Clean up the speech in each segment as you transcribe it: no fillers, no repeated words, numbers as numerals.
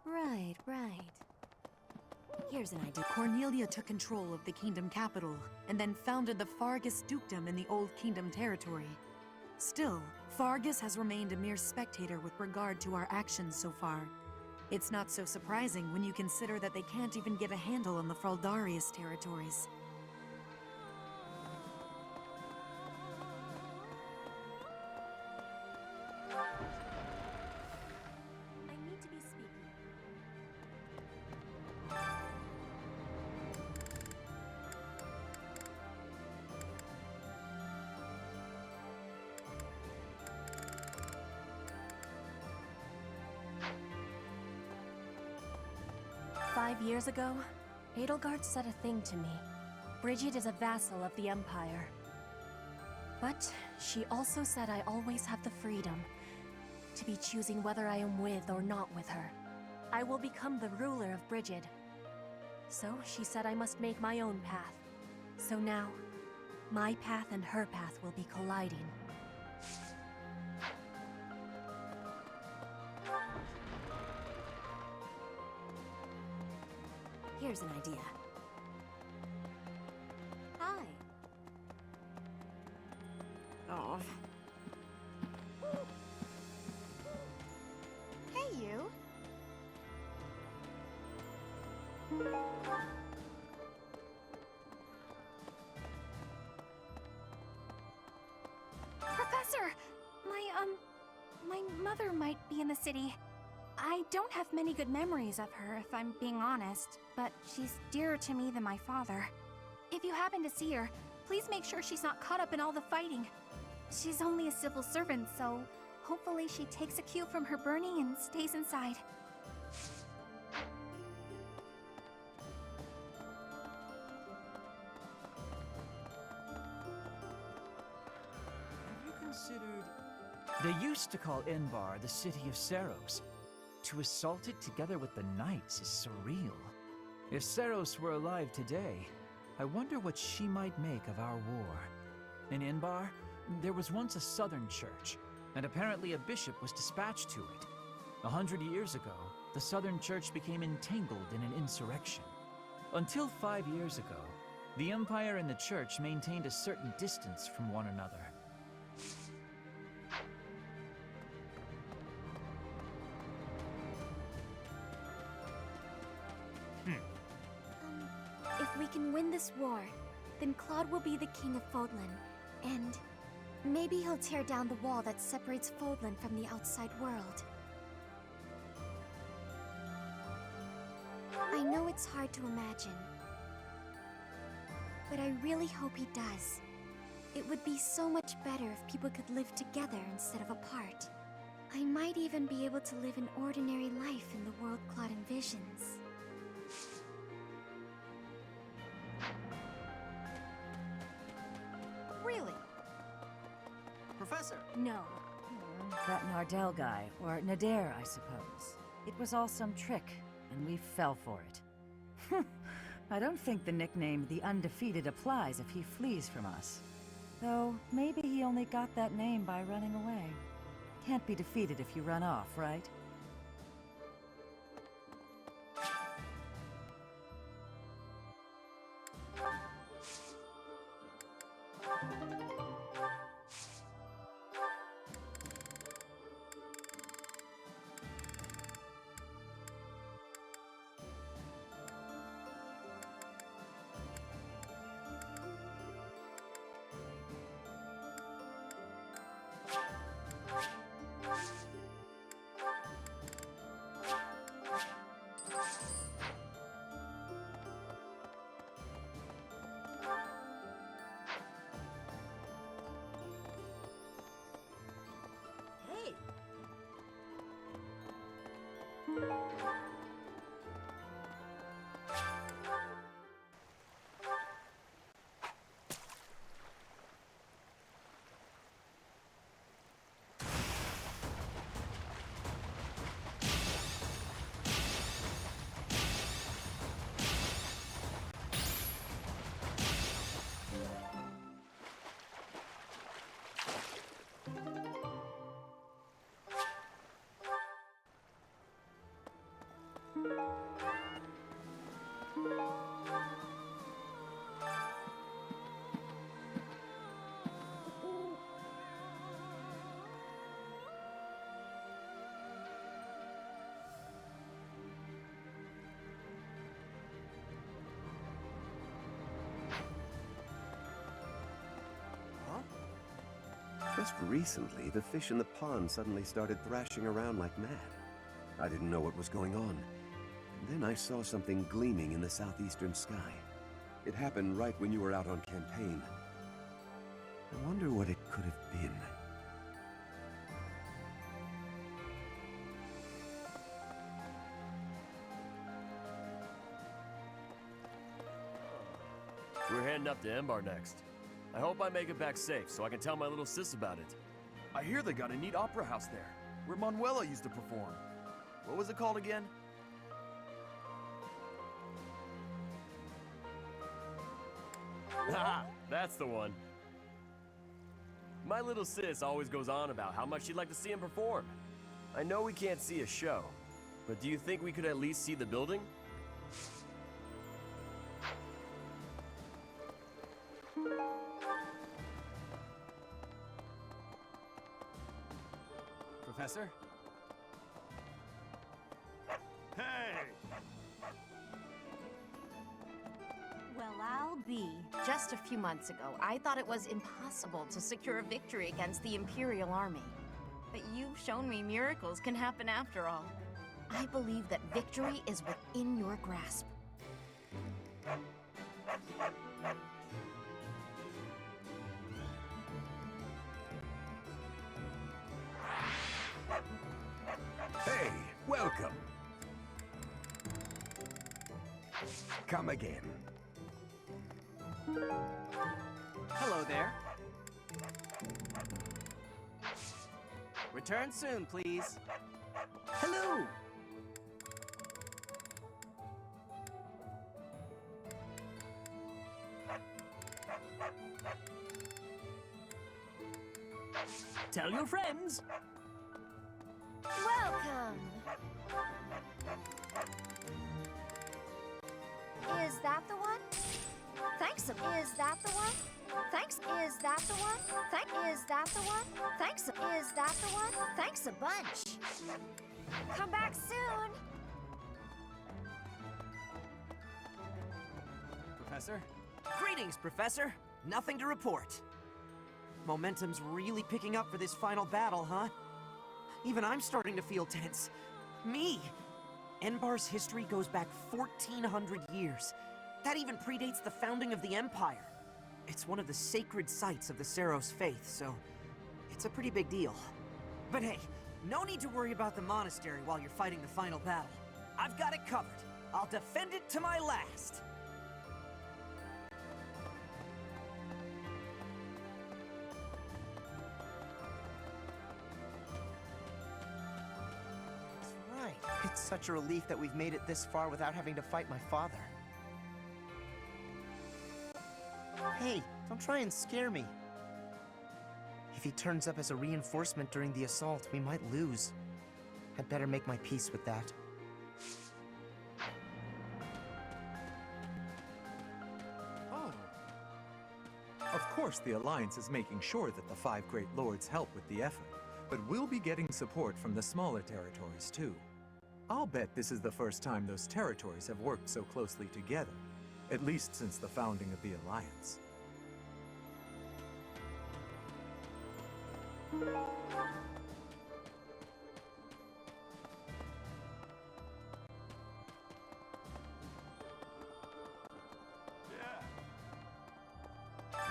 Right. Here's an idea. Cornelia took control of the kingdom capital, and then founded the Fargus dukedom in the Old Kingdom territory. Still, Fargus has remained a mere spectator with regard to our actions so far. It's not so surprising when you consider that they can't even get a handle on the Fraldarius territories. I need to be speaking. 5 years ago, Edelgard said a thing to me. Brigid is a vassal of the Empire. But she also said I always have the freedom to be choosing whether I am with or not with her. I will become the ruler of Brigid. So she said I must make my own path. So now, my path and her path will be colliding. Here's an idea. Hi. Oh. Hey, you. Professor! My mother might be in the city. I don't have many good memories of her, if I'm being honest, but she's dearer to me than my father. If you happen to see her, please make sure she's not caught up in all the fighting. She's only a civil servant, so hopefully she takes a cue from her burning and stays inside. Have you considered... They used to call Inbar the city of Saros. To assault it together with the knights is surreal. If Saros were alive today, I wonder what she might make of our war. In Inbar, there was once a southern church, and apparently a bishop was dispatched to it. 100 years ago, the southern church became entangled in an insurrection. Until 5 years ago, the Empire and the church maintained a certain distance from one another. If we can win this war, then Claude will be the king of Fodlan, and maybe he'll tear down the wall that separates Fodlan from the outside world. I know it's hard to imagine, but I really hope he does. It would be so much better if people could live together instead of apart. I might even be able to live an ordinary life in the world Claude envisions. Really? Professor? No. That Nardell guy, or Nader, I suppose. It was all some trick, and we fell for it. I don't think the nickname The Undefeated applies if he flees from us. Though, maybe he only got that name by running away. Can't be defeated if you run off, right? Just recently, the fish in the pond suddenly started thrashing around like mad. I didn't know what was going on. And then I saw something gleaming in the southeastern sky. It happened right when you were out on campaign. I wonder what it could have been. We're heading up to Embar next. I hope I make it back safe so I can tell my little sis about it. I hear they got a neat opera house there, where Manuela used to perform. What was it called again? Haha, that's the one. My little sis always goes on about how much she'd like to see him perform. I know we can't see a show, but do you think we could at least see the building? Professor? Well, I'll be. Just a few months ago, I thought it was impossible to secure a victory against the Imperial Army. But you've shown me miracles can happen after all. I believe that victory is within your grasp. Hey, welcome. Come again. Hello there. Return soon, please. Hello! Tell your friends. Welcome! Is that the one? Thanks. Is that the one? Thanks. Is that the one? Is that the one? Thanks. Is that the one? Thanks a bunch. Come back soon. Professor? Greetings, Professor. Nothing to report. Momentum's really picking up for this final battle, huh? Even I'm starting to feel tense. Me! Enbar's history goes back 1,400 years. That even predates the founding of the Empire. It's one of the sacred sites of the Seros faith, so it's a pretty big deal. But hey, no need to worry about the monastery while you're fighting the final battle. I've got it covered. I'll defend it to my last. Right. It's such a relief that we've made it this far without having to fight my father. Hey, don't try and scare me. If he turns up as a reinforcement during the assault, we might lose. I'd better make my peace with that. Oh. Of course, the Alliance is making sure that the five great lords help with the effort, but we'll be getting support from the smaller territories too. I'll bet this is the first time those territories have worked so closely together, at least since the founding of the Alliance.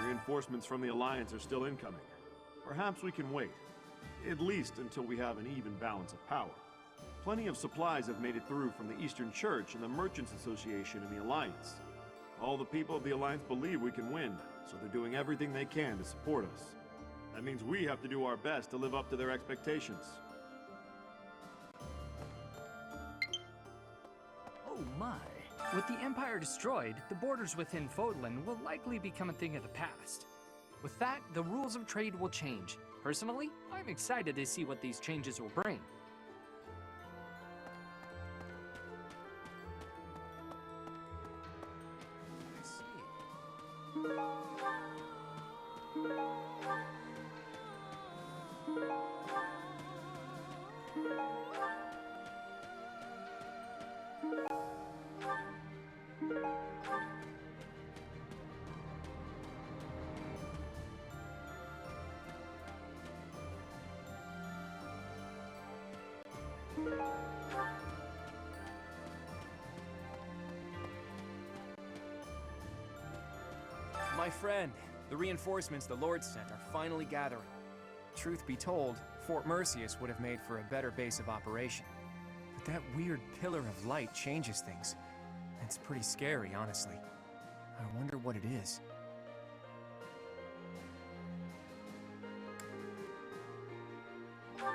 Reinforcements from the Alliance are still incoming. Perhaps we can wait, at least until we have an even balance of power. Plenty of supplies have made it through from the Eastern Church and the Merchants Association and the Alliance. All the people of the Alliance believe we can win, so they're doing everything they can to support us. That means we have to do our best to live up to their expectations. Oh my. With the Empire destroyed, the borders within Fodlan will likely become a thing of the past. With that, the rules of trade will change. Personally, I'm excited to see what these changes will bring. My friend, the reinforcements the Lord sent are finally gathering. Truth be told, Fort Mercius would have made for a better base of operation. But that weird pillar of light changes things. It's pretty scary, honestly. I wonder what it is.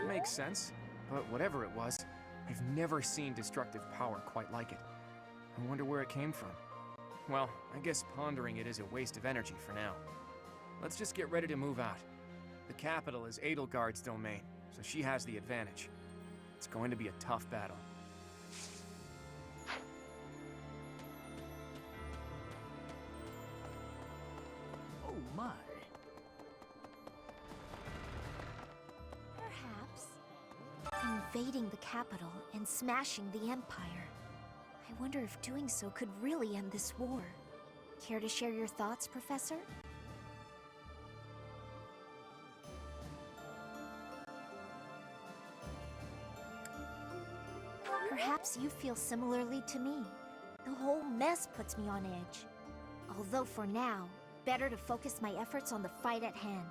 Makes sense, but whatever it was, I've never seen destructive power quite like it. I wonder where it came from. Well, I guess pondering it is a waste of energy for now. Let's just get ready to move out. The capital is Edelgard's domain, so she has the advantage. It's going to be a tough battle. Oh my. Perhaps invading the capital and smashing the Empire. I wonder if doing so could really end this war. Care to share your thoughts, Professor? Perhaps you feel similarly to me. The whole mess puts me on edge. Although for now, better to focus my efforts on the fight at hand.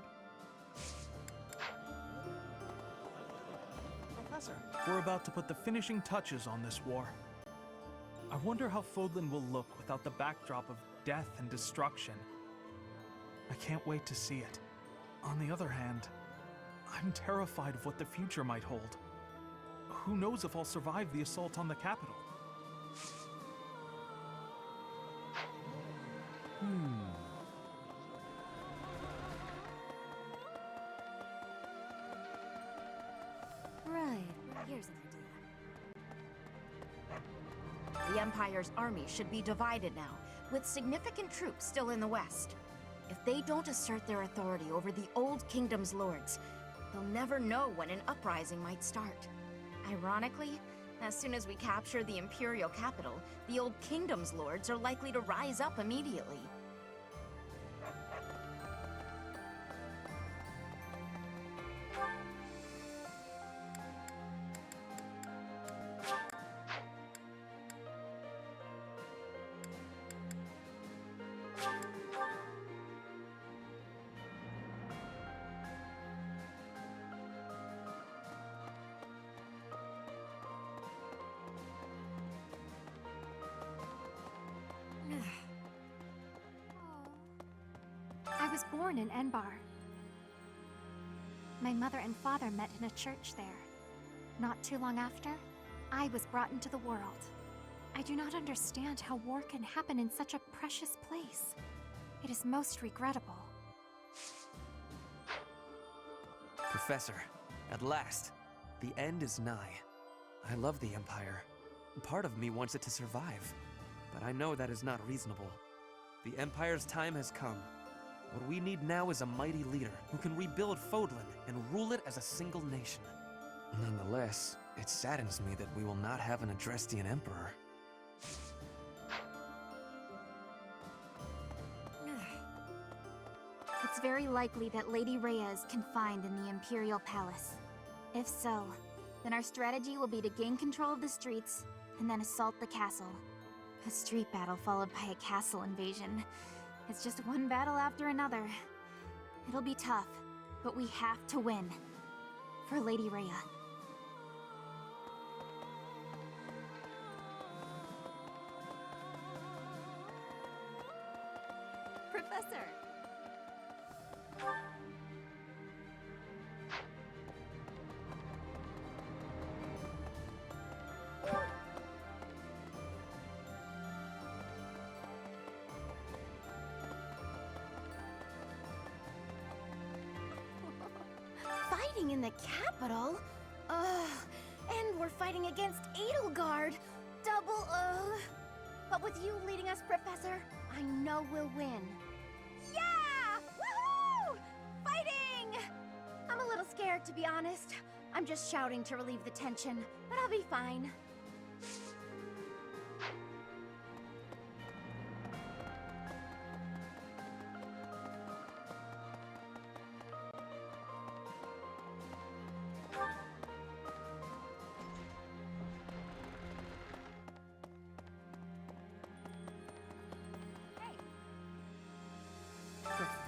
Professor. We're about to put the finishing touches on this war. I wonder how Fodlan will look without the backdrop of death and destruction. I can't wait to see it. On the other hand, I'm terrified of what the future might hold. Who knows if I'll survive the assault on the capital? Right, here's an idea. The Empire's army should be divided now, with significant troops still in the west. If they don't assert their authority over the Old Kingdom's lords, they'll never know when an uprising might start. Ironically, as soon as we capture the Imperial capital, the Old Kingdom's lords are likely to rise up immediately. I was born in Enbar. My mother and father met in a church there. Not too long after, I was brought into the world. I do not understand how war can happen in such a precious place. It is most regrettable. Professor, at last, the end is nigh. I love the Empire. Part of me wants it to survive, but I know that is not reasonable. The Empire's time has come. What we need now is a mighty leader who can rebuild Fodlan and rule it as a single nation. Nonetheless, it saddens me that we will not have an Adrestian Emperor. It's very likely that Lady Rhea is confined in the Imperial Palace. If so, then our strategy will be to gain control of the streets and then assault the castle. A street battle followed by a castle invasion. It's just one battle after another. It'll be tough, but we have to win. For Lady Rhea. Professor! Fighting in the capital? And we're fighting against Edelgard. Double, But with you leading us, Professor, I know we'll win. Yeah! Woohoo! Fighting! I'm a little scared, to be honest. I'm just shouting to relieve the tension, but I'll be fine.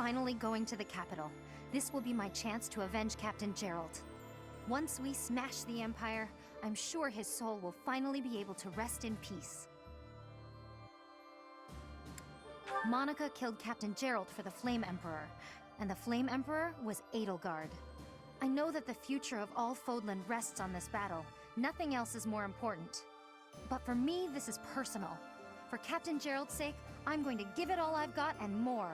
finally going to the capital. This will be my chance to avenge Captain Gerald. Once we smash the Empire, I'm sure his soul will finally be able to rest in peace. Monica killed Captain Gerald for the Flame Emperor, and the Flame Emperor was Edelgard. I know that the future of all Fodlan rests on this battle. Nothing else is more important. But for me, this is personal. For Captain Gerald's sake, I'm going to give it all I've got and more.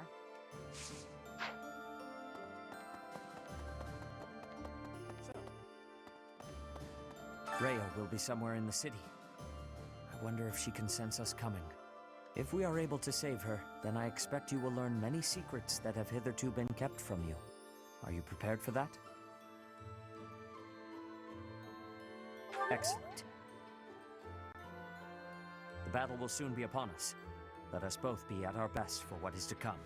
Rhea will be somewhere in the city. I wonder if she can sense us coming. If we are able to save her, then I expect you will learn many secrets that have hitherto been kept from you. Are you prepared for that? Excellent. The battle will soon be upon us. Let us both be at our best for what is to come.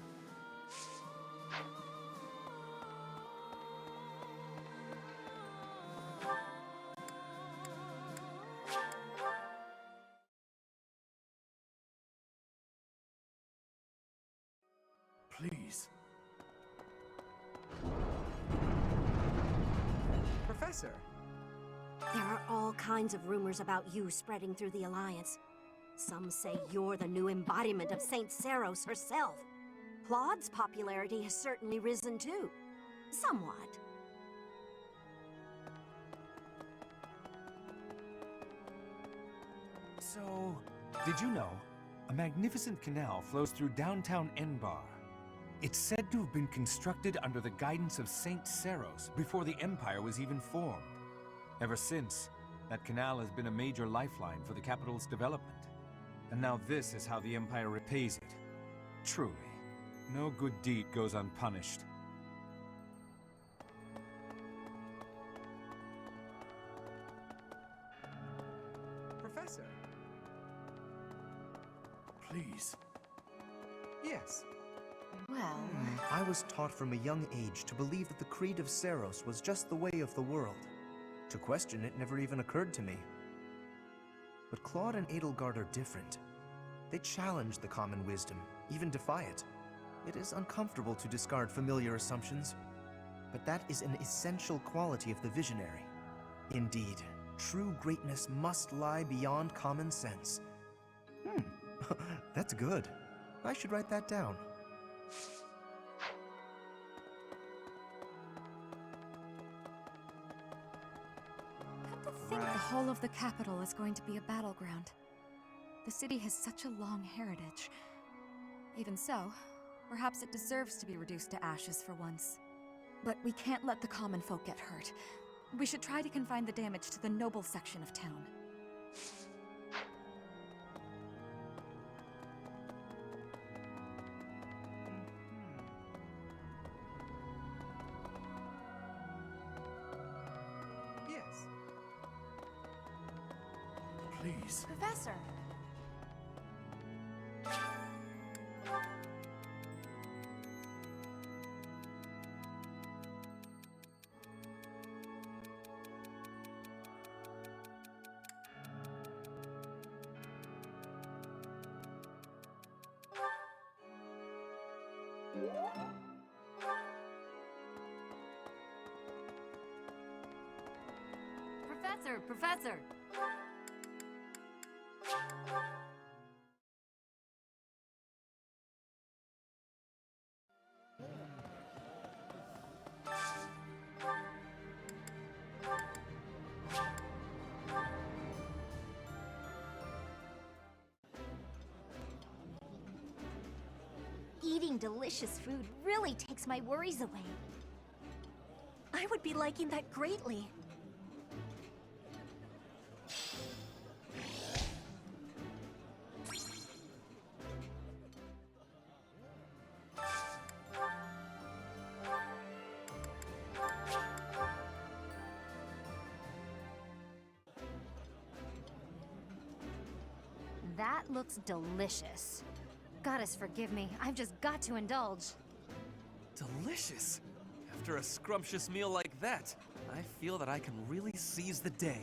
Please. Professor! There are all kinds of rumors about you spreading through the Alliance. Some say you're the new embodiment of Saint Seros herself. Claude's popularity has certainly risen too. Somewhat. So, did you know? A magnificent canal flows through downtown Enbar. It's said to have been constructed under the guidance of Saint Seros before the Empire was even formed. Ever since, that canal has been a major lifeline for the capital's development. And now this is how the Empire repays it. Truly, no good deed goes unpunished. Professor! Please. Yes. Well... I was taught from a young age to believe that the creed of Seros was just the way of the world. To question it never even occurred to me. But Claude and Edelgard are different. They challenge the common wisdom, even defy it. It is uncomfortable to discard familiar assumptions, but that is an essential quality of the visionary. Indeed, true greatness must lie beyond common sense. That's good. I should write that down. To think the whole of the capital is going to be a battleground. The city has such a long heritage. Even so, perhaps it deserves to be reduced to ashes for once. But we can't let the common folk get hurt. We should try to confine the damage to the noble section of town. Yes. Please. Professor! Professor! Eating delicious food really takes my worries away. I would be liking that greatly. That looks delicious. Goddess forgive me, I've just got to indulge. Delicious! After a scrumptious meal like that, I feel that I can really seize the day.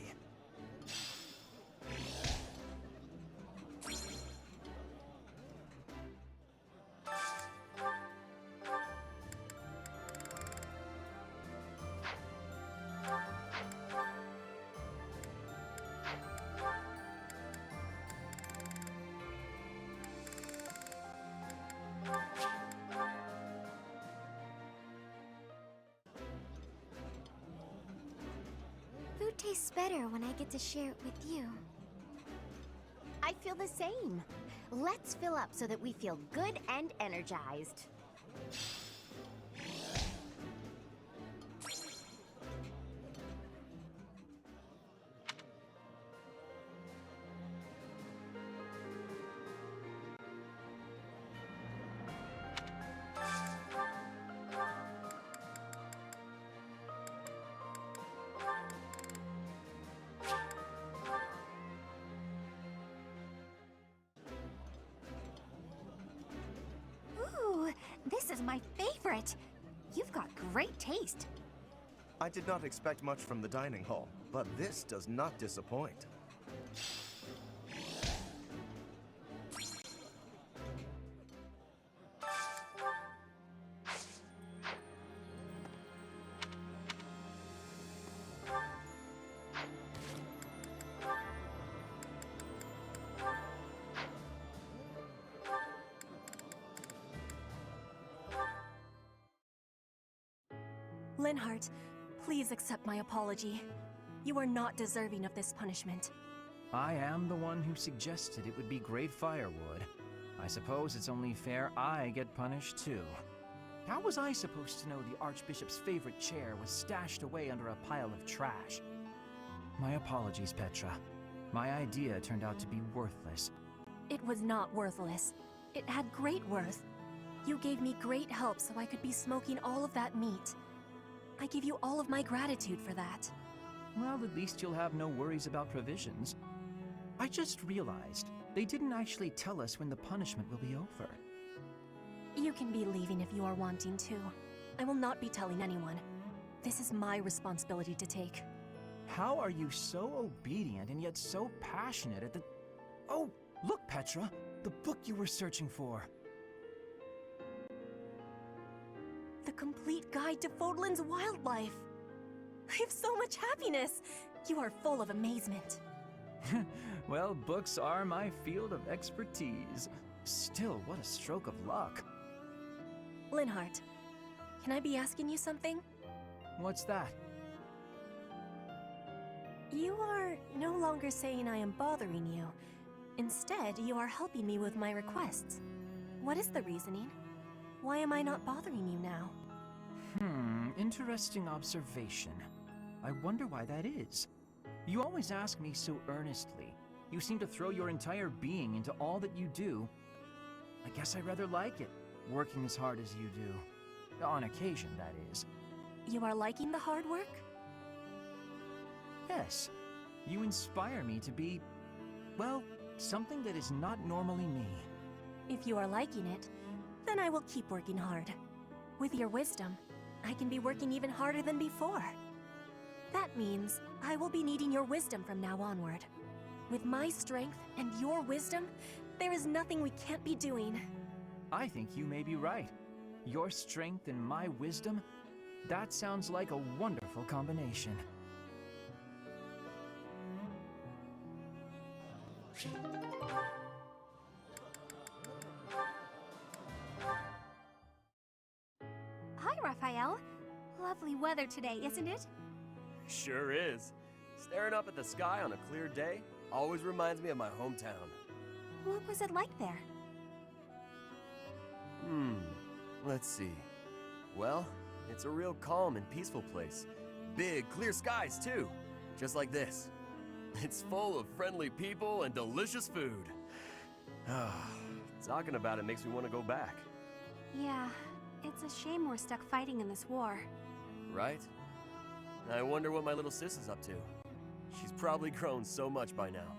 Food tastes better when I get to share it with you. I feel the same. Let's fill up so that we feel good and energized. Ooh, this is my favorite. You've got great taste. I did not expect much from the dining hall, but this does not disappoint. Linhardt, please accept my apology. You are not deserving of this punishment. I am the one who suggested it would be great firewood. I suppose it's only fair I get punished too. How was I supposed to know the Archbishop's favorite chair was stashed away under a pile of trash? My apologies, Petra. My idea turned out to be worthless. It was not worthless. It had great worth. You gave me great help so I could be smoking all of that meat. I give you all of my gratitude for that. Well, at least you'll have no worries about provisions. I just realized they didn't actually tell us when the punishment will be over. You can be leaving if you are wanting to. I will not be telling anyone. This is my responsibility to take. How are you so obedient and yet so passionate at the... Oh, look, Petra! The book you were searching for! The complete guide to Fodlan's wildlife! I have so much happiness! You are full of amazement. Well, books are my field of expertise. Still, what a stroke of luck. Linhardt, can I be asking you something? What's that? You are no longer saying I am bothering you. Instead, you are helping me with my requests. What is the reasoning? Why am I not bothering you now? Interesting observation. I wonder why that is. You always ask me so earnestly. You seem to throw your entire being into all that you do. I guess I rather like it, working as hard as you do. On occasion, that is. You are liking the hard work? Yes. You inspire me to be, well, something that is not normally me. If you are liking it, then I will keep working hard. With your wisdom, I can be working even harder than before. That means I will be needing your wisdom from now onward. With my strength and your wisdom, there is nothing we can't be doing. I think you may be right. Your strength and my wisdom, that sounds like a wonderful combination. Hi, Raphael. Lovely weather today, isn't it? Sure is. Staring up at the sky on a clear day always reminds me of my hometown. What was it like there? Let's see. Well, it's a real calm and peaceful place. Big, clear skies, too. Just like this. It's full of friendly people and delicious food. Talking about it makes me want to go back. Yeah, it's a shame we're stuck fighting in this war. Right? I wonder what my little sis is up to. She's probably grown so much by now.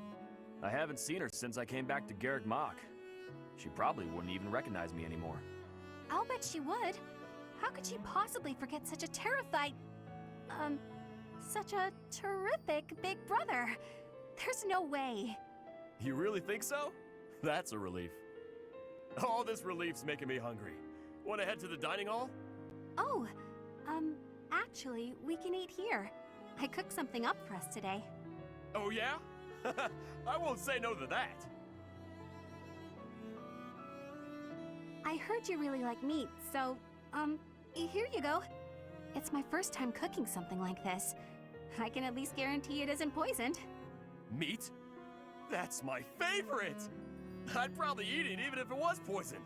I haven't seen her since I came back to Garrick Mach. She probably wouldn't even recognize me anymore. I'll bet she would. How could she possibly forget such a such a terrific big brother? There's no way. You really think so? That's a relief. All this relief's making me hungry. Want to head to the dining hall? Oh, actually, we can eat here. I cooked something up for us today. Oh yeah? I won't say no to that. I heard you really like meat, so, here you go. It's my first time cooking something like this. I can at least guarantee it isn't poisoned. Meat? That's my favorite! I'd probably eat it even if it was poisoned.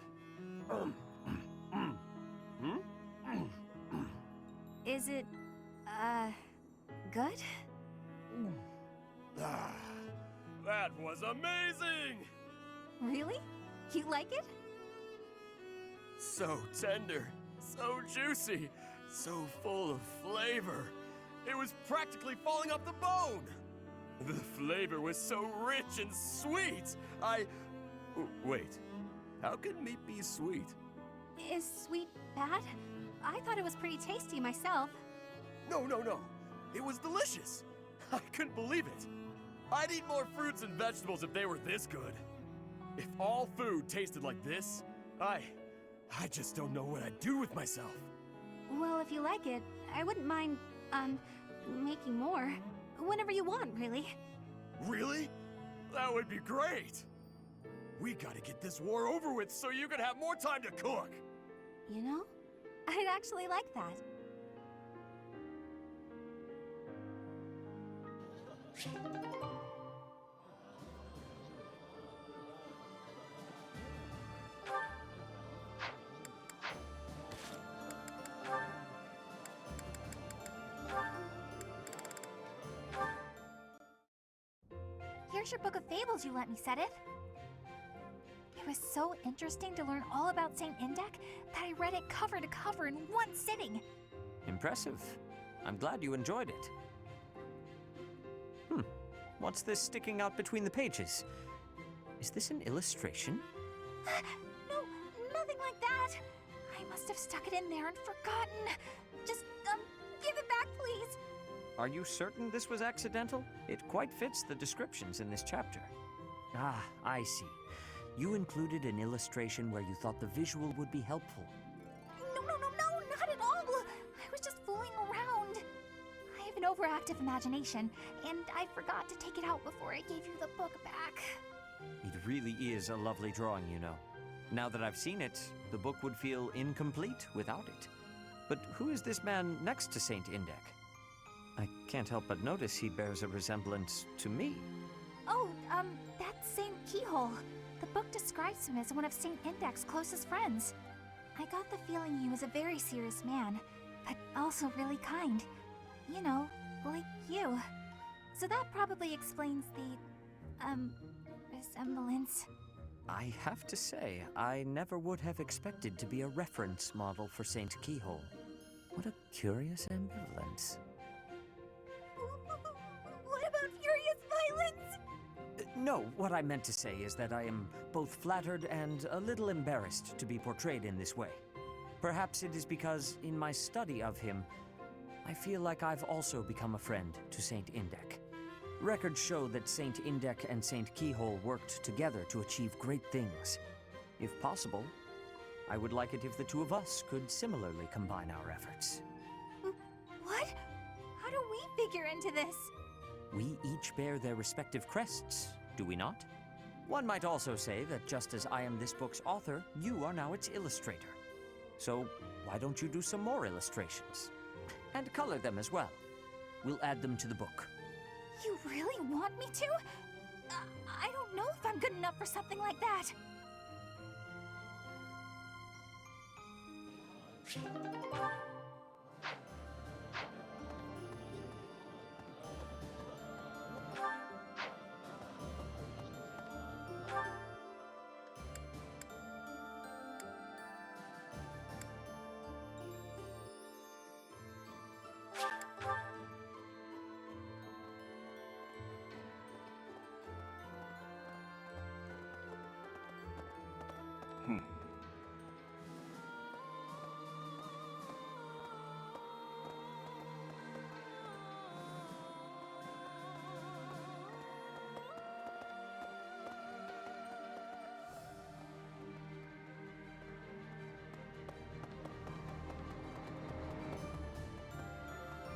Is it, good? That was amazing! Really? You like it? So tender, so juicy, so full of flavor. It was practically falling off the bone. The flavor was so rich and sweet. Wait, how can meat be sweet? Is sweet bad? I thought it was pretty tasty myself. No. It was delicious. I couldn't believe it. I'd eat more fruits and vegetables if they were this good. If all food tasted like this, I just don't know what I'd do with myself. Well, if you like it, I wouldn't mind, making more. Whenever you want, really. Really? That would be great. We gotta get this war over with so you can have more time to cook. You know, I'd actually like that. Here's your book of fables you let me set it. It was so interesting to learn all about Saint Indec that I read it cover to cover in one sitting. Impressive. I'm glad you enjoyed it. What's this sticking out between the pages? Is this an illustration? No, nothing like that. I must have stuck it in there and forgotten. Just, give it back, please. Are you certain this was accidental? It quite fits the descriptions in this chapter. Ah, I see. You included an illustration where you thought the visual would be helpful. No, not at all. I was just fooling around. I have an overactive imagination, and I forgot to take it out before I gave you the book back. It really is a lovely drawing, you know. Now that I've seen it, the book would feel incomplete without it. But who is this man next to Saint Indec? I can't help but notice he bears a resemblance to me. Oh, that's Saint Keyhole. The book describes him as one of Saint Indec's closest friends. I got the feeling he was a very serious man, but also really kind. You know, like you. So that probably explains the, resemblance. I have to say, I never would have expected to be a reference model for Saint Keyhole. What a curious ambivalence. What about furious violence? No, what I meant to say is that I am both flattered and a little embarrassed to be portrayed in this way. Perhaps it is because, in my study of him, I feel like I've also become a friend to Saint Indec. Records show that Saint Indec and Saint Keyhole worked together to achieve great things. If possible, I would like it if the two of us could similarly combine our efforts. What? How do we figure into this? We each bear their respective crests, do we not? One might also say that just as I am this book's author, you are now its illustrator. So why don't you do some more illustrations? And color them as well. We'll add them to the book. You really want me to? I don't know if I'm good enough for something like that.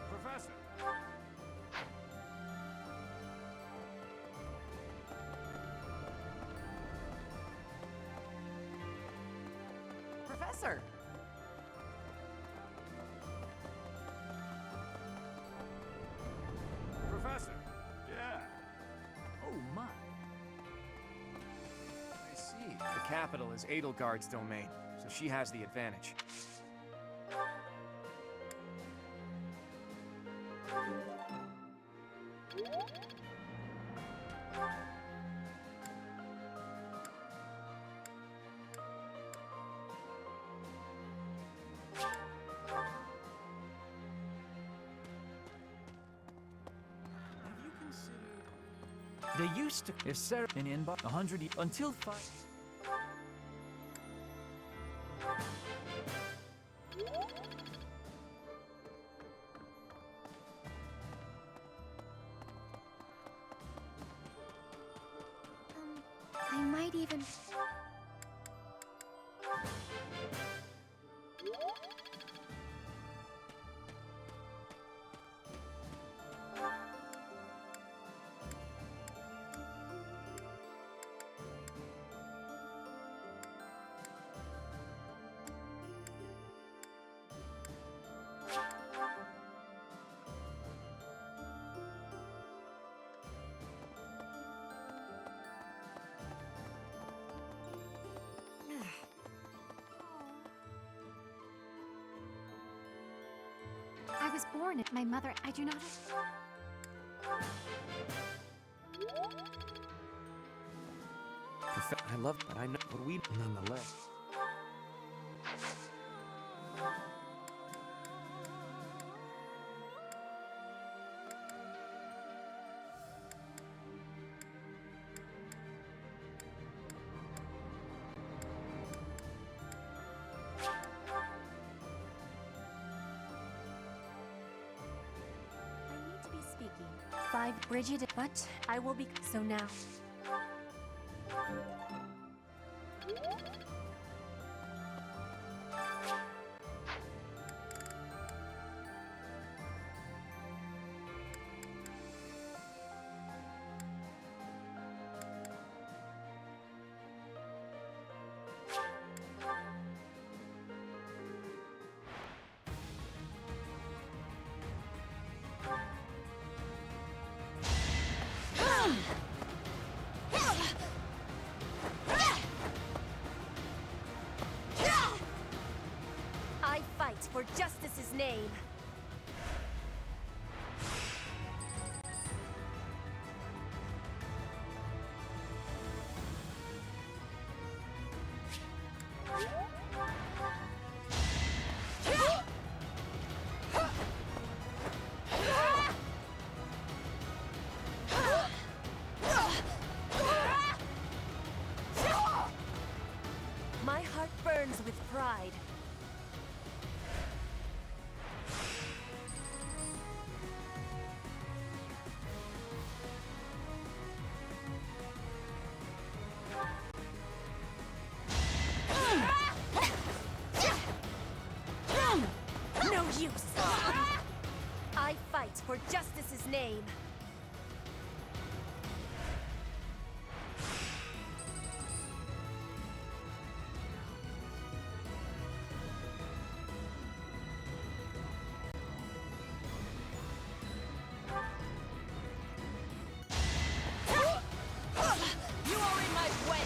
Professor! Professor! The capital is Edelgard's domain, so she has the advantage. They used to, if Sarah in Inbar 100 until 5. I might even... I was born at my mother. I do not. I love, but I know what we nonetheless. Speaking. 5 Bridget, but I will be so now. I fight for justice's name. My heart burns with pride. No use! I fight for justice's name. You are in my way!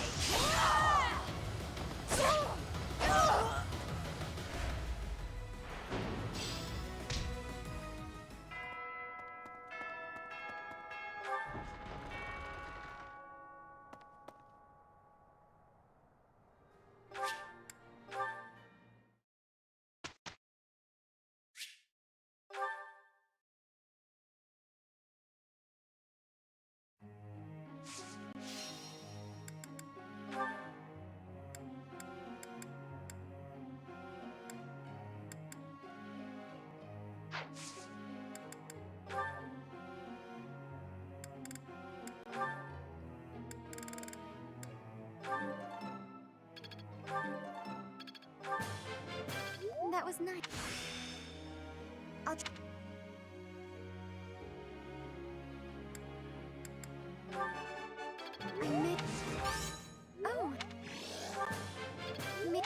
That was nice. I'll I may... Oh. May...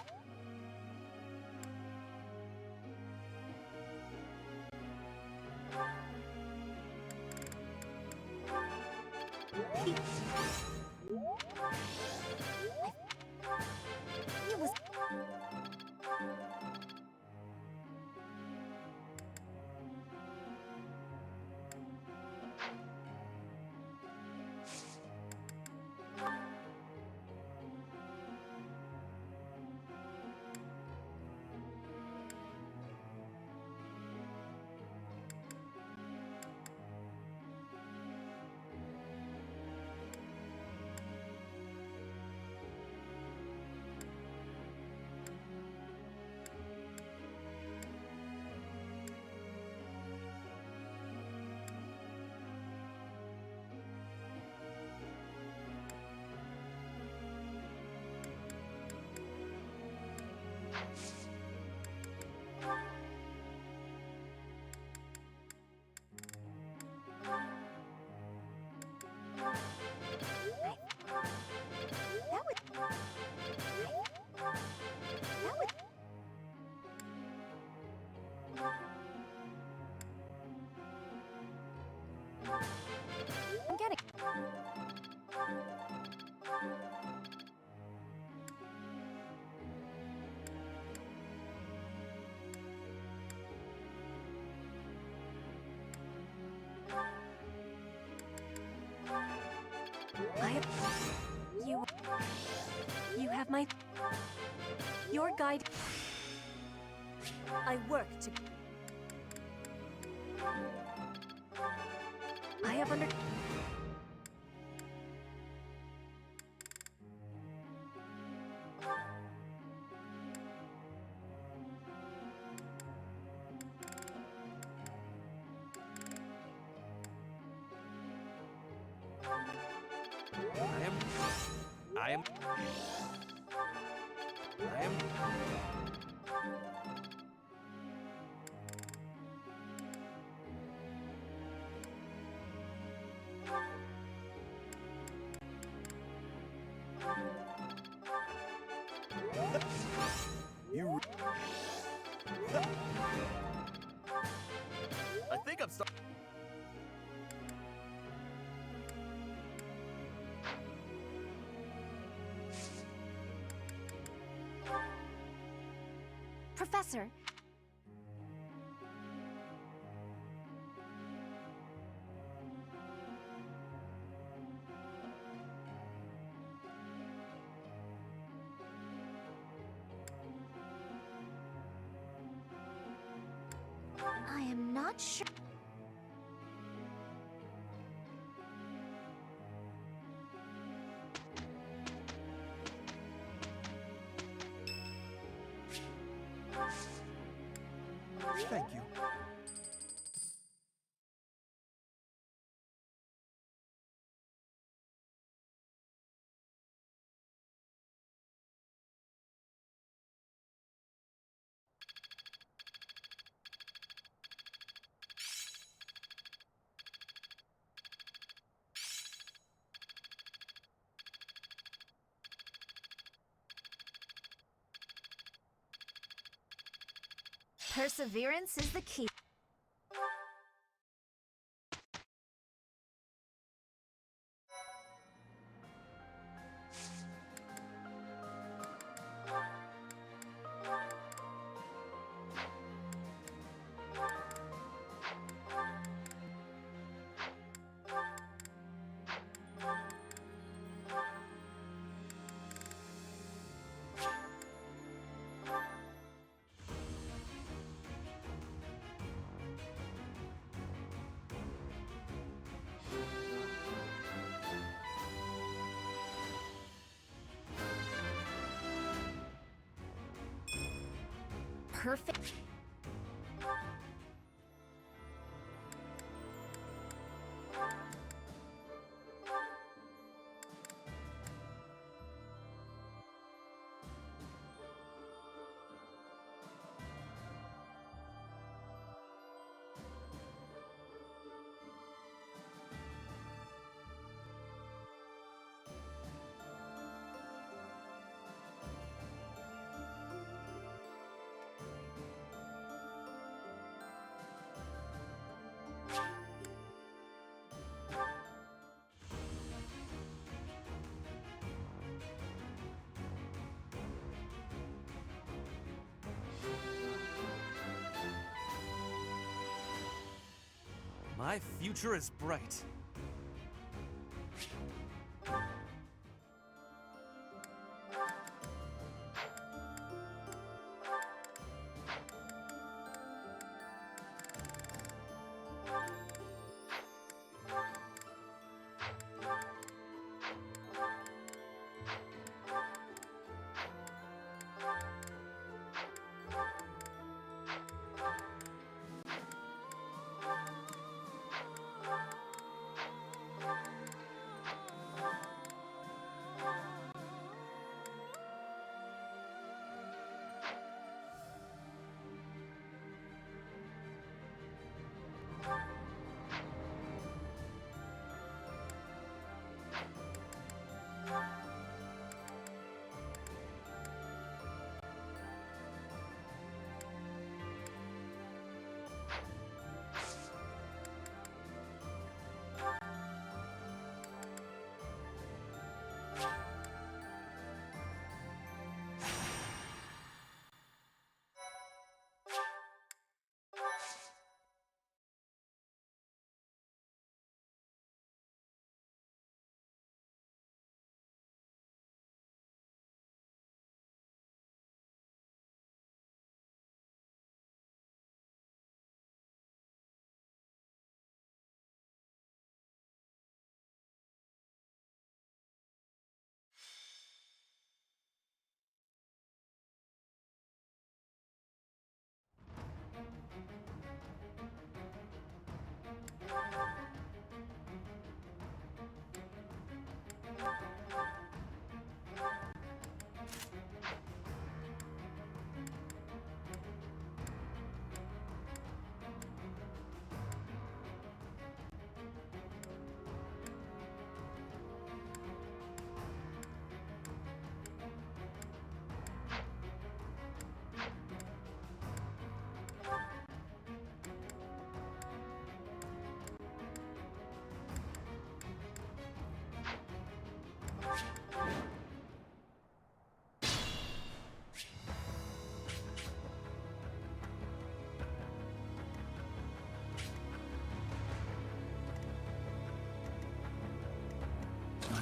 I'm getting. You have my... Your guide... I work to... I have under... I am... You. I think I'm starting. Professor. I am not sure. Thank you. Perseverance is the key. Perfect. My future is bright.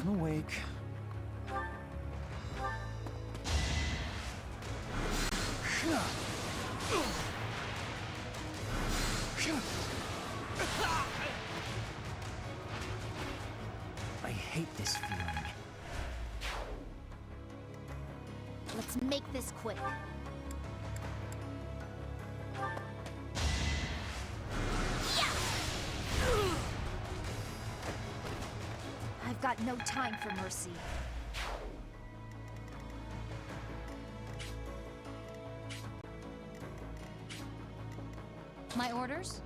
Unawake. I hate this feeling. Let's make this quick. I've got no time for mercy. My orders?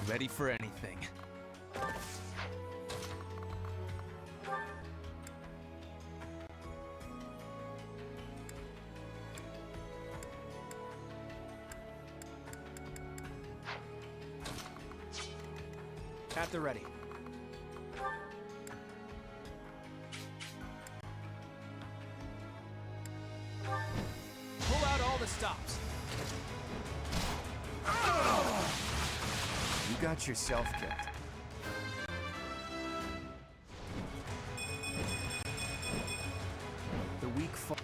Ready for anything. At the ready. Pull out all the stops. You got yourself killed. The weak fall.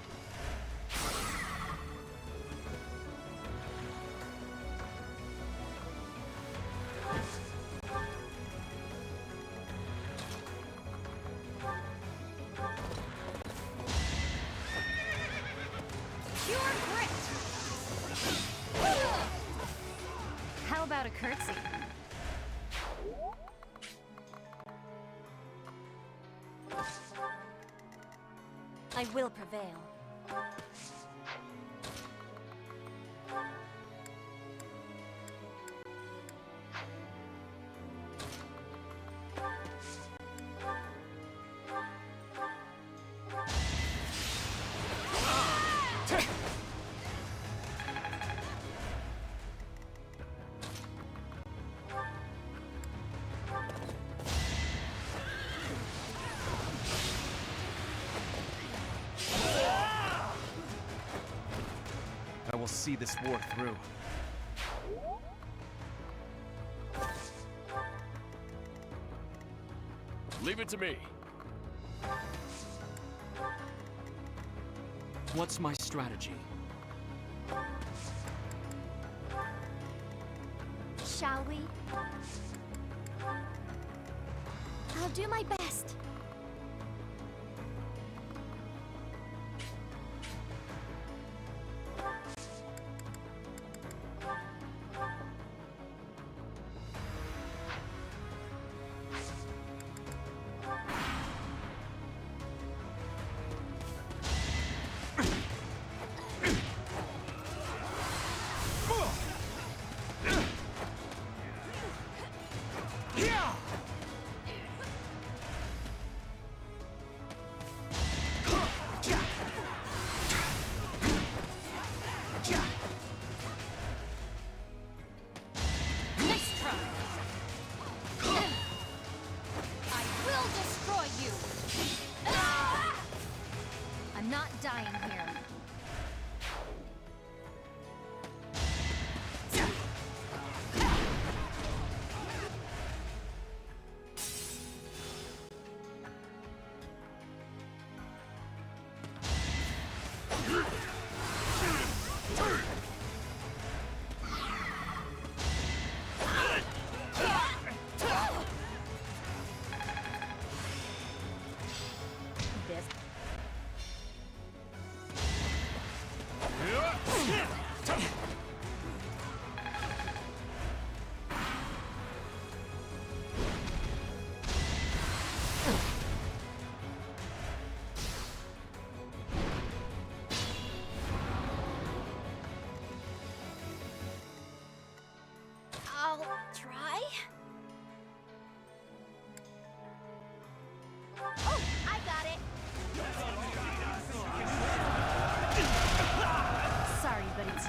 Pure grit! How about a curtsy? I will prevail. I will see this war through. Leave it to me. What's my strategy? Shall we? I'll do my best. Nice try! I will destroy you! I'm not dying here.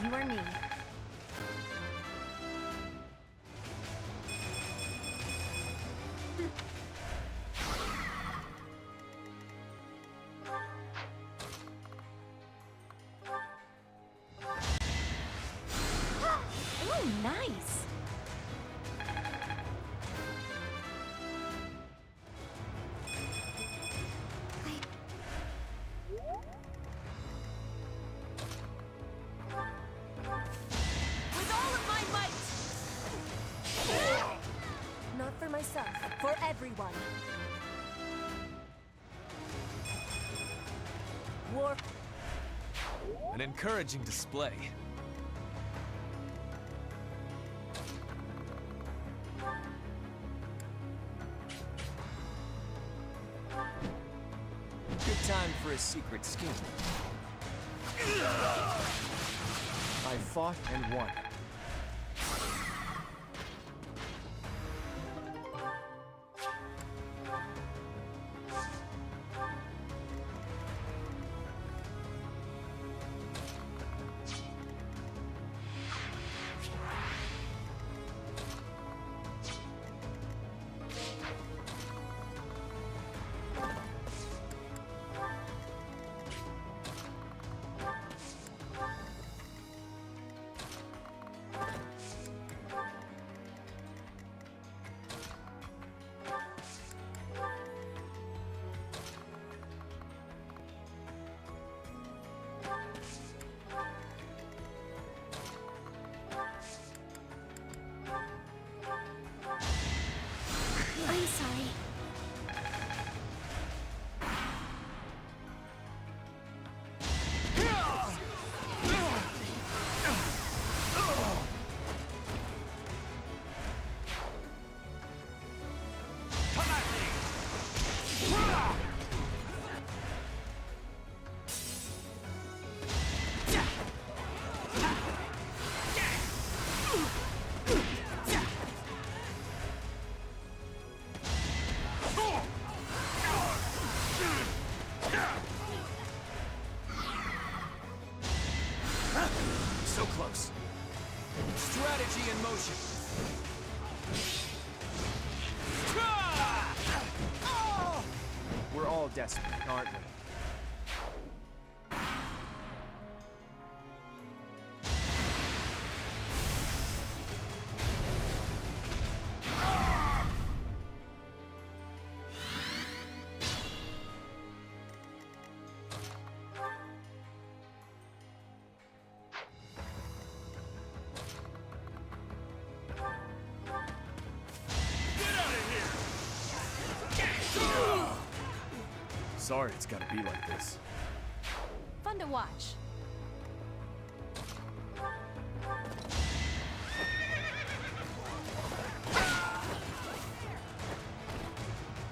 you or me. Ooh, nice! With all of my might! Not for myself, for everyone. War. An encouraging display. Good time for a secret scheme. I fought and won. I'm sorry. So close. Strategy in motion. We're all desperate, aren't we? Sorry it's gotta be like this. Fun to watch.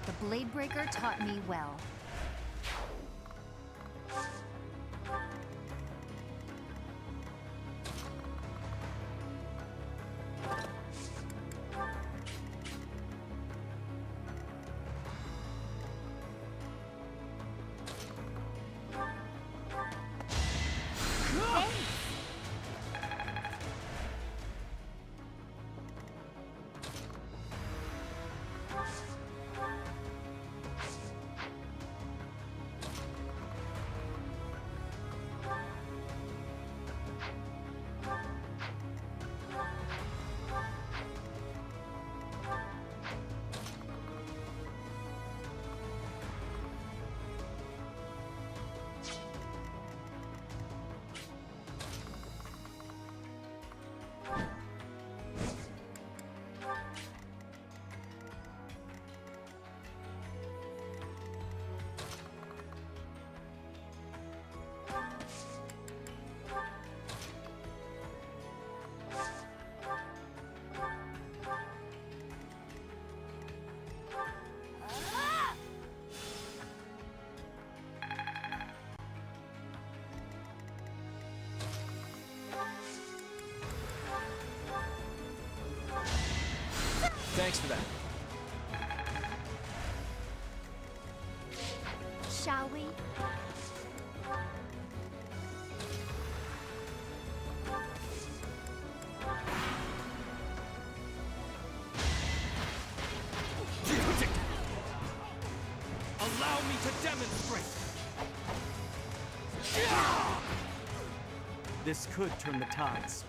The Blade Breaker taught me well. Thanks for that. Shall we? Allow me to demonstrate! This could turn the tides.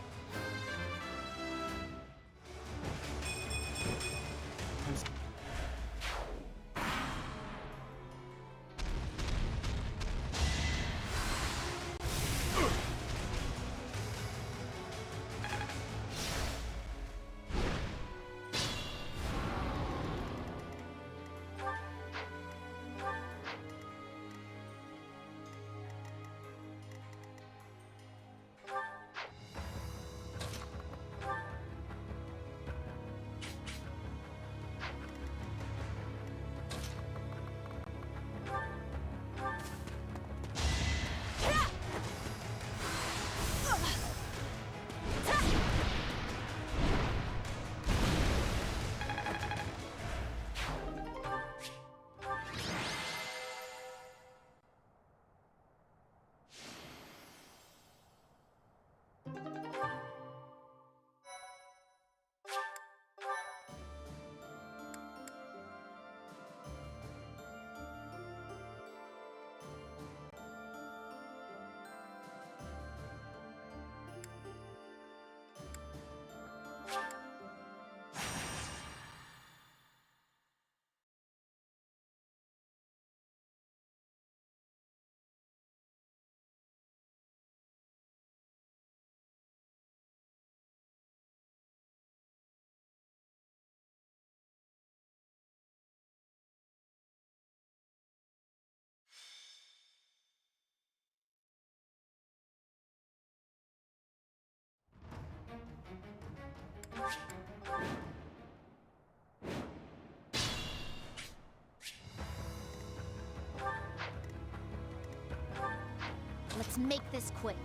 Let's make this quick.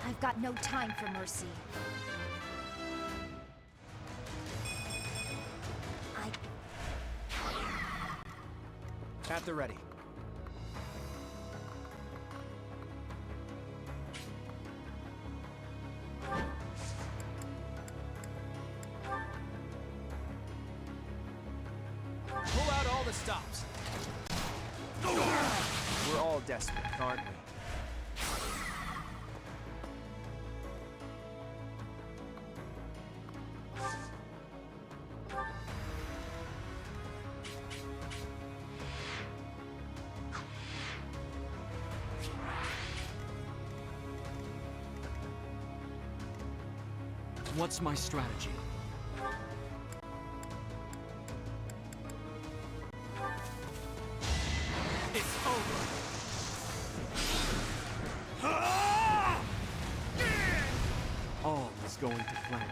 I've got no time for mercy. At the ready. Pull out all the stops. We're all desperate, aren't we? What's my strategy? It's over. All is going to plan.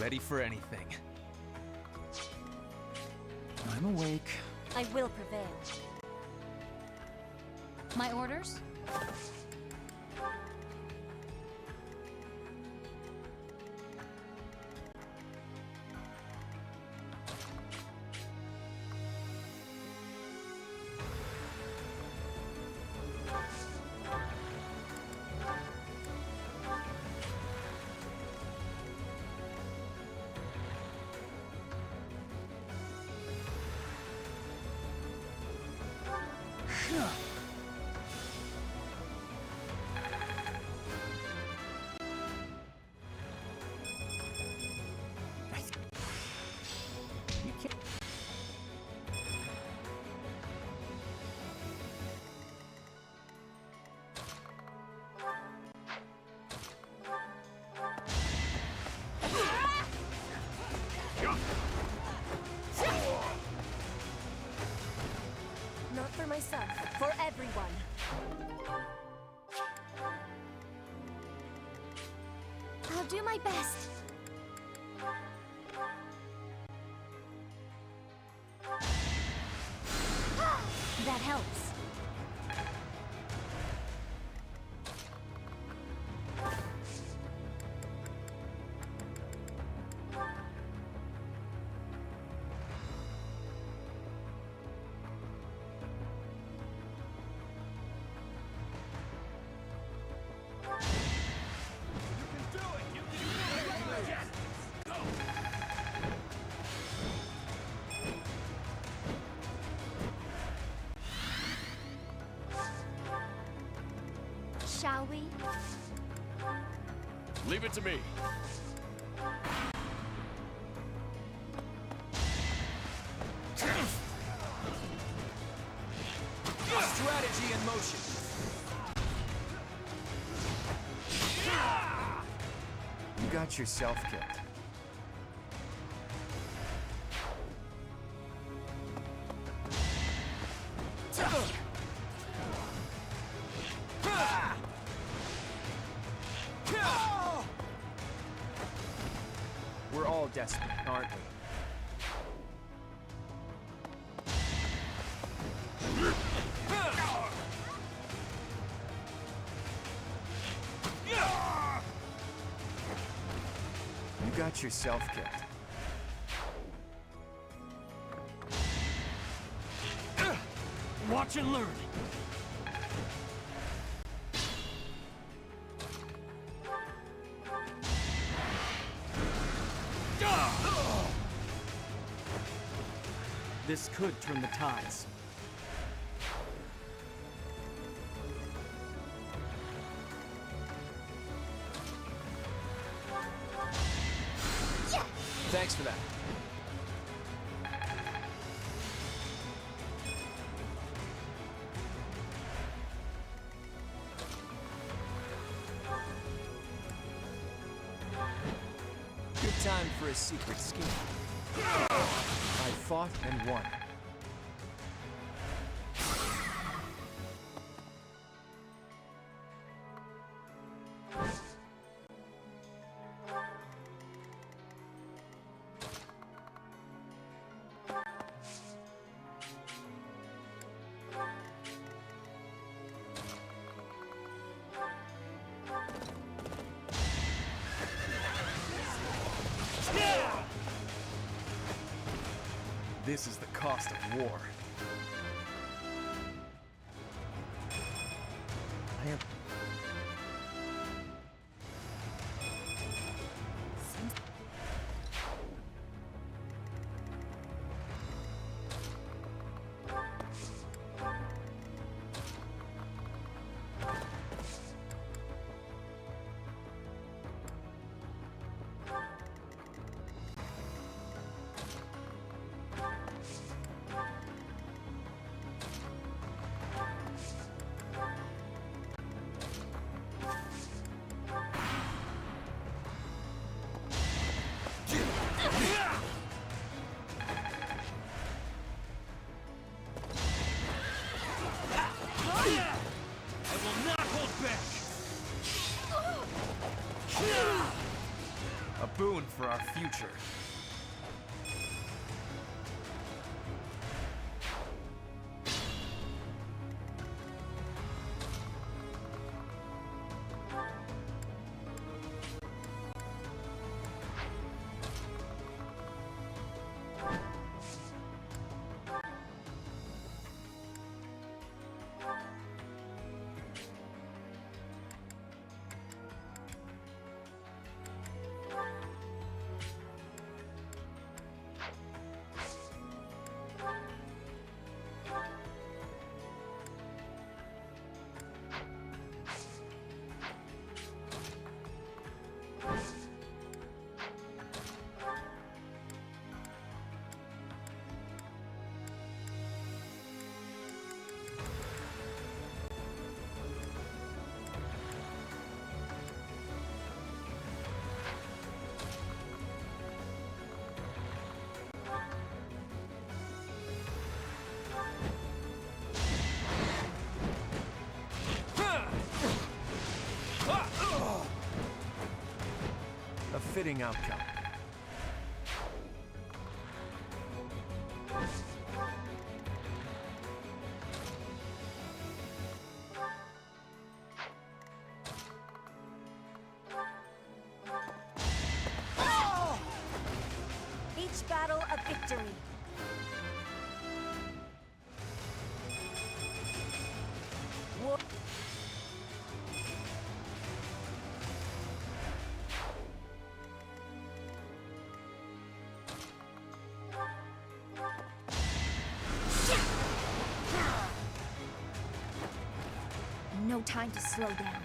Ready for anything. I'm awake. I will prevail. My orders? Not for myself, for everyone. I'll do my best. That helps. shall we? Leave it to me. Strategy in motion. You got yourself killed. We're all desperate, aren't we? You got yourself killed. Watch and learn. This could turn the tides. Thanks for that. Good time for a secret scheme. I fought and won. This is the cost of war. I am... A boon for our future. A fitting outcome. Each battle a victory. No no time to slow down.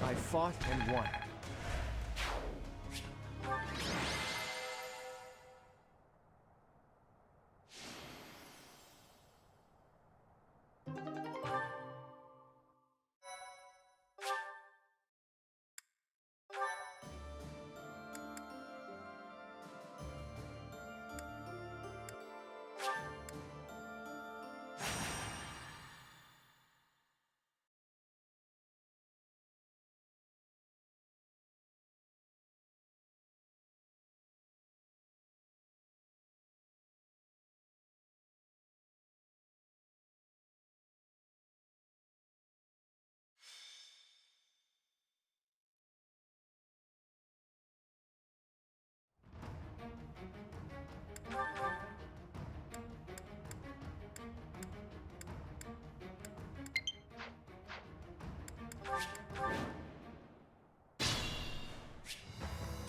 I fought and won.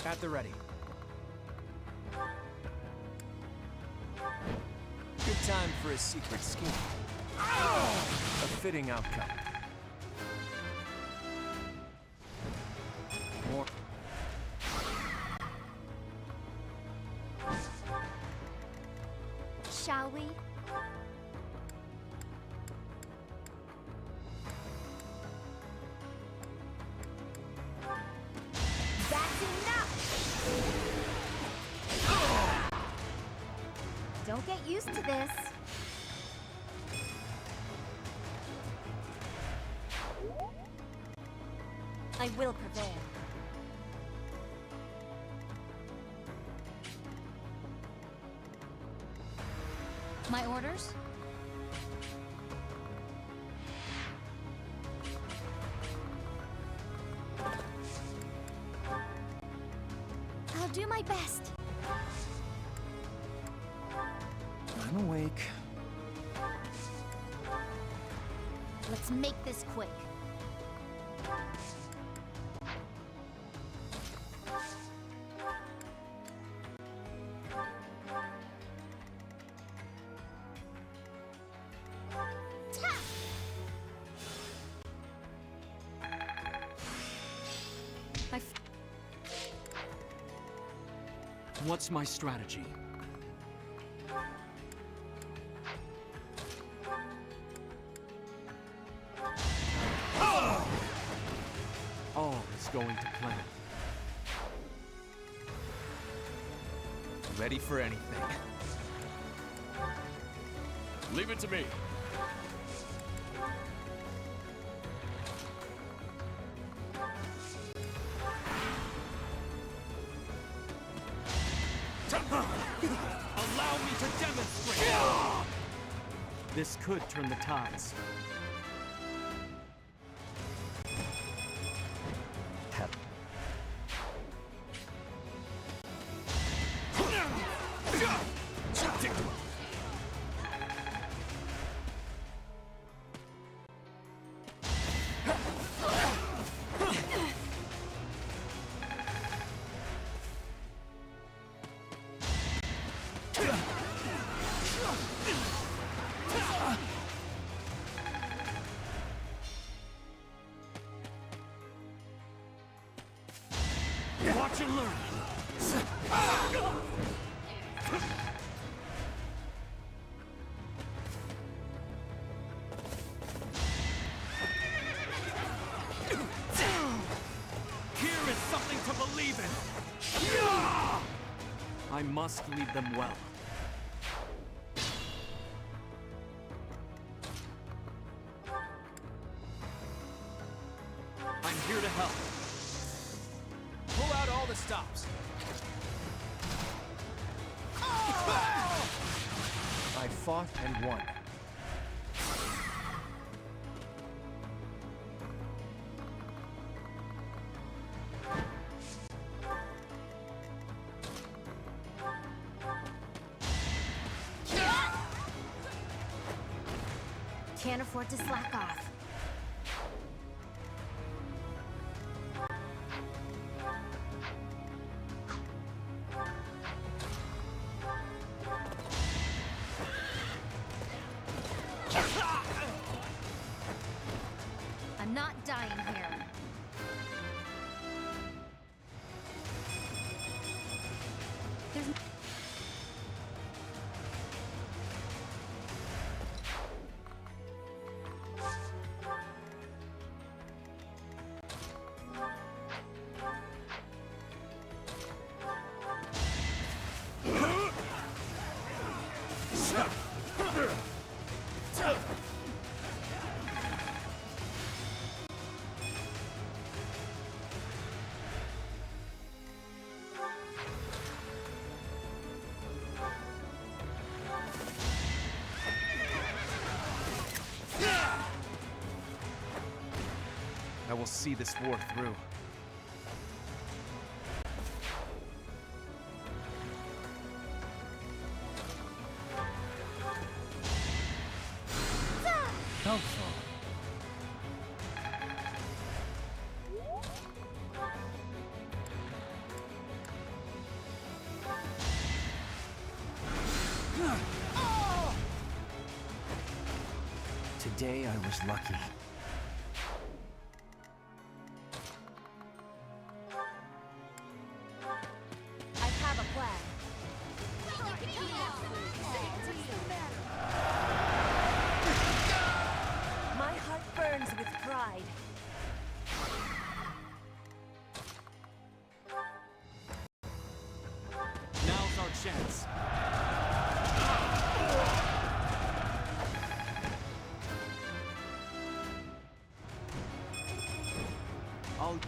At the ready. Good time for a secret scheme. A fitting outcome. More. Shall we? That's enough! Don't get used to this. I will prevail. My orders? I'll do my best. I'm awake. Let's make this quick. What's my strategy? All is going to plan. Ready for anything. Leave it to me. Allow me to demonstrate! This could turn the tides. Watch and learn. Here is something to believe in. I must lead them well. to help. Pull out all the stops. I fought and won. Can't afford to slack off. I'm not dying here. There's I will see this war through. Helpful. Today I was lucky. I have a plan. My heart burns with pride. Now's our chance. I'll...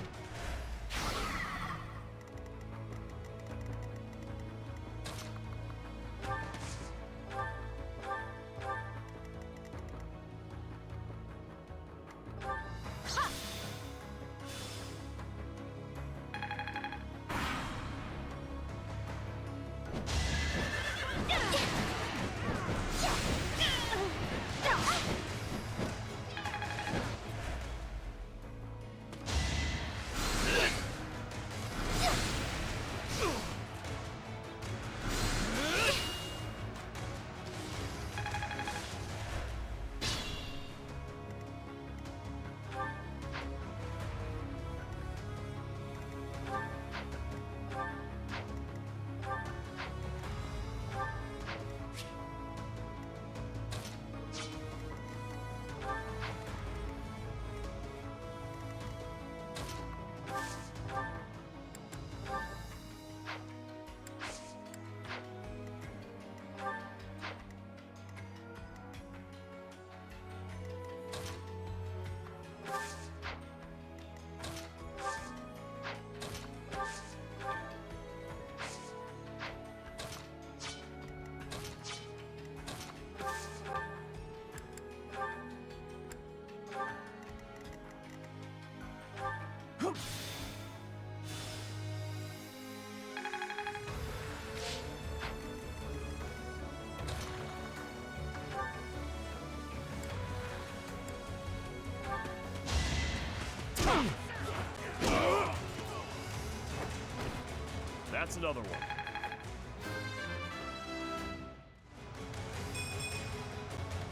That's another one.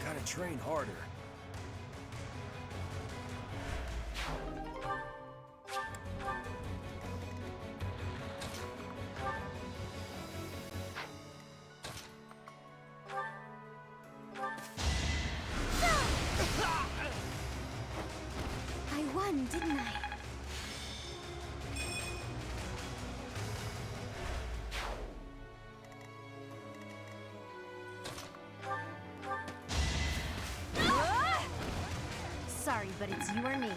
Gotta train harder. I won, didn't I? sorry, but it's you or me.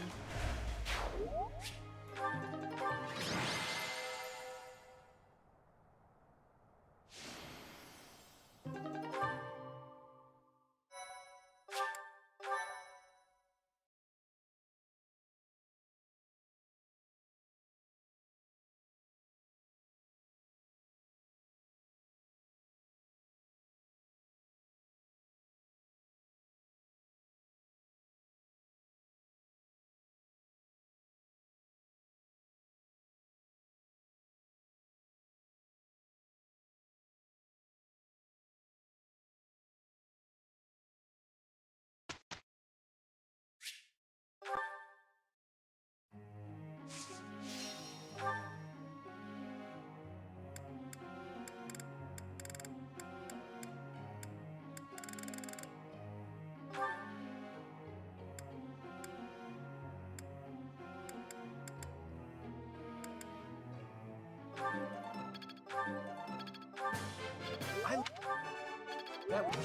That was...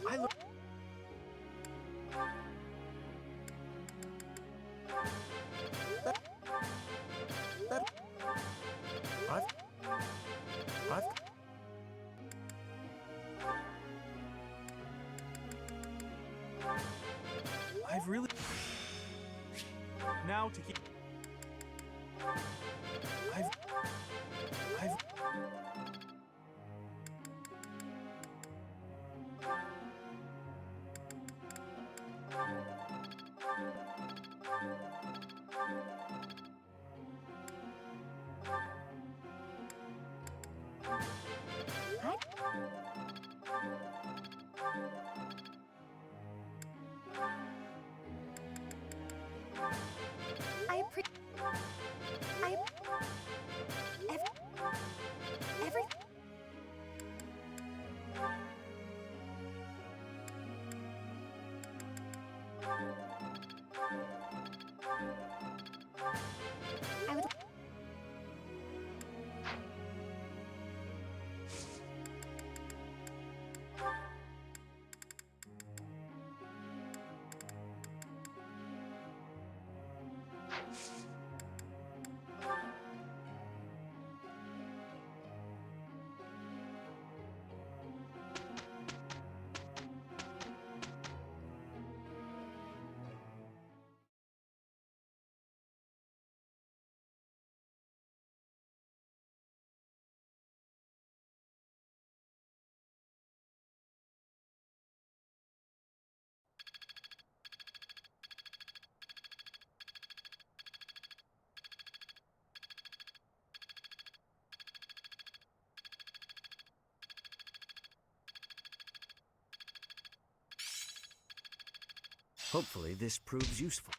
I look... I've... I've really... Now to keep... I've... Hopefully this proves useful.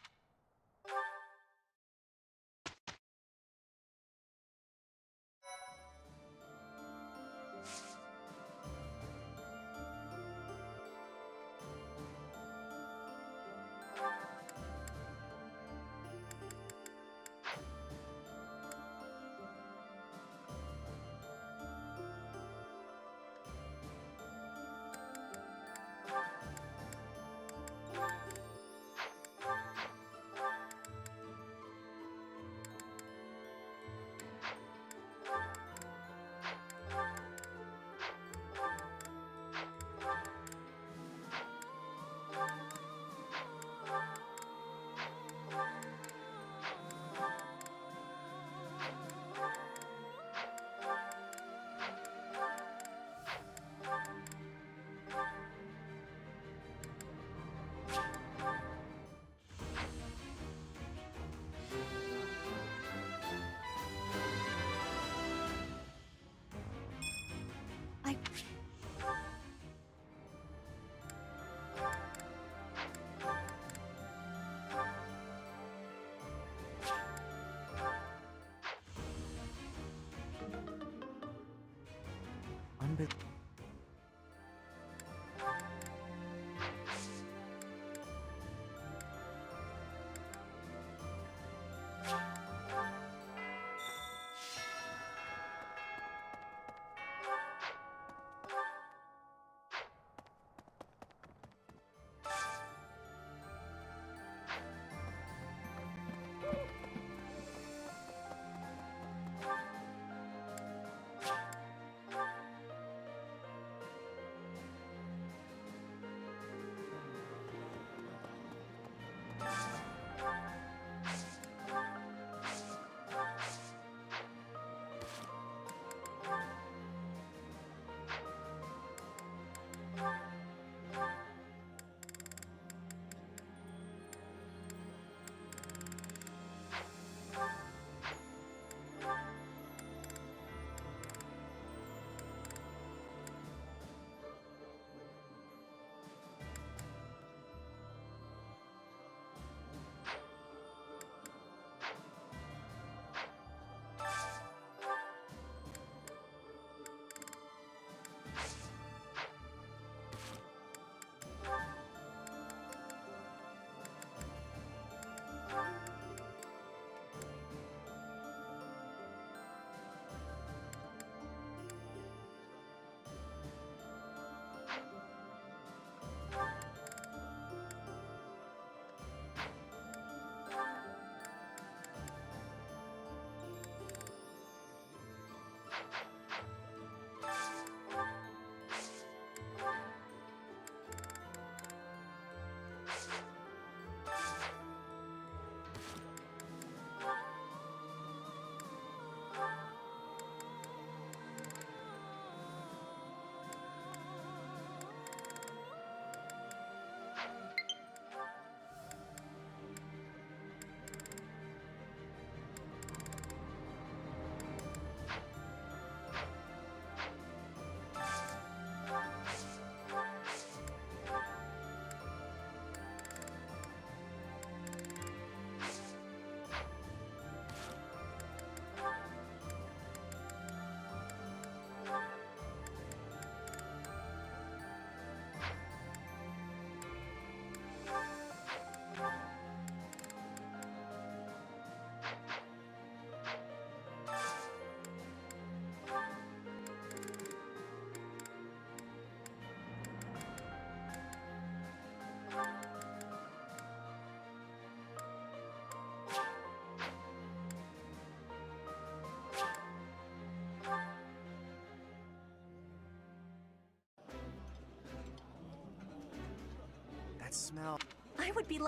That smell. I would be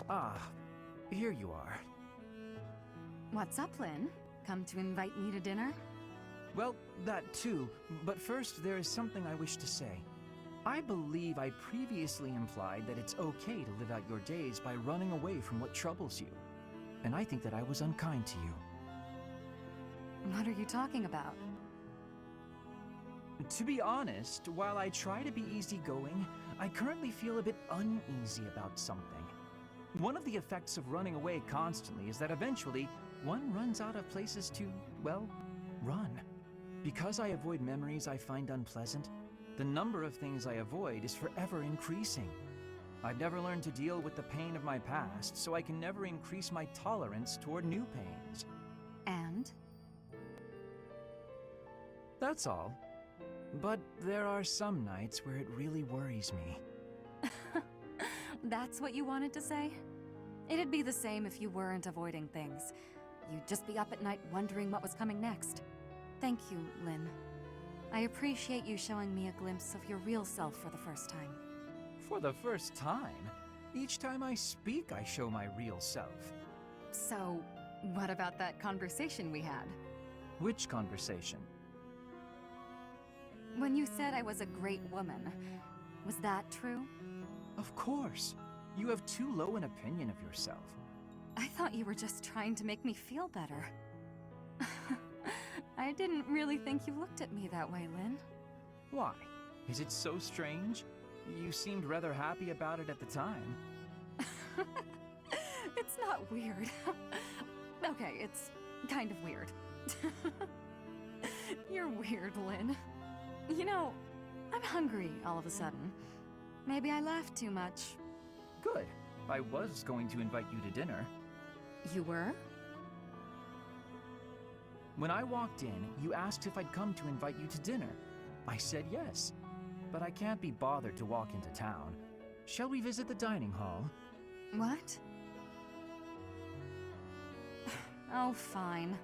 Ah, here you are. What's up, Lynn? Come to invite me to dinner? Well, that too, but first there is something I wish to say. I believe I previously implied that it's okay to live out your days by running away from what troubles you. And I think that I was unkind to you. What are you talking about? To be honest, while I try to be easygoing, I currently feel a bit uneasy about something. One of the effects of running away constantly is that eventually one runs out of places to, well, run. Because I avoid memories I find unpleasant, the number of things I avoid is forever increasing. I've never learned to deal with the pain of my past, so I can never increase my tolerance toward new pains. And? That's all. But there are some nights where it really worries me. That's what you wanted to say? It'd be the same if you weren't avoiding things. You'd just be up at night wondering what was coming next. Thank you, Lynn. I appreciate you showing me a glimpse of your real self for the first time. For the first time? Each time I speak, I show my real self. So, what about that conversation we had? Which conversation? When you said I was a great woman, was that true? Of course. You have too low an opinion of yourself. I thought you were just trying to make me feel better. I didn't really think you looked at me that way, Lynn. Why? Is it so strange? You seemed rather happy about it at the time. It's not weird. Okay, it's kind of weird. You're weird, Lynn. You know, I'm hungry all of a sudden. Maybe I laughed too much. Good. I was going to invite you to dinner. You were? When I walked in, you asked if I'd come to invite you to dinner. I said yes, but I can't be bothered to walk into town. Shall we visit the dining hall? What? Oh, fine.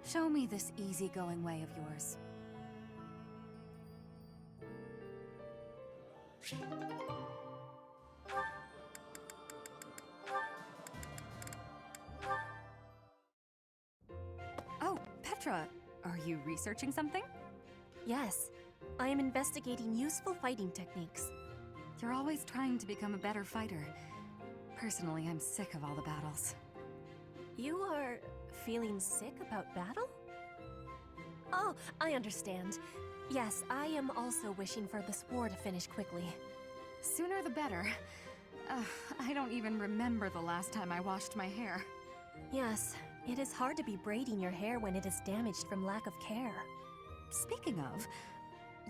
Show me this easygoing way of yours. Oh, Petra, are you researching something? Yes, I am investigating useful fighting techniques. You're always trying to become a better fighter. Personally, I'm sick of all the battles. You are feeling sick about battle? Oh, I understand. Yes, I am also wishing for this war to finish quickly. Sooner the better. I don't even remember the last time I washed my hair. Yes, it is hard to be braiding your hair when it is damaged from lack of care. Speaking of,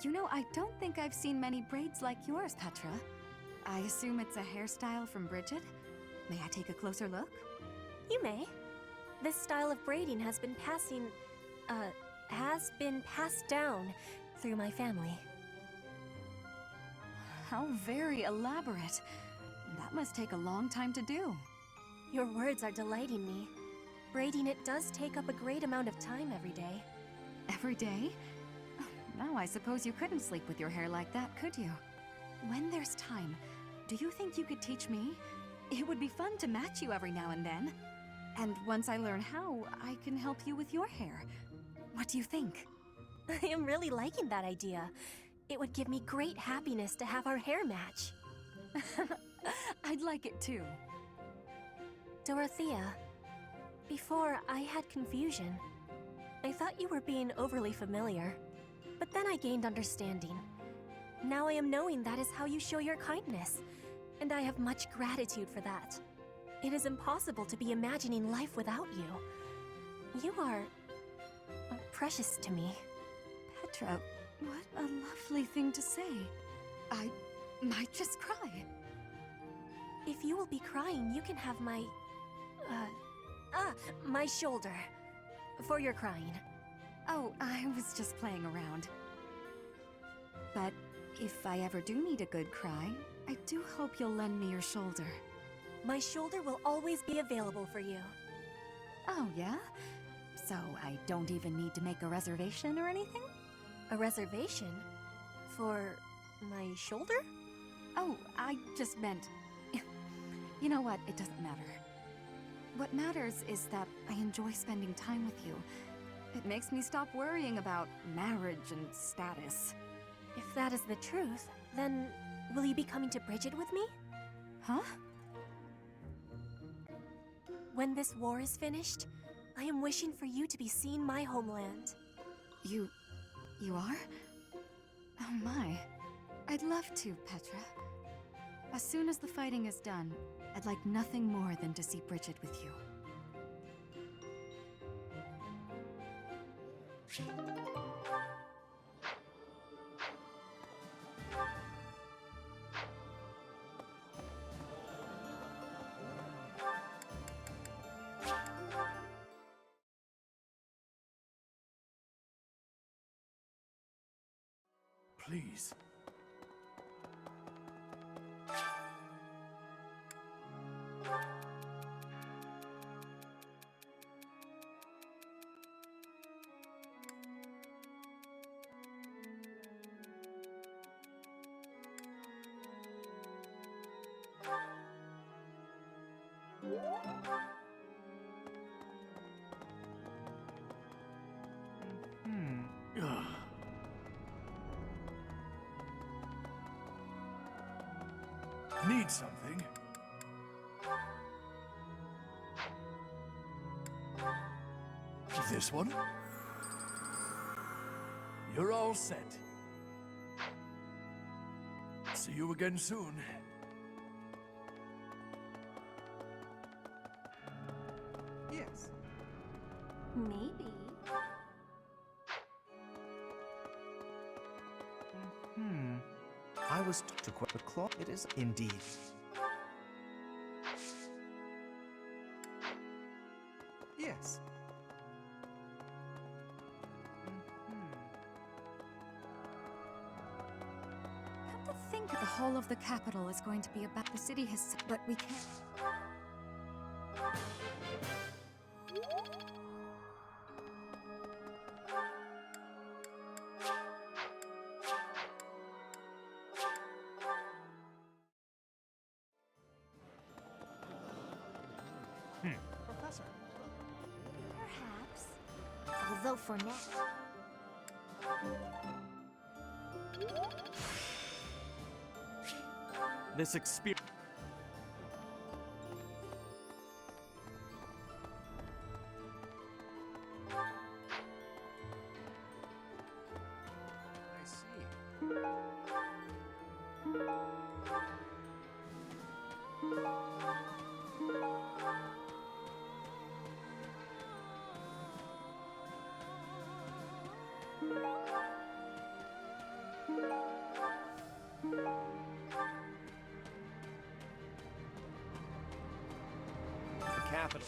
you know, I don't think I've seen many braids like yours, Petra. I assume it's a hairstyle from Bridget? May I take a closer look? You may. This style of braiding has been passed down through my family. How very elaborate. That must take a long time to do. Your words are delighting me. Braiding it does take up a great amount of time every day. Every day? Now I suppose you couldn't sleep with your hair like that, could you? When there's time, do you think you could teach me? It would be fun to match you every now and then. And once I learn how, I can help you with your hair. What do you think? I am really liking that idea. It would give me great happiness to have our hair match. I'd like it too. Dorothea, before I had confusion. I thought you were being overly familiar, but then I gained understanding. Now I am knowing that is how you show your kindness, and I have much gratitude for that. It is impossible to be imagining life without you. You are precious to me. Petra, what a lovely thing to say. I might just cry. If you will be crying, you can have my... my shoulder. For your crying. Oh, I was just playing around. But if I ever do need a good cry, I do hope you'll lend me your shoulder. My shoulder will always be available for you. Oh, yeah? So I don't even need to make a reservation or anything? A reservation? For my shoulder? Oh, I just meant... You know what? It doesn't matter. What matters is that I enjoy spending time with you. It makes me stop worrying about marriage and status. If that is the truth, then will you be coming to Bridget with me? Huh? When this war is finished, I am wishing for you to be seeing my homeland. You are? Oh my. I'd love to, Petra. As soon as the fighting is done, I'd like nothing more than to see Bridget with you. Please. Need something? This one? You're all set. See you again soon. Yes. Maybe. I was to quote the claw. It is indeed. Yes. Come to think, the whole of the capital is going to be about the city has, but we can't. Professor. Perhaps. Although for now... This experience. I see. The capital.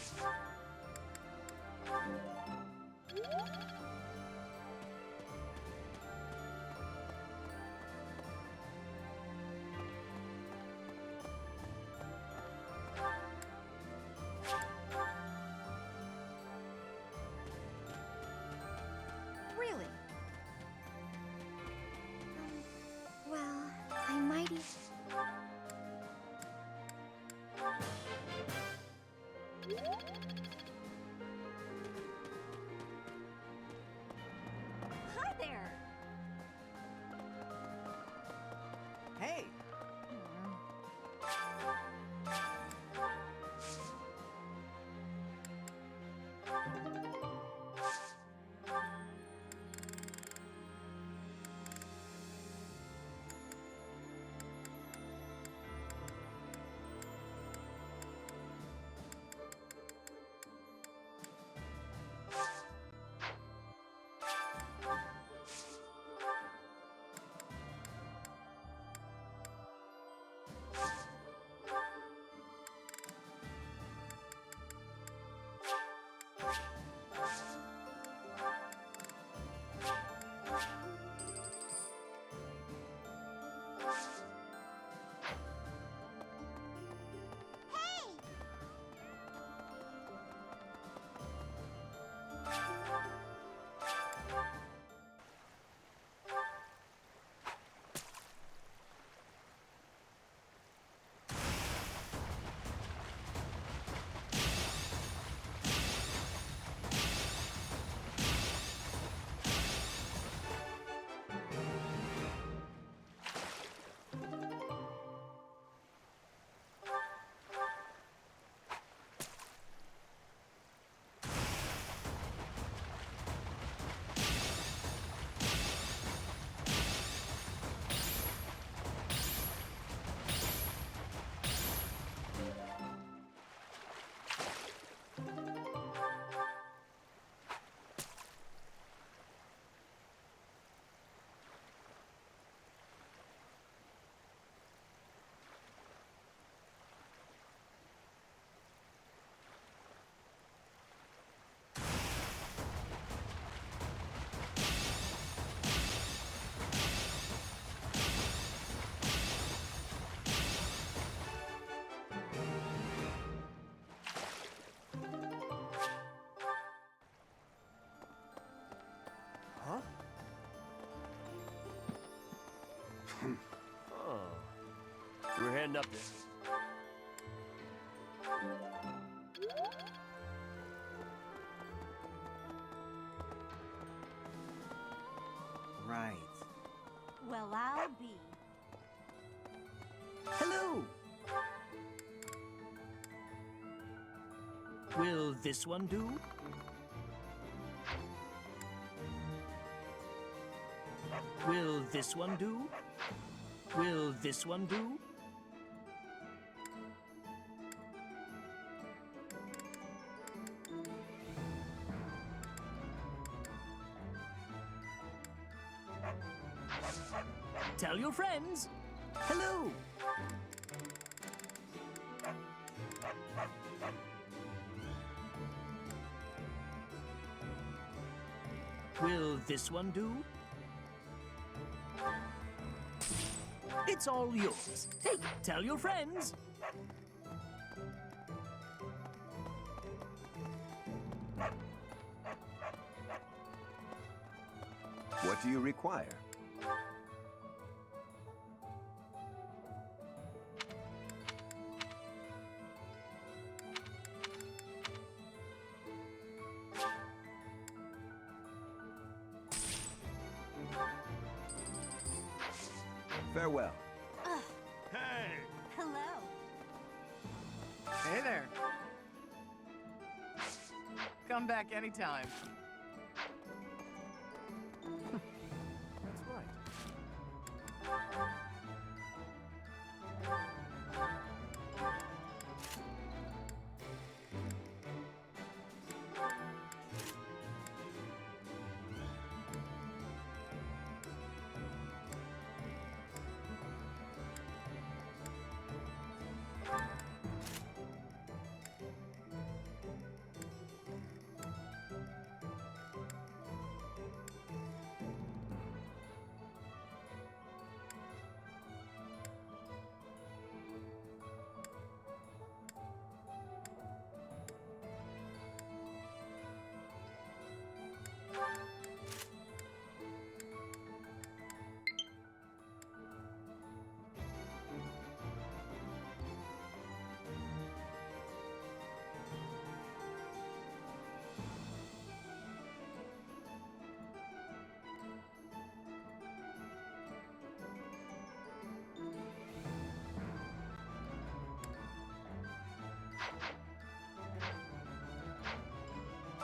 Really? Well, I might even... Hi there! Hey! friend up there. Right. Well, I'll be. Hello! Will this one do? Will this one do? Will this one do? Tell your friends. Hello. Will this one do? It's all yours. Hey, tell your friends. What do you require? Farewell. Hey! Hello. Hey there. Come back anytime. That's right.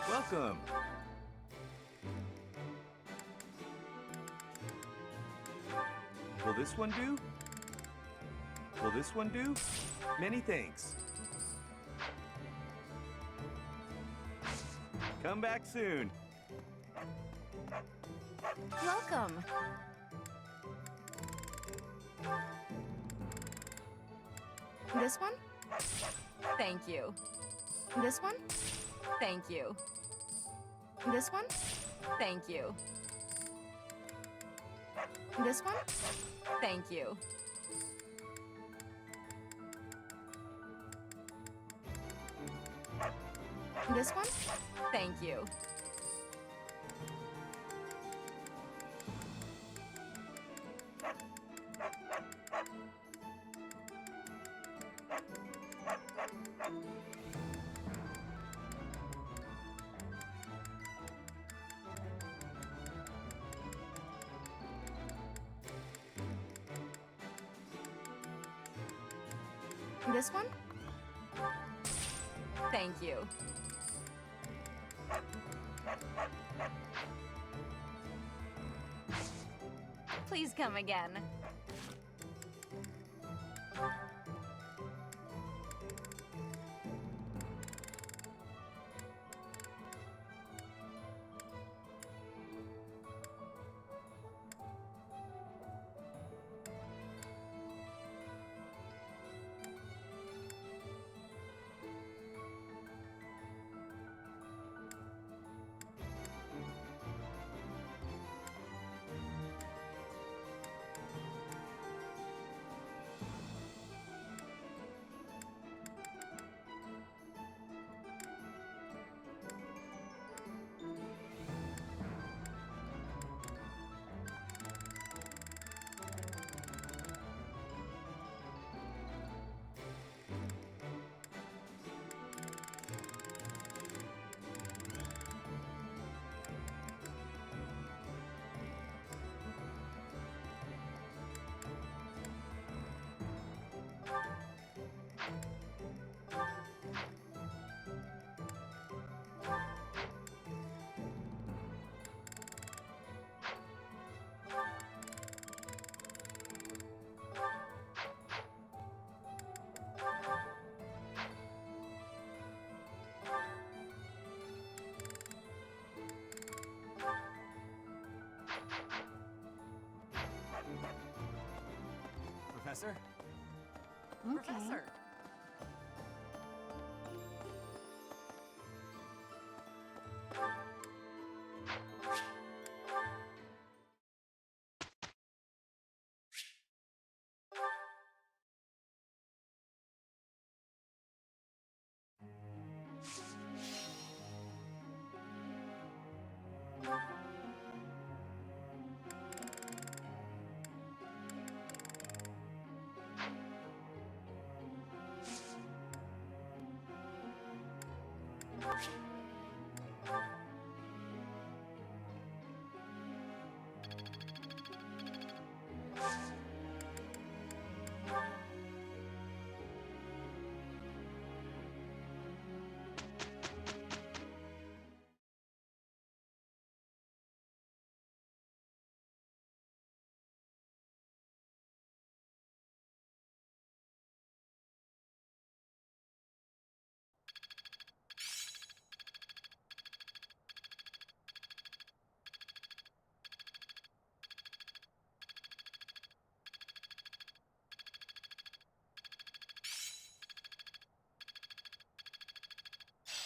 Welcome. Will this one do? Will this one do? Many thanks. Come back soon. Welcome. This one? Thank you. This one? Thank you. This one? Thank you. This one? Thank you. This one? Thank you. This one? Thank you. Please come again. Professor. Okay. Professor.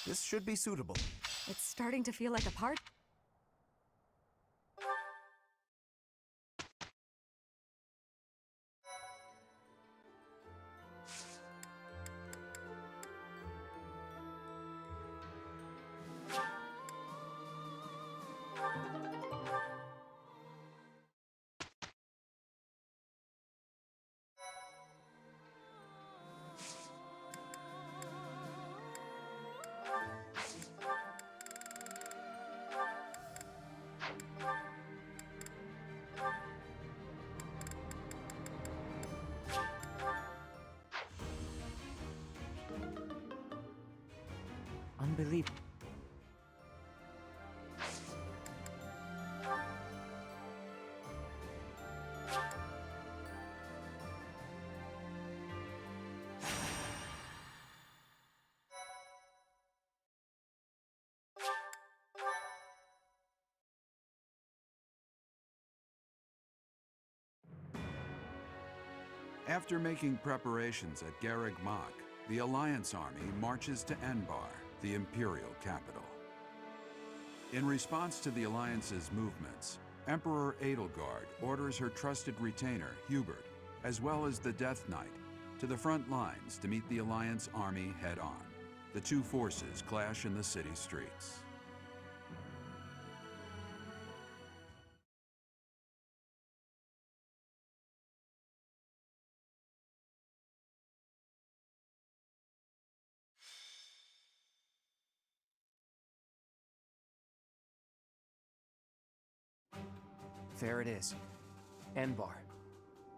This should be suitable. It's starting to feel like a party. Unbelievable. After making preparations at Garreg Mach, the Alliance army marches to Enbar, the Imperial capital. In response to the Alliance's movements, Emperor Edelgard orders her trusted retainer, Hubert, as well as the Death Knight, to the front lines to meet the Alliance army head-on. The two forces clash in the city streets. There it is. Enbar.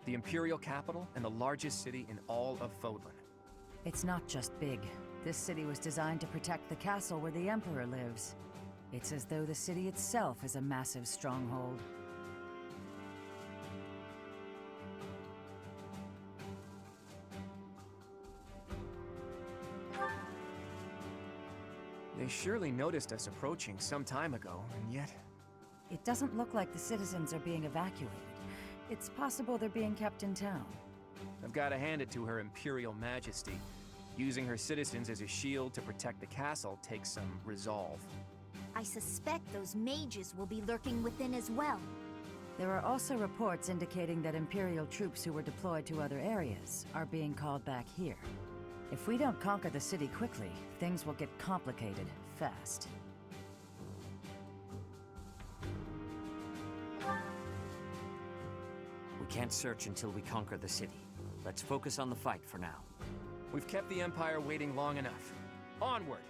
The Imperial capital and the largest city in all of Fodlan. It's not just big. This city was designed to protect the castle where the Emperor lives. It's as though the city itself is a massive stronghold. They surely noticed us approaching some time ago, and yet... It doesn't look like the citizens are being evacuated. It's possible they're being kept in town. I've got to hand it to Her Imperial Majesty. Using her citizens as a shield to protect the castle takes some resolve. I suspect those mages will be lurking within as well. There are also reports indicating that Imperial troops who were deployed to other areas are being called back here. If we don't conquer the city quickly, things will get complicated fast. We can't search until we conquer the city. Let's focus on the fight for now. We've kept the Empire waiting long enough. Onward!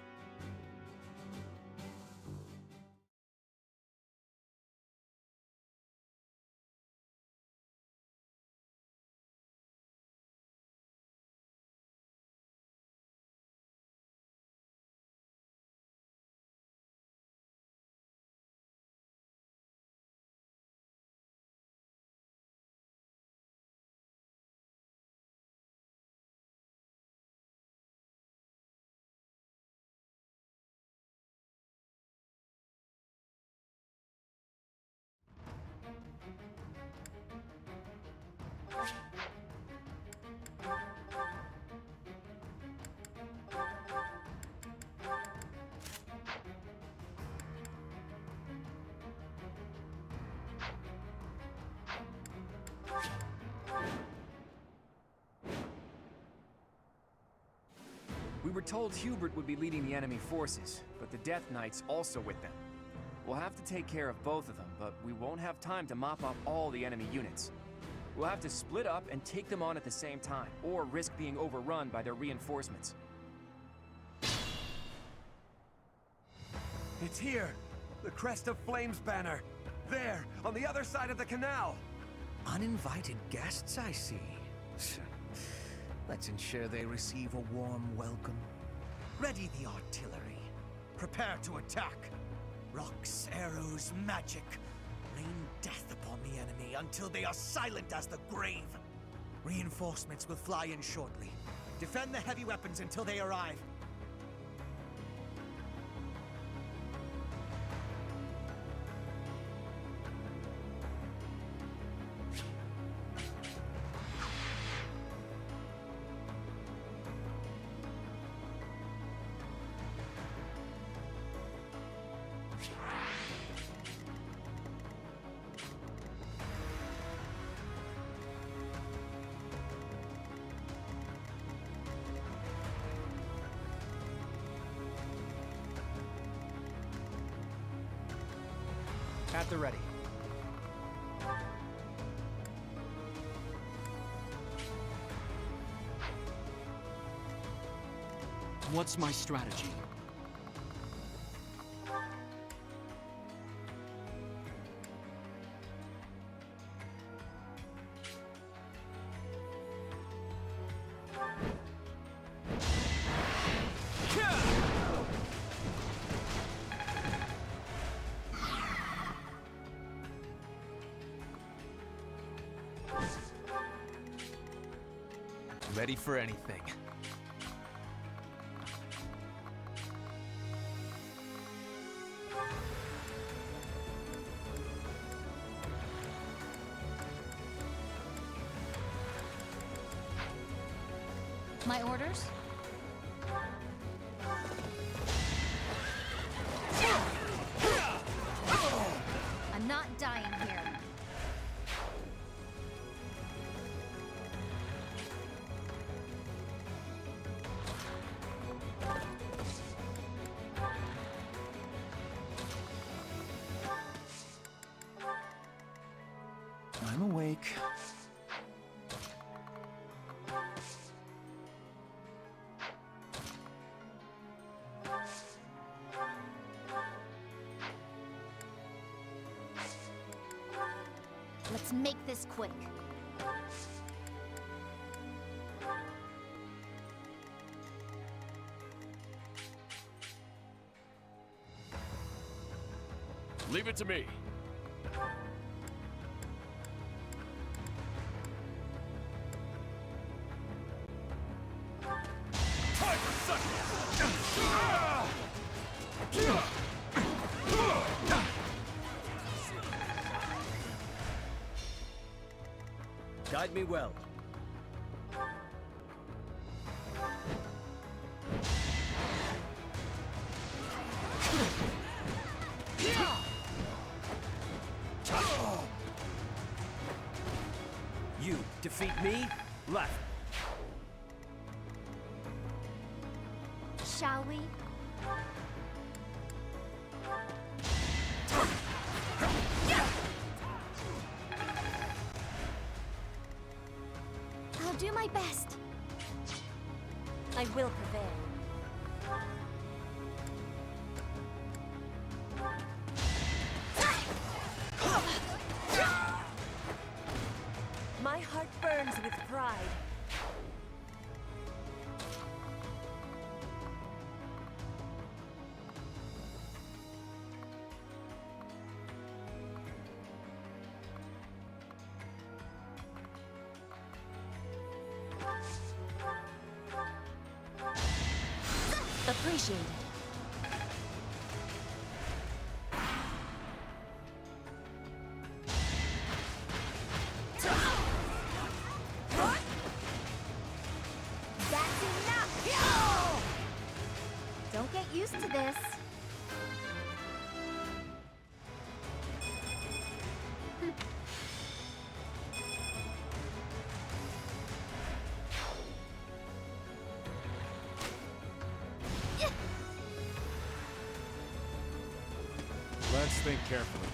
We were told Hubert would be leading the enemy forces, but the Death Knight's also with them. We'll have to take care of both of them, but we won't have time to mop up all the enemy units. We'll have to split up and take them on at the same time, or risk being overrun by their reinforcements. It's here! The Crest of Flames banner! There, on the other side of the canal! Uninvited guests, I see. Let's ensure they receive a warm welcome. Ready the artillery. Prepare to attack. Rocks, arrows, magic. Rain death upon the enemy until they are silent as the grave. Reinforcements will fly in shortly. Defend the heavy weapons until they arrive. At the ready. What's my strategy? Ready for anything. My orders? I'm not dying here. I'm awake. Let's make this quick. Leave it to me. Guide me well. You defeat me? Left. Shall we? I'll do my best. I will prevail. My heart burns with pride. Appreciated. That's enough! Don't get used to this. Let's think carefully.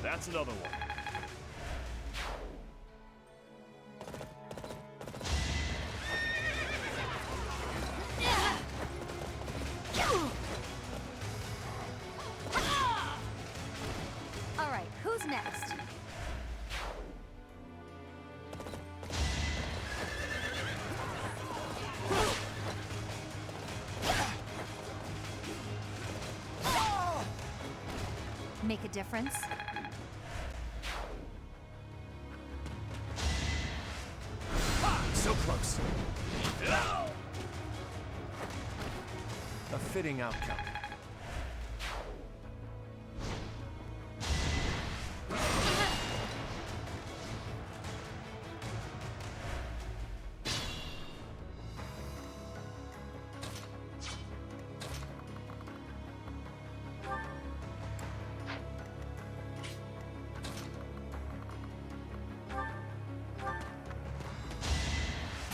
That's another one. All right, who's next? Make a difference? So close. A fitting outcome.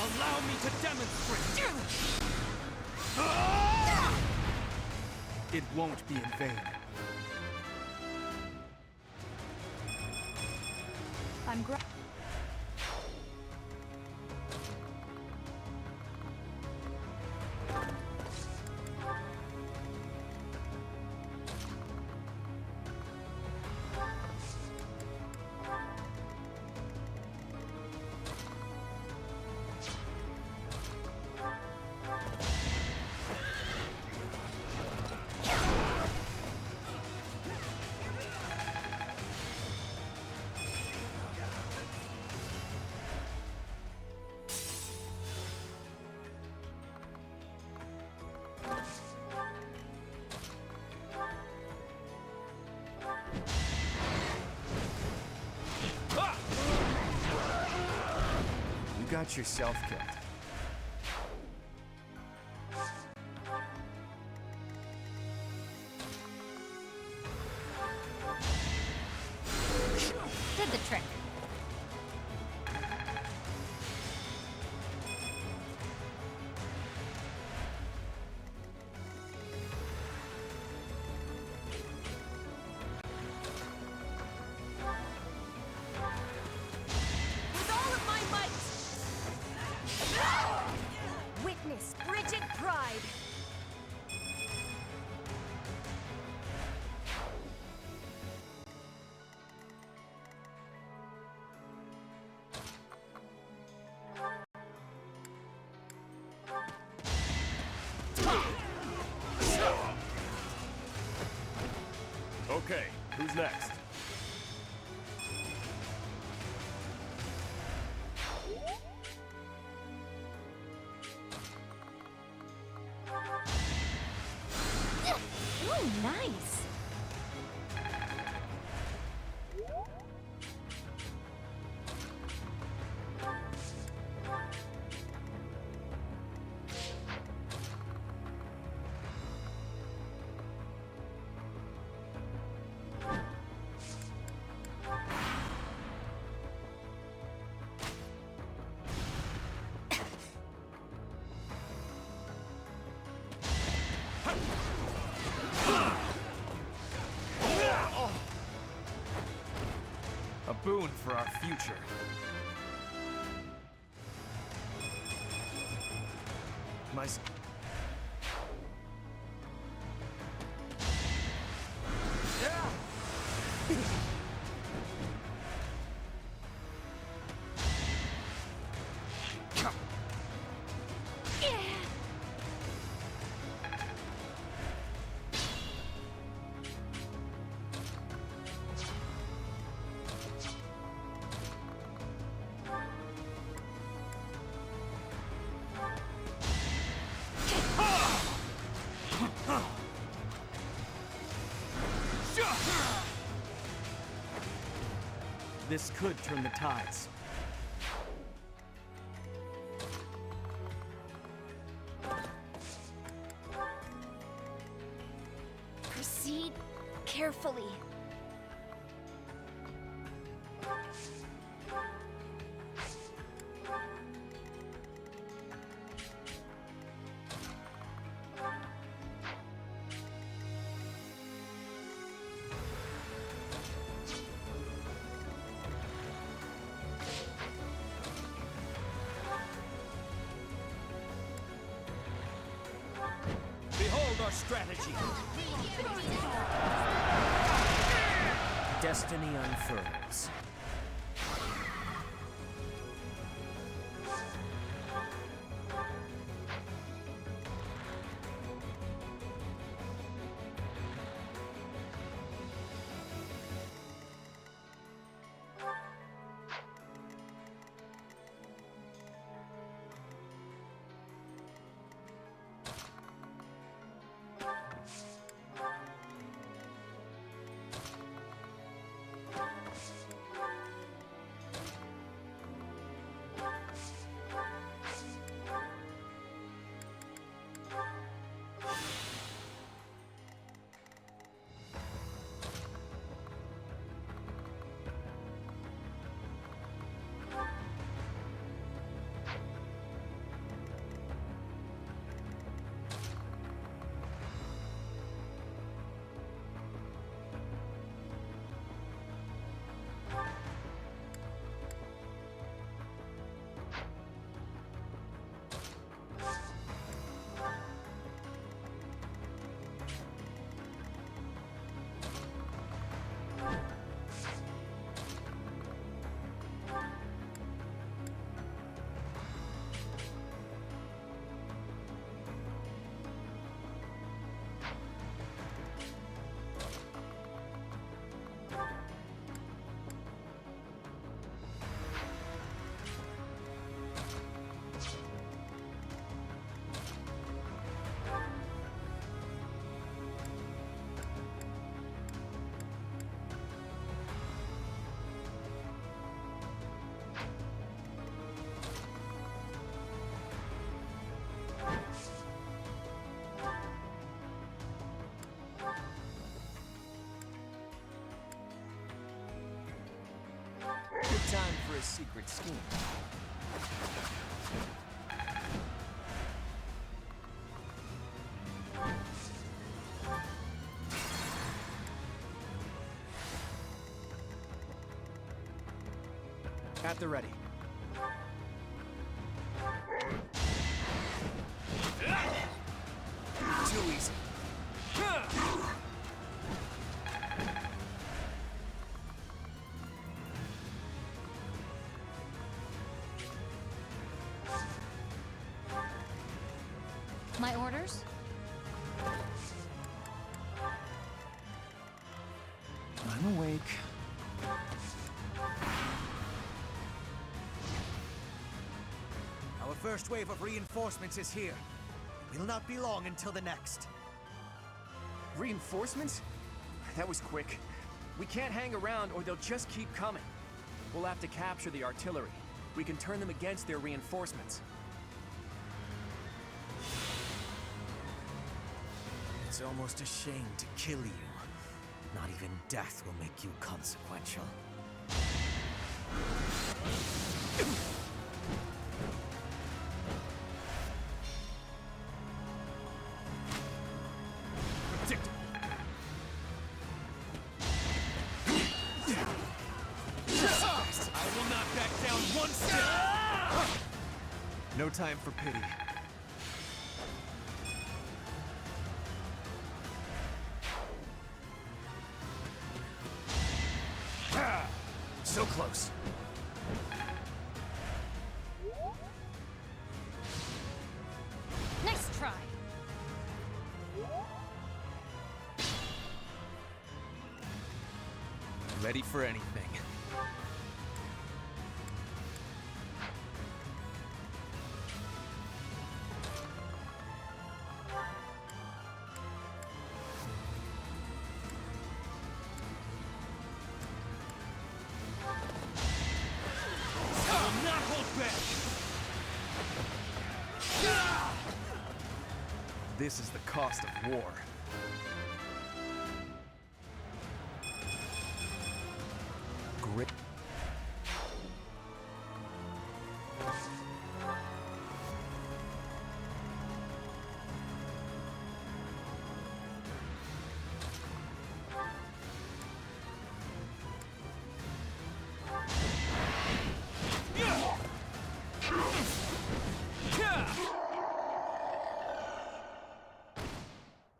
Allow me to demonstrate! It won't be in vain. I'm You got yourself killed. Did the trick. With all of my might! Witness Bridget Pride! Okay, who's next? Ooh, nice! A boon for our future. My... This could turn the tides. Proceed carefully. Behold our strategy! Destiny unfurls. Good time for a secret scheme. At the ready. Too easy. My orders? I'm awake. Our first wave of reinforcements is here. We'll not be long until the next. Reinforcements? That was quick. We can't hang around or they'll just keep coming. We'll have to capture the artillery. We can turn them against their reinforcements. It's almost a shame to kill you. Not even death will make you consequential. I will not back down one step! No time for pity. So close. Nice try. Ready for anything. This is the cost of war. great...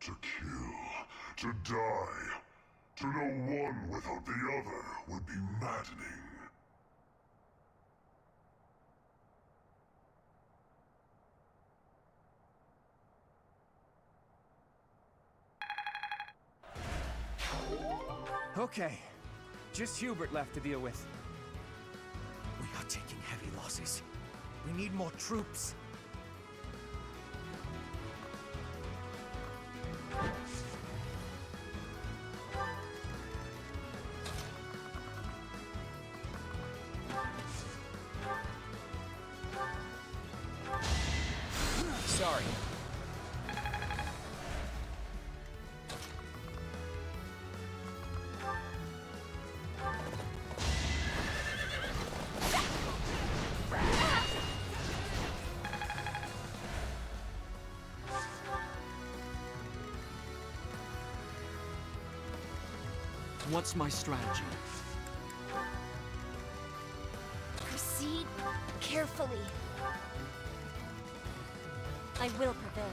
To kill, to die, to know one without the other would be maddening. Okay. Just Hubert left to deal with. We are taking heavy losses. We need more troops. Sorry. What's my strategy? Proceed carefully. I will prevail.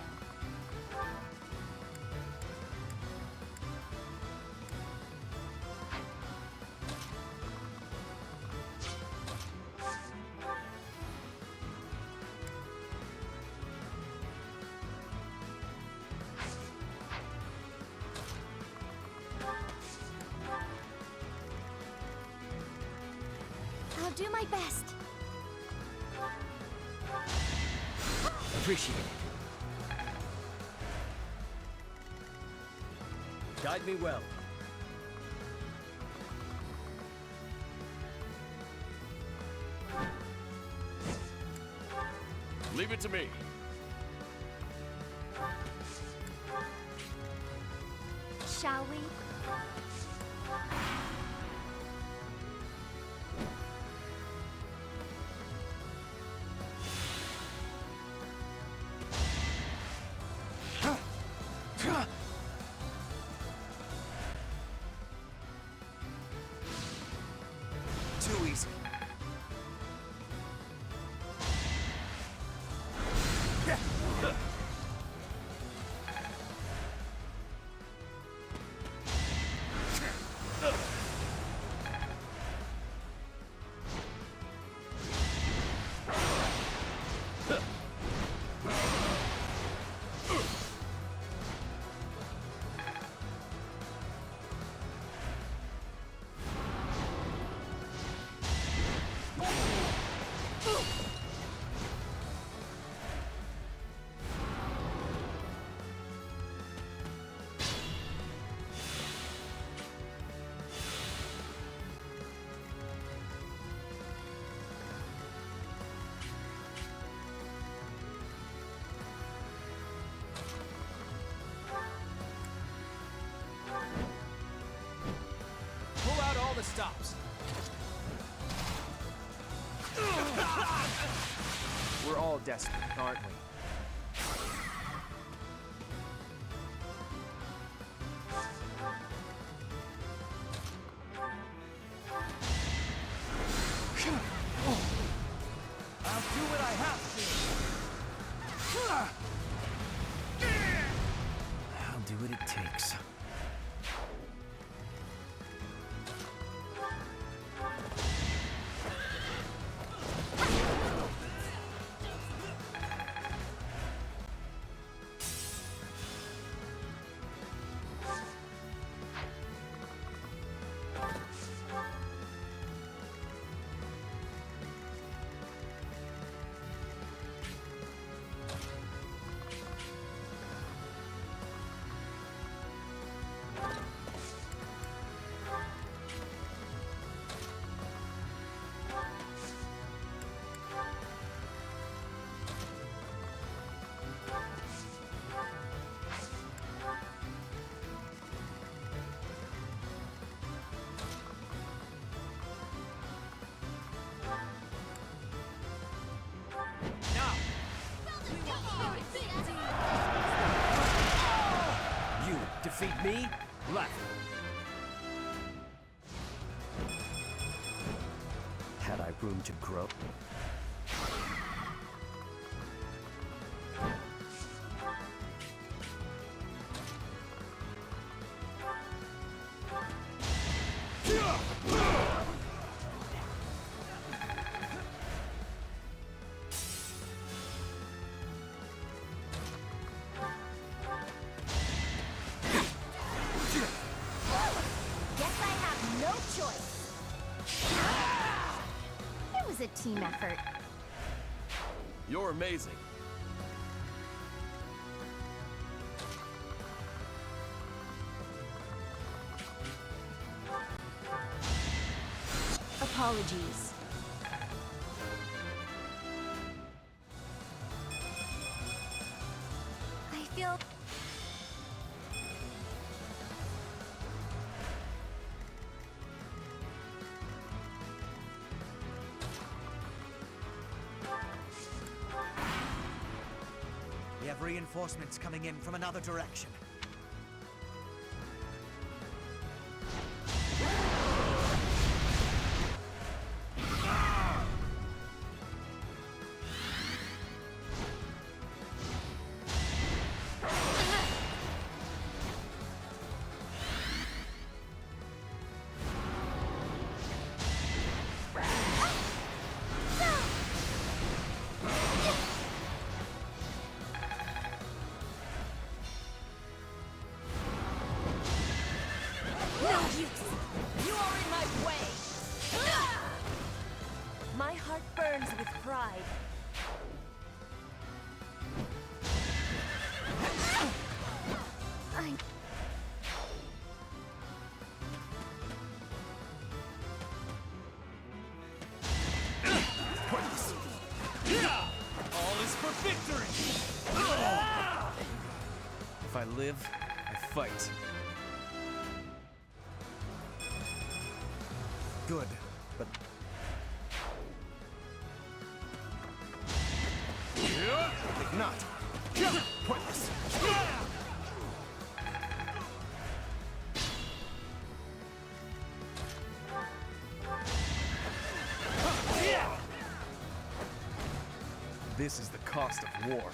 I'll do my best. Appreciate it. Guide me well. Leave it to me. Shall we? Too easy. Pull out all the stops. We're all desperate, aren't we? I'll do what I have to. I'll do what it takes. defeat me, left. Had I room to grow? Guess I have no choice. It was a team effort. You're amazing. Apologies. I feel... We have reinforcements coming in from another direction. No use! You are in my way! My heart burns with pride. I... All is for victory! If I live, I fight. Good, but If not, pointless. This is the cost of war.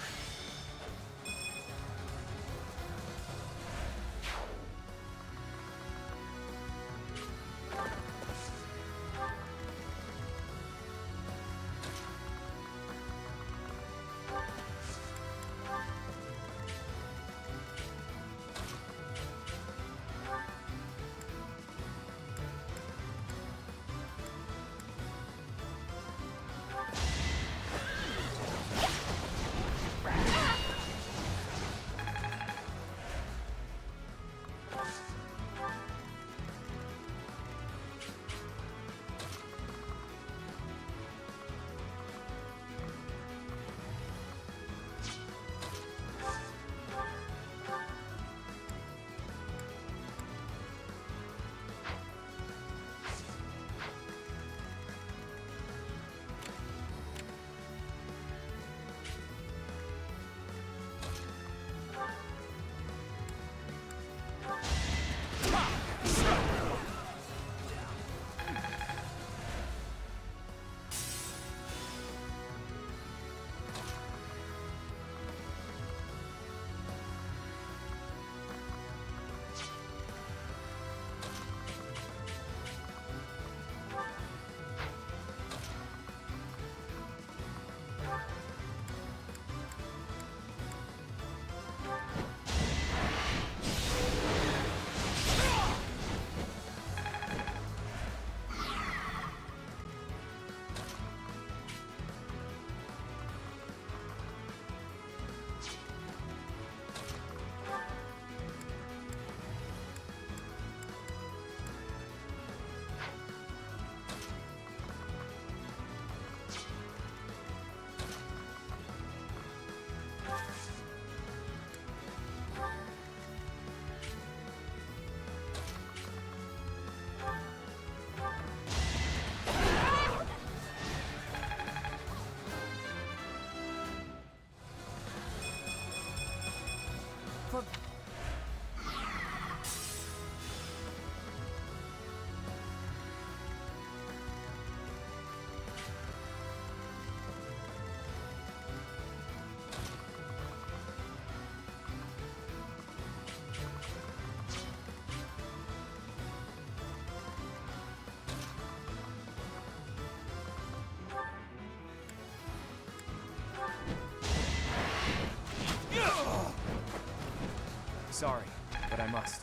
Sorry, but I must.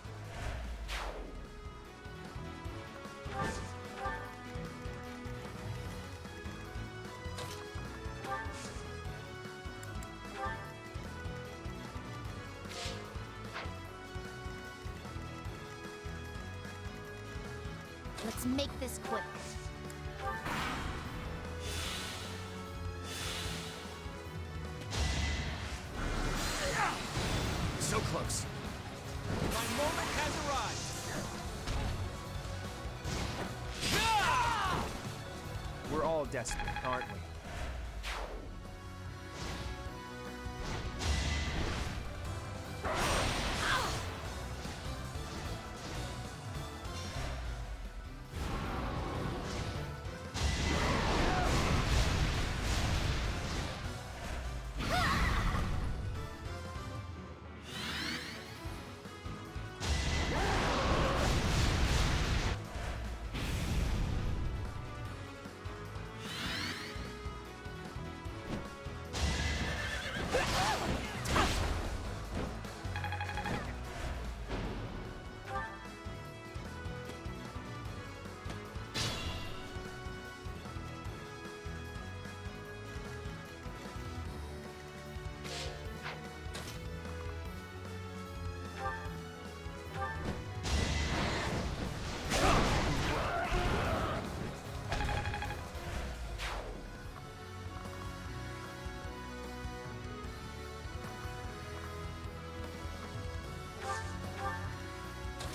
Let's make this quick. So close. My moment has arrived. We're all desperate, aren't we?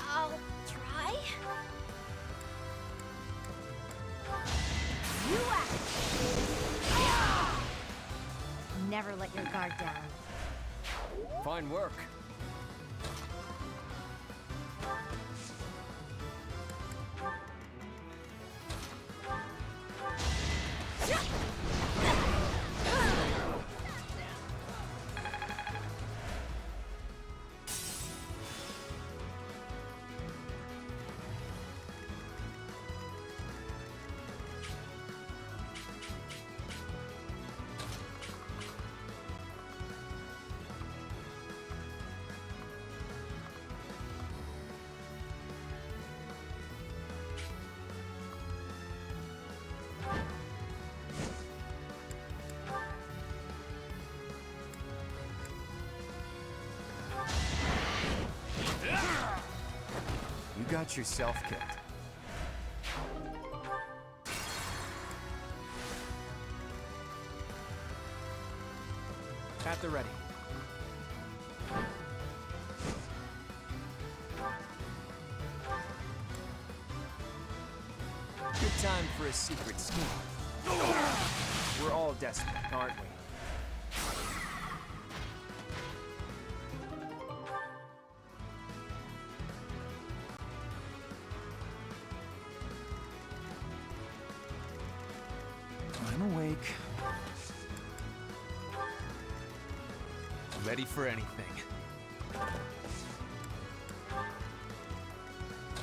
I'll try. Never let your guard down. Fine work. You got yourself killed. At the ready. Good time for a secret scheme. We're all desperate, aren't we? I'm awake. Ready for anything.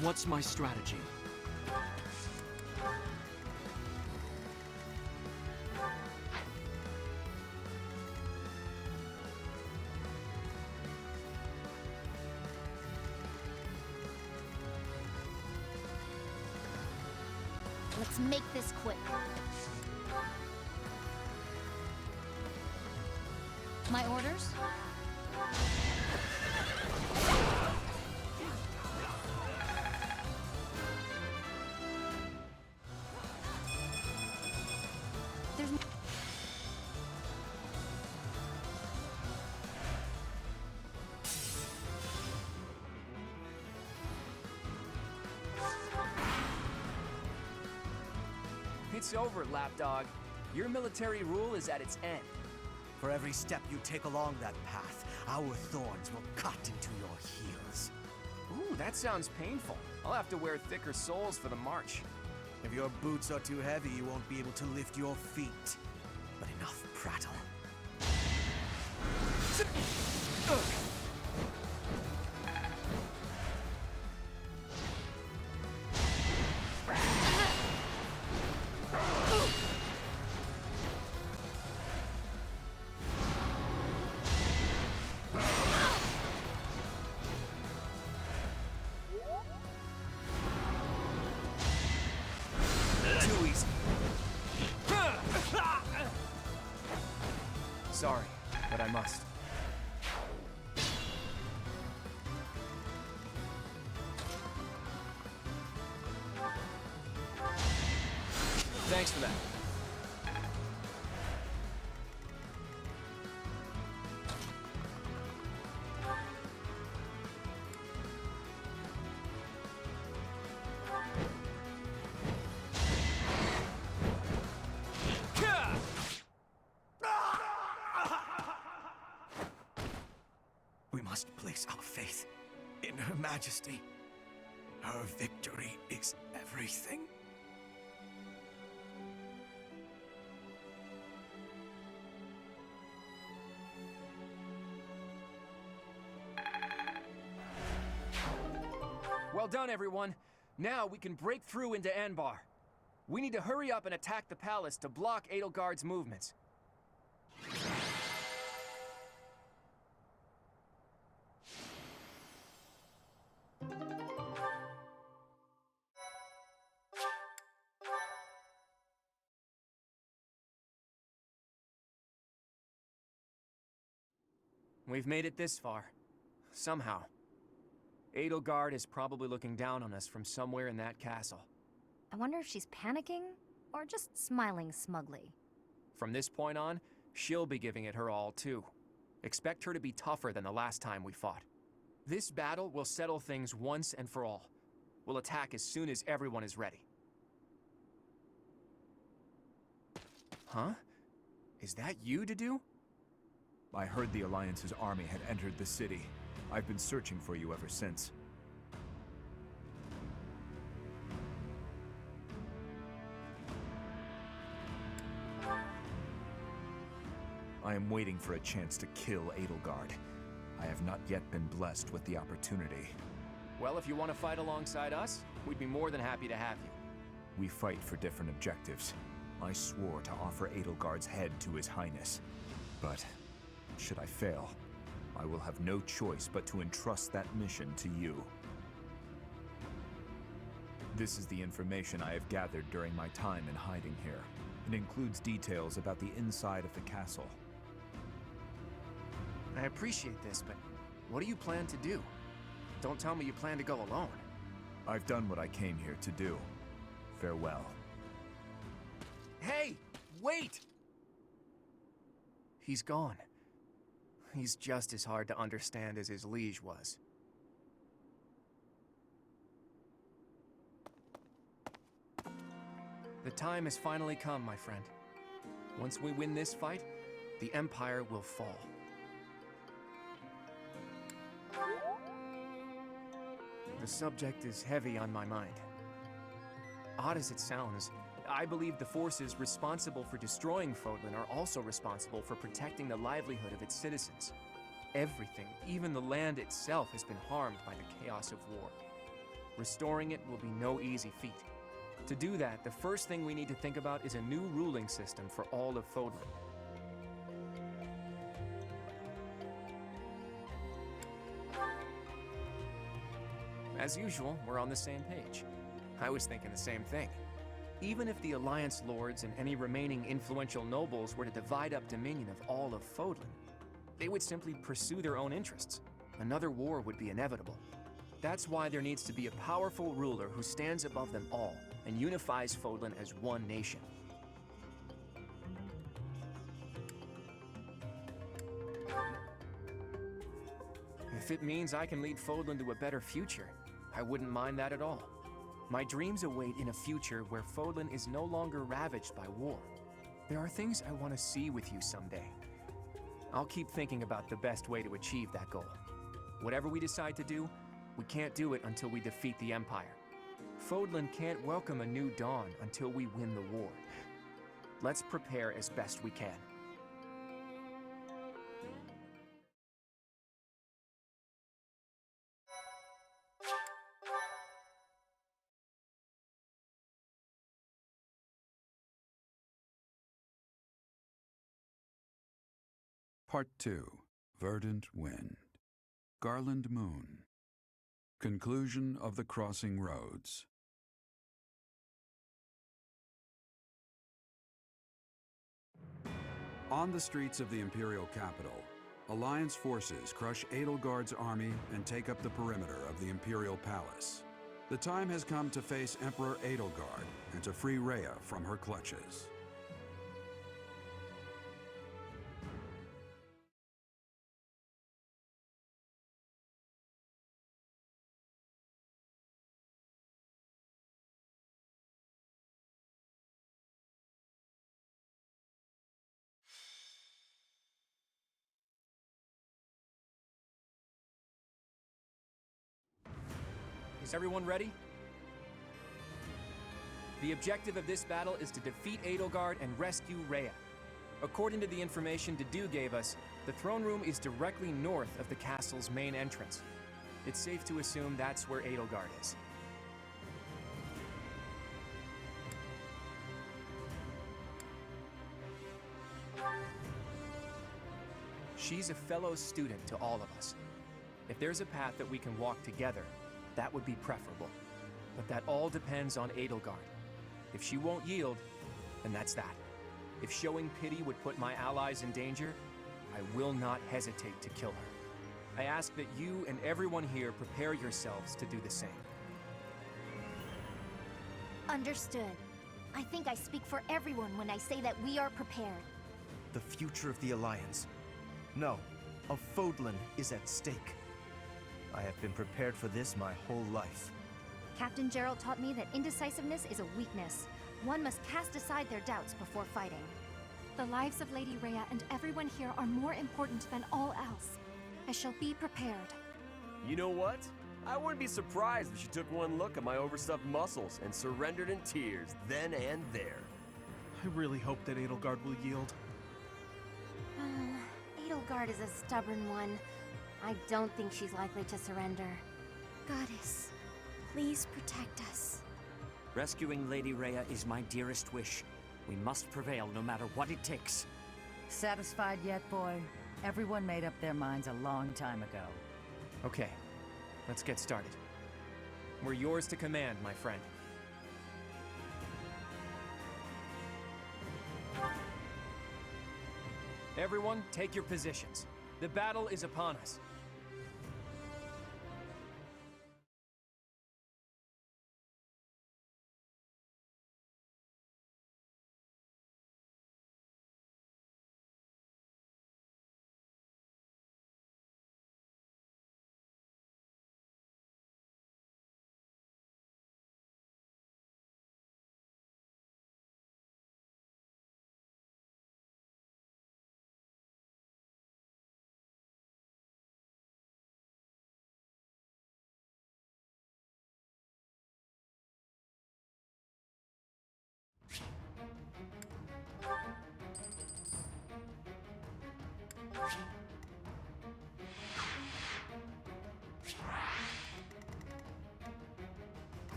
What's my strategy? Let's make this quick. My orders? There's It's over, lapdog. Your military rule is at its end. For every step you take along that path, our thorns will cut into your heels. Ooh, that sounds painful. I'll have to wear thicker soles for the march. If your boots are too heavy, you won't be able to lift your feet. But enough prattle. sorry, but I must. Thanks for that. We must place our faith in Her Majesty. Her victory is everything. Well done, everyone. Now we can break through into Anbar. We need to hurry up and attack the palace to block Edelgard's movements. We've made it this far. Somehow. Edelgard is probably looking down on us from somewhere in that castle. I wonder if she's panicking or just smiling smugly. From this point on, she'll be giving it her all too. Expect her to be tougher than the last time we fought. This battle will settle things once and for all. We'll attack as soon as everyone is ready. Huh? Is that you, Dedu? I heard the Alliance's army had entered the city. I've been searching for you ever since. I am waiting for a chance to kill Edelgard. I have not yet been blessed with the opportunity. Well, if you want to fight alongside us, we'd be more than happy to have you. We fight for different objectives. I swore to offer Edelgard's head to His Highness. But should I fail, I will have no choice but to entrust that mission to you. This is the information I have gathered during my time in hiding here. It includes details about the inside of the castle. I appreciate this, but what do you plan to do? Don't tell me you plan to go alone. I've done what I came here to do. Farewell. Hey! Wait! He's gone. He's just as hard to understand as his liege was. The time has finally come, my friend. Once we win this fight, the Empire will fall. The subject is heavy on my mind. Odd as it sounds, I believe the forces responsible for destroying Fodlan are also responsible for protecting the livelihood of its citizens. Everything, even the land itself, has been harmed by the chaos of war. Restoring it will be no easy feat. To do that, the first thing we need to think about is a new ruling system for all of Fodlan. As usual, we're on the same page. I was thinking the same thing. Even if the Alliance lords and any remaining influential nobles were to divide up dominion of all of Fodlan, they would simply pursue their own interests. Another war would be inevitable. That's why there needs to be a powerful ruler who stands above them all and unifies Fodlan as one nation. If it means I can lead Fodlan to a better future, I wouldn't mind that at all. My dreams await in a future where Fodlan is no longer ravaged by war. There are things I want to see with you someday. I'll keep thinking about the best way to achieve that goal. Whatever we decide to do, we can't do it until we defeat the Empire. Fodlan can't welcome a new dawn until we win the war. Let's prepare as best we can. Part 2. Verdant Wind. Garland Moon. Conclusion of the Crossing Roads. On the streets of the Imperial capital, Alliance forces crush Edelgard's army and take up the perimeter of the Imperial Palace. The time has come to face Emperor Edelgard and to free Rhea from her clutches. Is everyone ready? The objective of this battle is to defeat Edelgard and rescue Rhea. According to the information Dedu gave us, the throne room is directly north of the castle's main entrance. It's safe to assume that's where Edelgard is. She's a fellow student to all of us. If there's a path that we can walk together, that would be preferable. But that all depends on Edelgard. If she won't yield, then that's that. If showing pity would put my allies in danger, I will not hesitate to kill her. I ask that you and everyone here prepare yourselves to do the same. Understood. I think I speak for everyone when I say that we are prepared. The future of the Alliance. No, of Fodlan is at stake. I have been prepared for this my whole life. Captain Gerald taught me that indecisiveness is a weakness. One must cast aside their doubts before fighting. The lives of Lady Rhea and everyone here are more important than all else. I shall be prepared. You know what? I wouldn't be surprised if she took one look at my overstuffed muscles and surrendered in tears then and there. I really hope that Edelgard will yield. Edelgard is a stubborn one. I don't think she's likely to surrender. Goddess, please protect us. Rescuing Lady Rhea is my dearest wish. We must prevail no matter what it takes. Satisfied yet, boy? Everyone made up their minds a long time ago. Okay, let's get started. We're yours to command, my friend. Everyone, take your positions. The battle is upon us.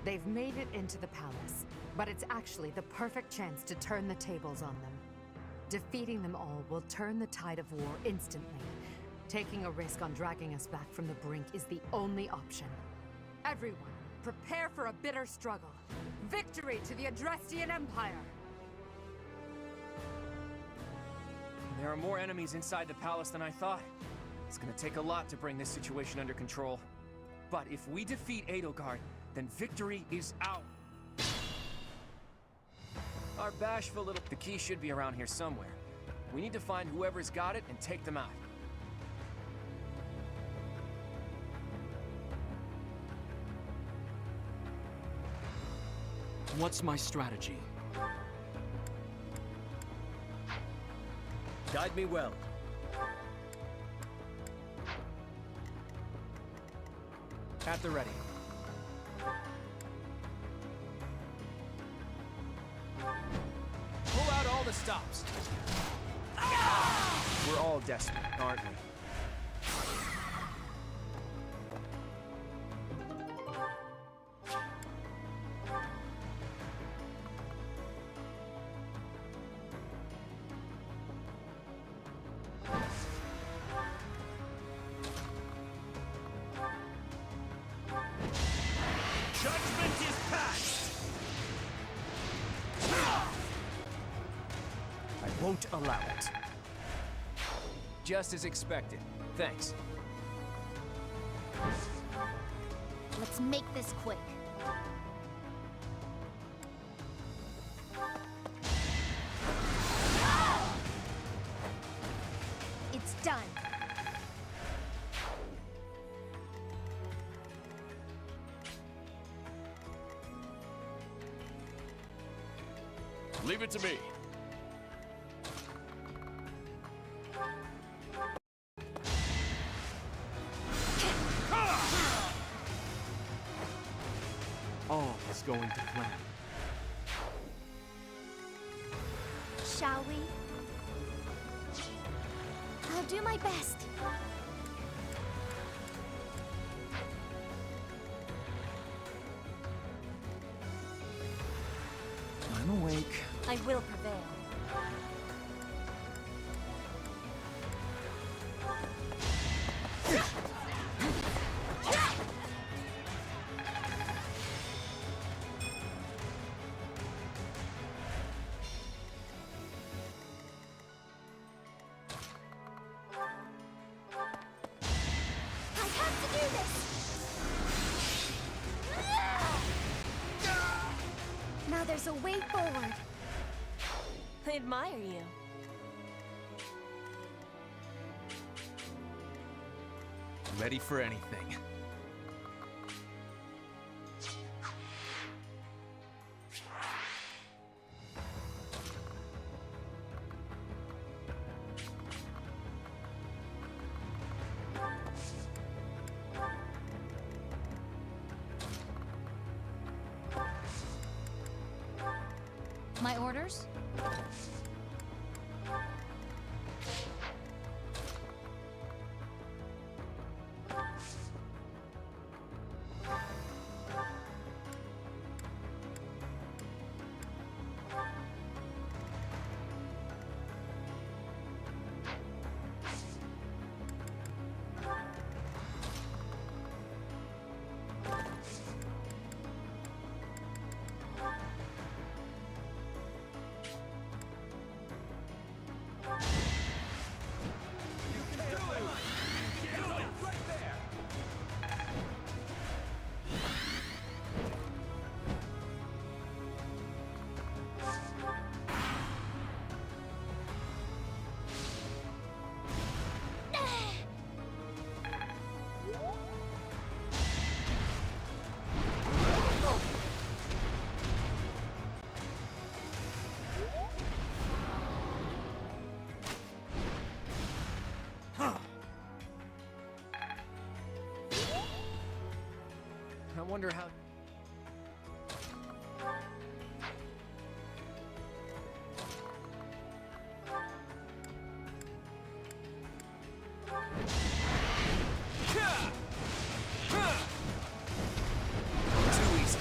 They've made it into the palace, but it's actually the perfect chance to turn the tables on them. Defeating them all will turn the tide of war instantly. Taking a risk on dragging us back from the brink is the only option. Everyone, prepare for a bitter struggle. Victory to the Adrestian Empire! There are more enemies inside the palace than I thought. It's gonna take a lot to bring this situation under control. But if we defeat Edelgard, then victory is ours. Our bashful little... The key should be around here somewhere. We need to find whoever's got it and take them out. What's my strategy? Guide me well. At the ready. Pull out all the stops. We're all desperate, aren't we? Judgment is passed! I won't allow it. Just as expected. Thanks. Let's make this quick. It's done. Leave it to me. All is going to plan. Shall we? I'll do my best. I'm awake. I will prevail. I have to do this! Now there's a way forward. I admire you. Ready for anything. My orders? I wonder how... Too easy.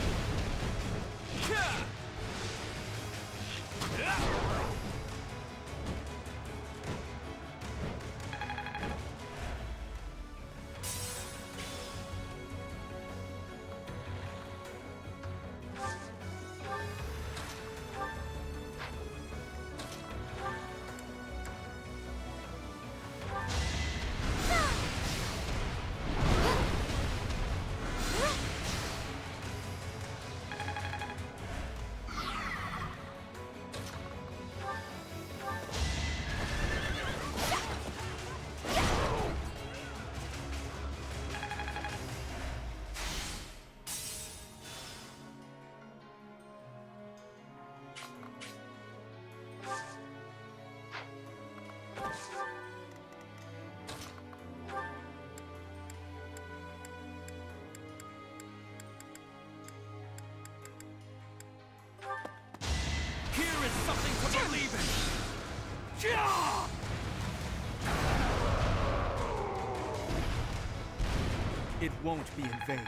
It won't be in vain.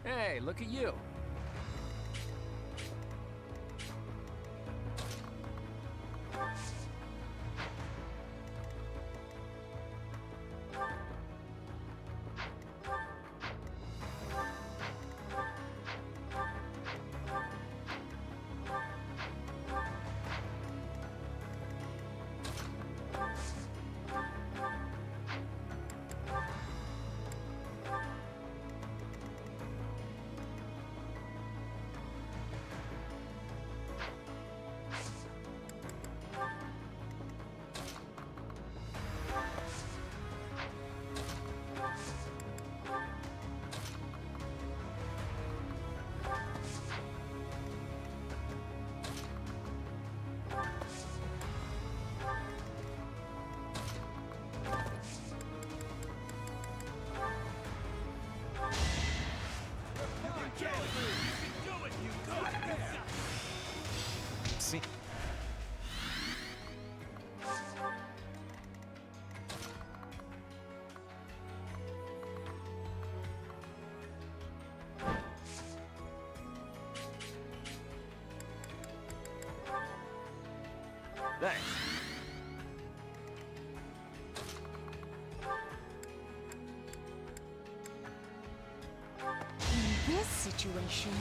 Hey, look at you. See? Thanks. In this situation...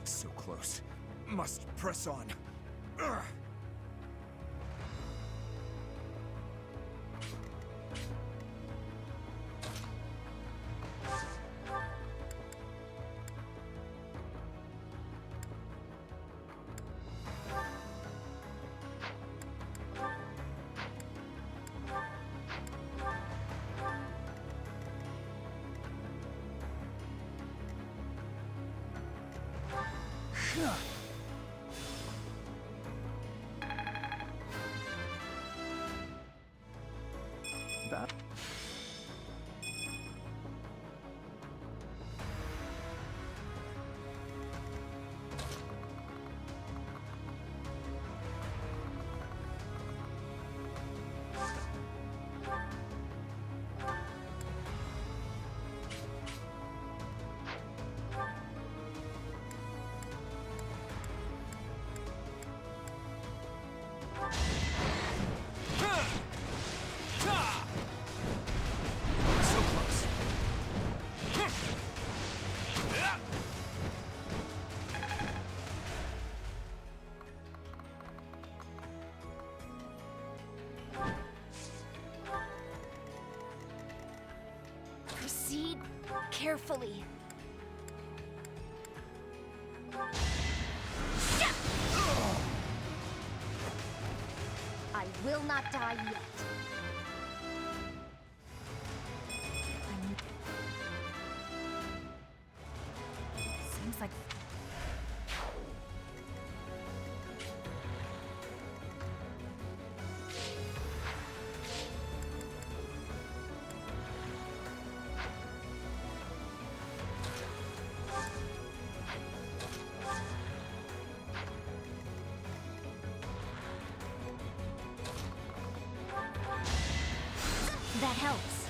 So close. Must press on. Ugh. That. Proceed carefully. I will not die yet. Seems like... That helps.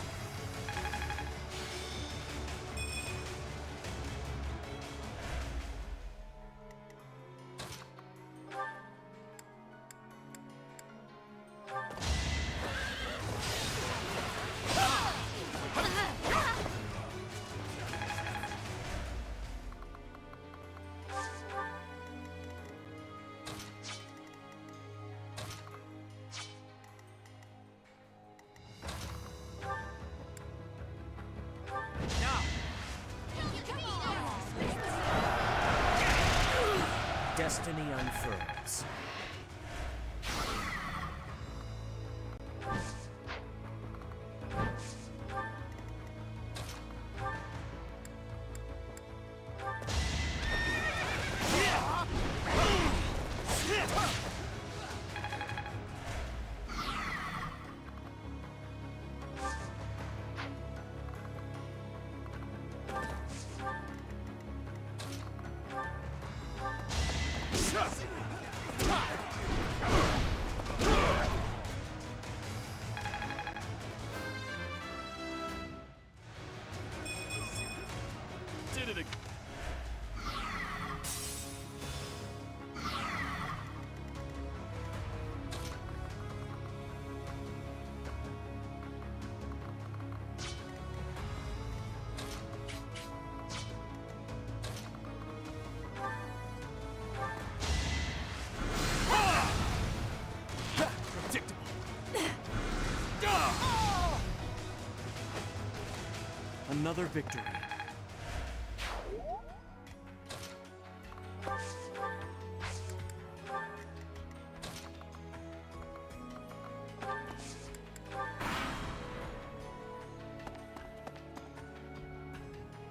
destiny unfurls. Did it again. Predictable. Another victory.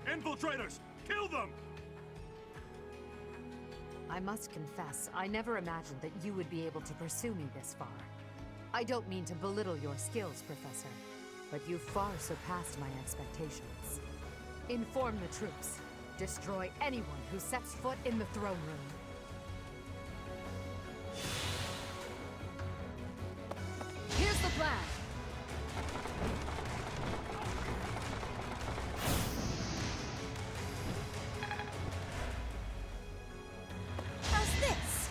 Infiltrators! Kill them! I must confess, I never imagined that you would be able to pursue me this far. I don't mean to belittle your skills, Professor, but you've far surpassed my expectations. Inform the troops. Destroy anyone who sets foot in the throne room. Here's the plan. How's this?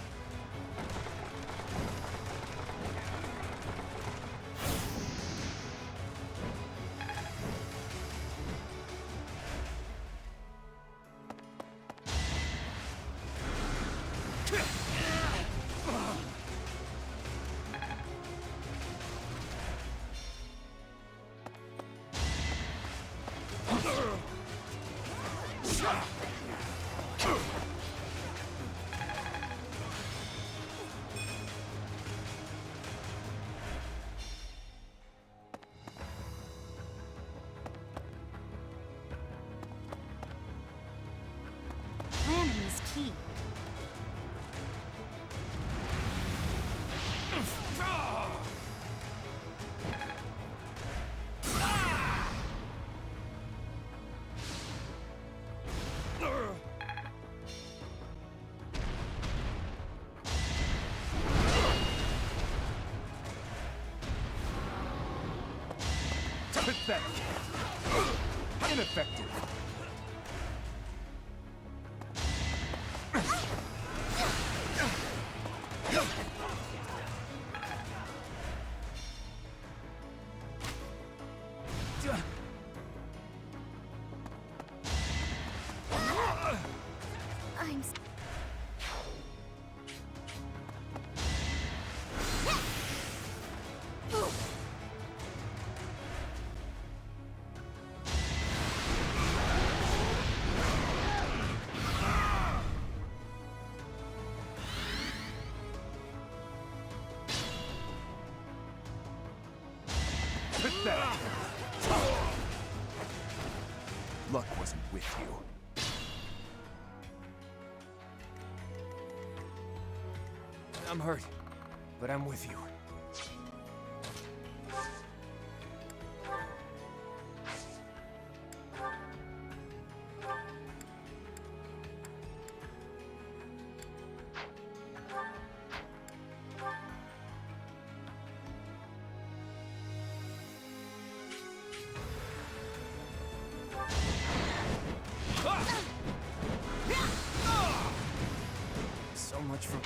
Planning is key. Pathetic. Ineffective. I'm... Pathetic. Luck wasn't with you. I'm hurt, but I'm with you. So much for...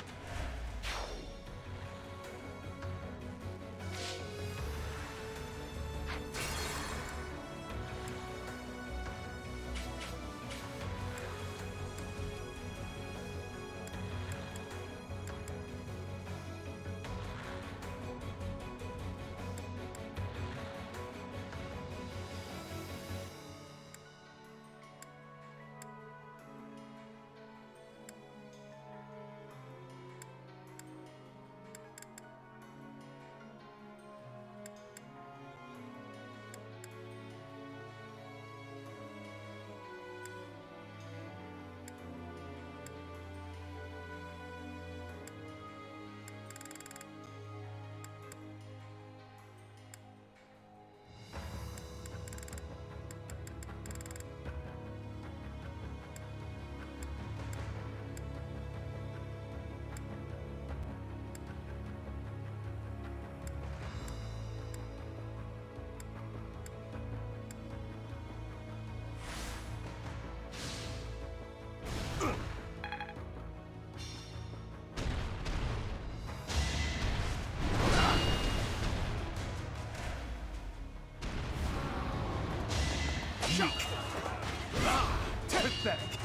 pathetic.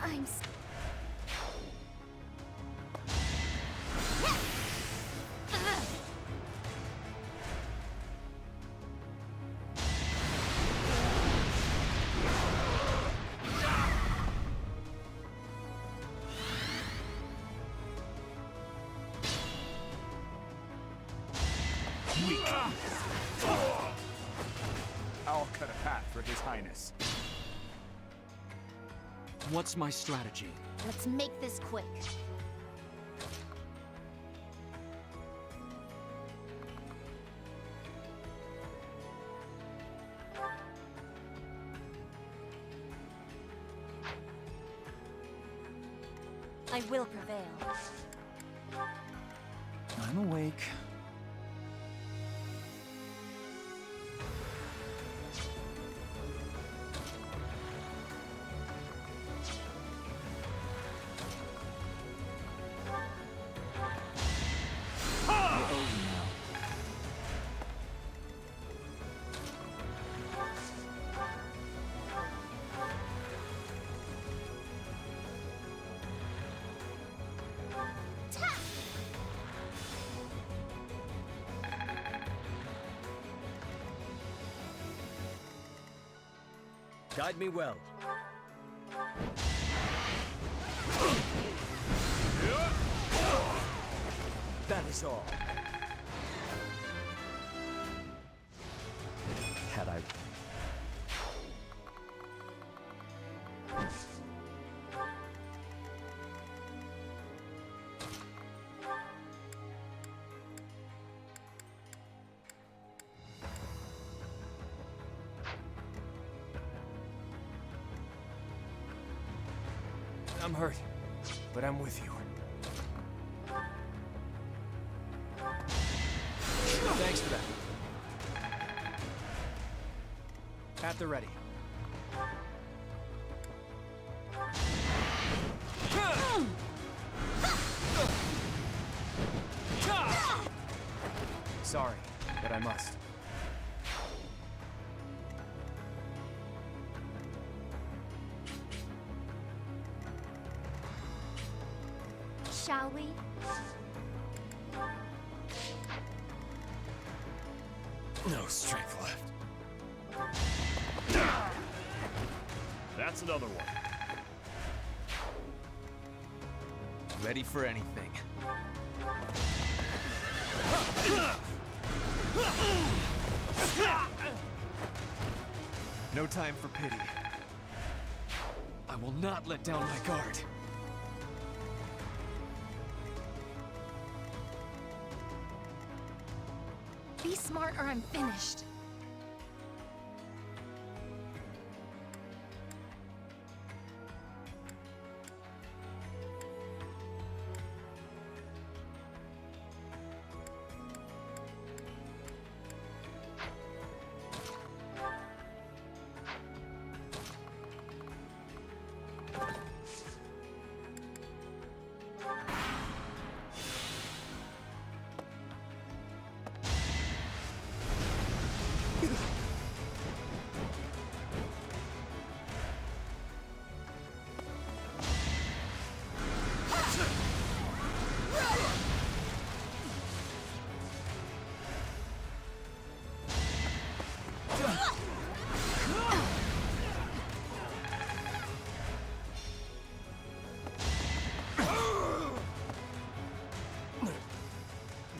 I'm Weak. I'll cut a path for His Highness. What's my strategy? Let's make this quick. I will prevail. I'm awake. Guide me well. That is all. Had I... I'm hurt, but I'm with you. Thanks for that. At the ready. Sorry, but I must. Shall we? No strength left. That's another one. Ready for anything. No time for pity. I will not let down my guard. Be smart or I'm finished.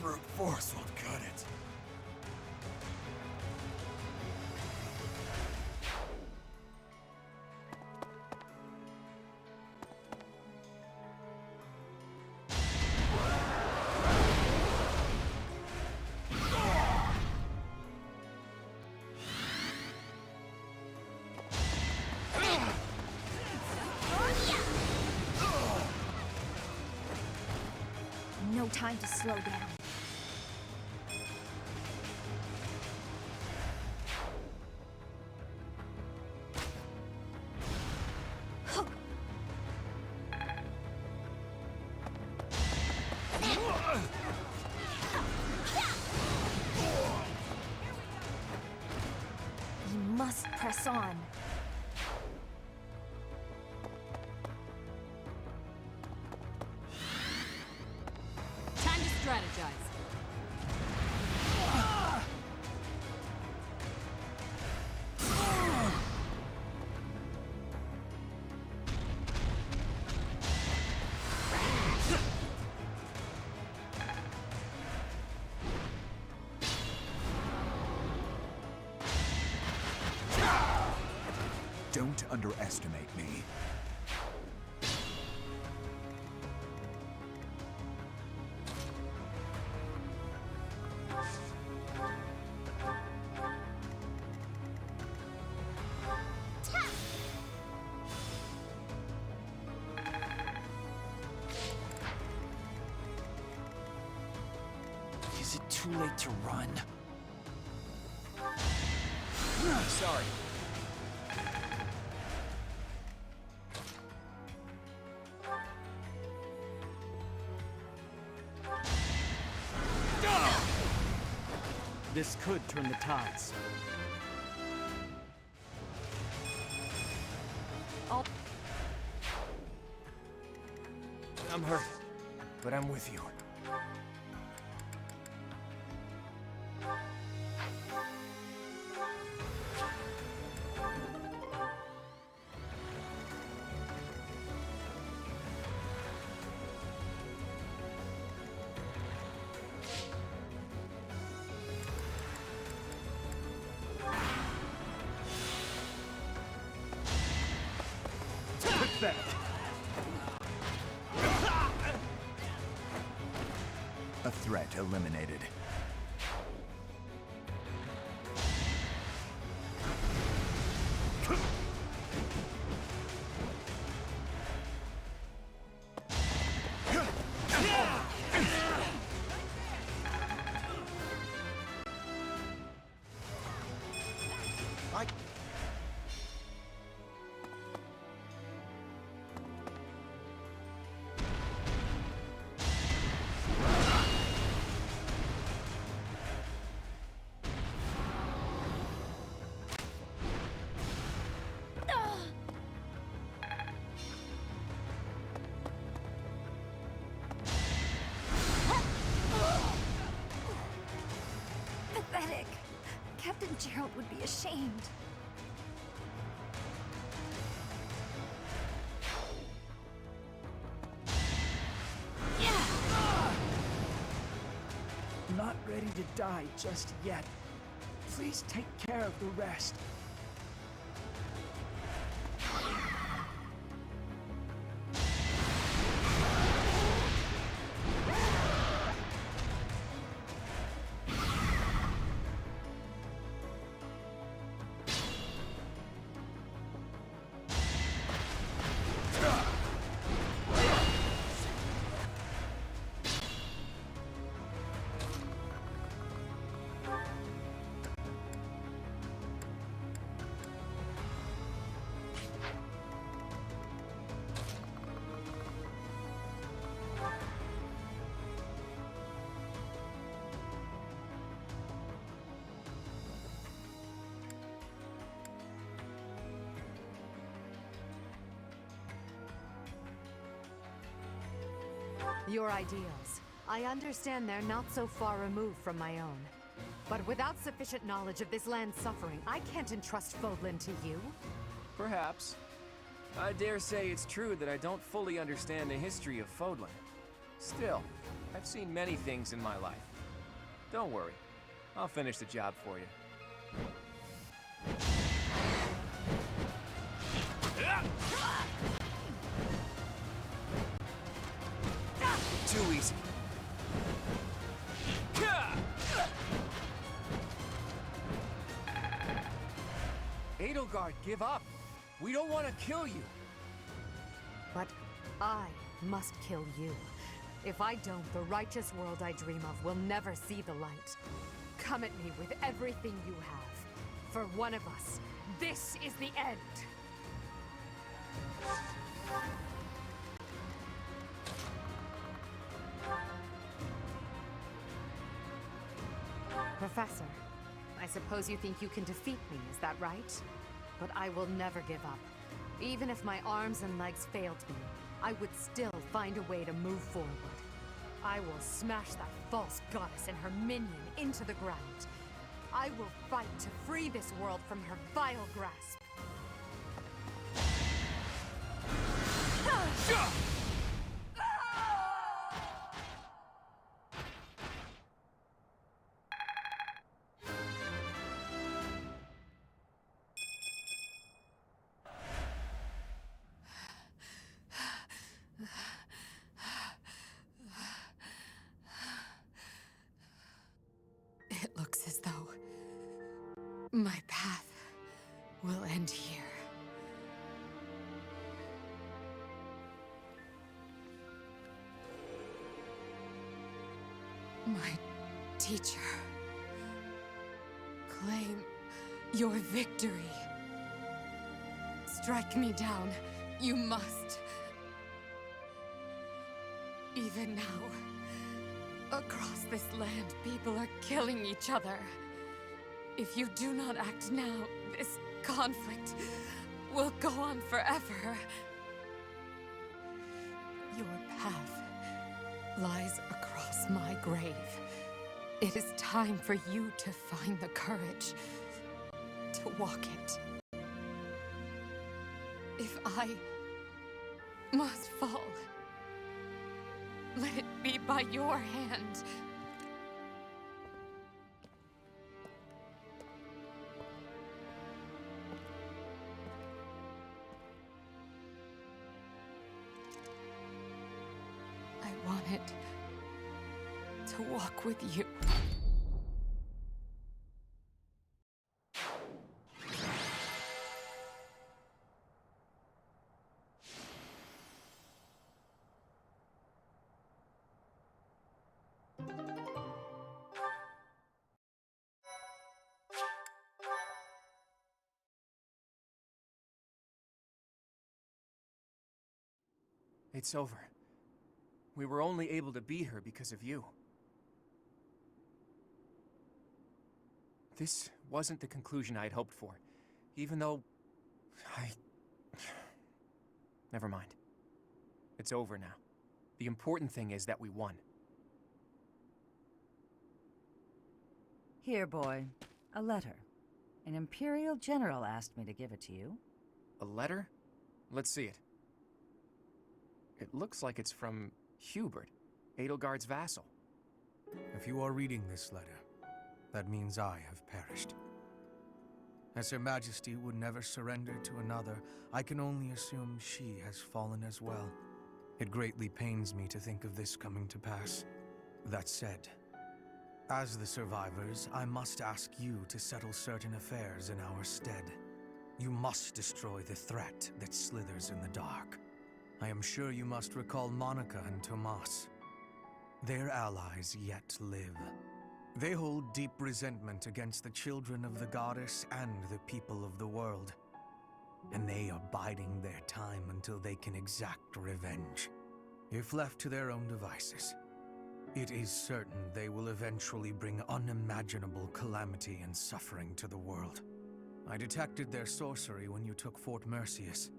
Brute force won't cut it. No time to slow down. press on. Time to strategize. Don't underestimate me. Is it too late to run? Sorry. This could turn the tides. I'm hurt, but I'm with you. Pathetic. A threat eliminated. Pathetic. Captain Gerald would be ashamed. Not ready to die just yet. Please take care of the rest. Your ideals. I understand they're not so far removed from my own. But without sufficient knowledge of this land's suffering, I can't entrust Fodlan to you. Perhaps. I dare say it's true that I don't fully understand the history of Fodlan. Still, I've seen many things in my life. Don't worry. I'll finish the job for you. Too easy. Edelgard, give up. We don't want to kill you. But I must kill you. If I don't, the righteous world I dream of will never see the light. Come at me with everything you have. For one of us, this is the end. Professor, I suppose you think you can defeat me, is that right? but I will never give up. Even if my arms and legs failed me, I would still find a way to move forward. I will smash that false goddess and her minion into the ground. I will fight to free this world from her vile grasp. It looks as though my path will end here. My teacher, claim your victory. Strike me down, you must. Even now, across this land, people are killing each other. If you do not act now, this conflict will go on forever. Your path lies across my grave. It is time for you to find the courage to walk it. If I must fall, let it be by your hand. I wanted to walk with you. It's over. We were only able to beat her because of you. This wasn't the conclusion I'd hoped for, even though Never mind. It's over now. The important thing is that we won. Here, boy. A letter. An Imperial General asked me to give it to you. A letter? Let's see it. It looks like it's from Hubert, Edelgard's vassal. If you are reading this letter, that means I have perished. As Her Majesty would never surrender to another, I can only assume she has fallen as well. It greatly pains me to think of this coming to pass. That said, as the survivors, I must ask you to settle certain affairs in our stead. You must destroy the threat that slithers in the dark. I am sure you must recall Monica and Tomas. Their allies yet live. They hold deep resentment against the children of the goddess and the people of the world. And they are biding their time until they can exact revenge. If left to their own devices, it is certain they will eventually bring unimaginable calamity and suffering to the world. I detected their sorcery when you took Fort Mercius.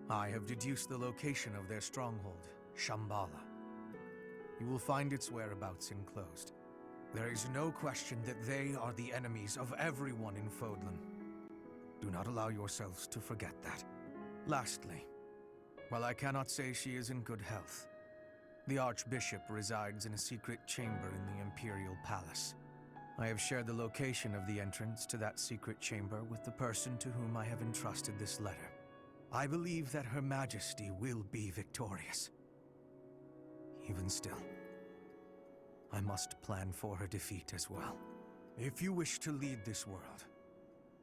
I have deduced the location of their stronghold, Shambhala. You will find its whereabouts enclosed. There is no question that they are the enemies of everyone in Fodlan. Do not allow yourselves to forget that. Lastly, while I cannot say she is in good health, the Archbishop resides in a secret chamber in the Imperial Palace. I have shared the location of the entrance to that secret chamber with the person to whom I have entrusted this letter. I believe that Her Majesty will be victorious. Even still, I must plan for her defeat as well. If you wish to lead this world,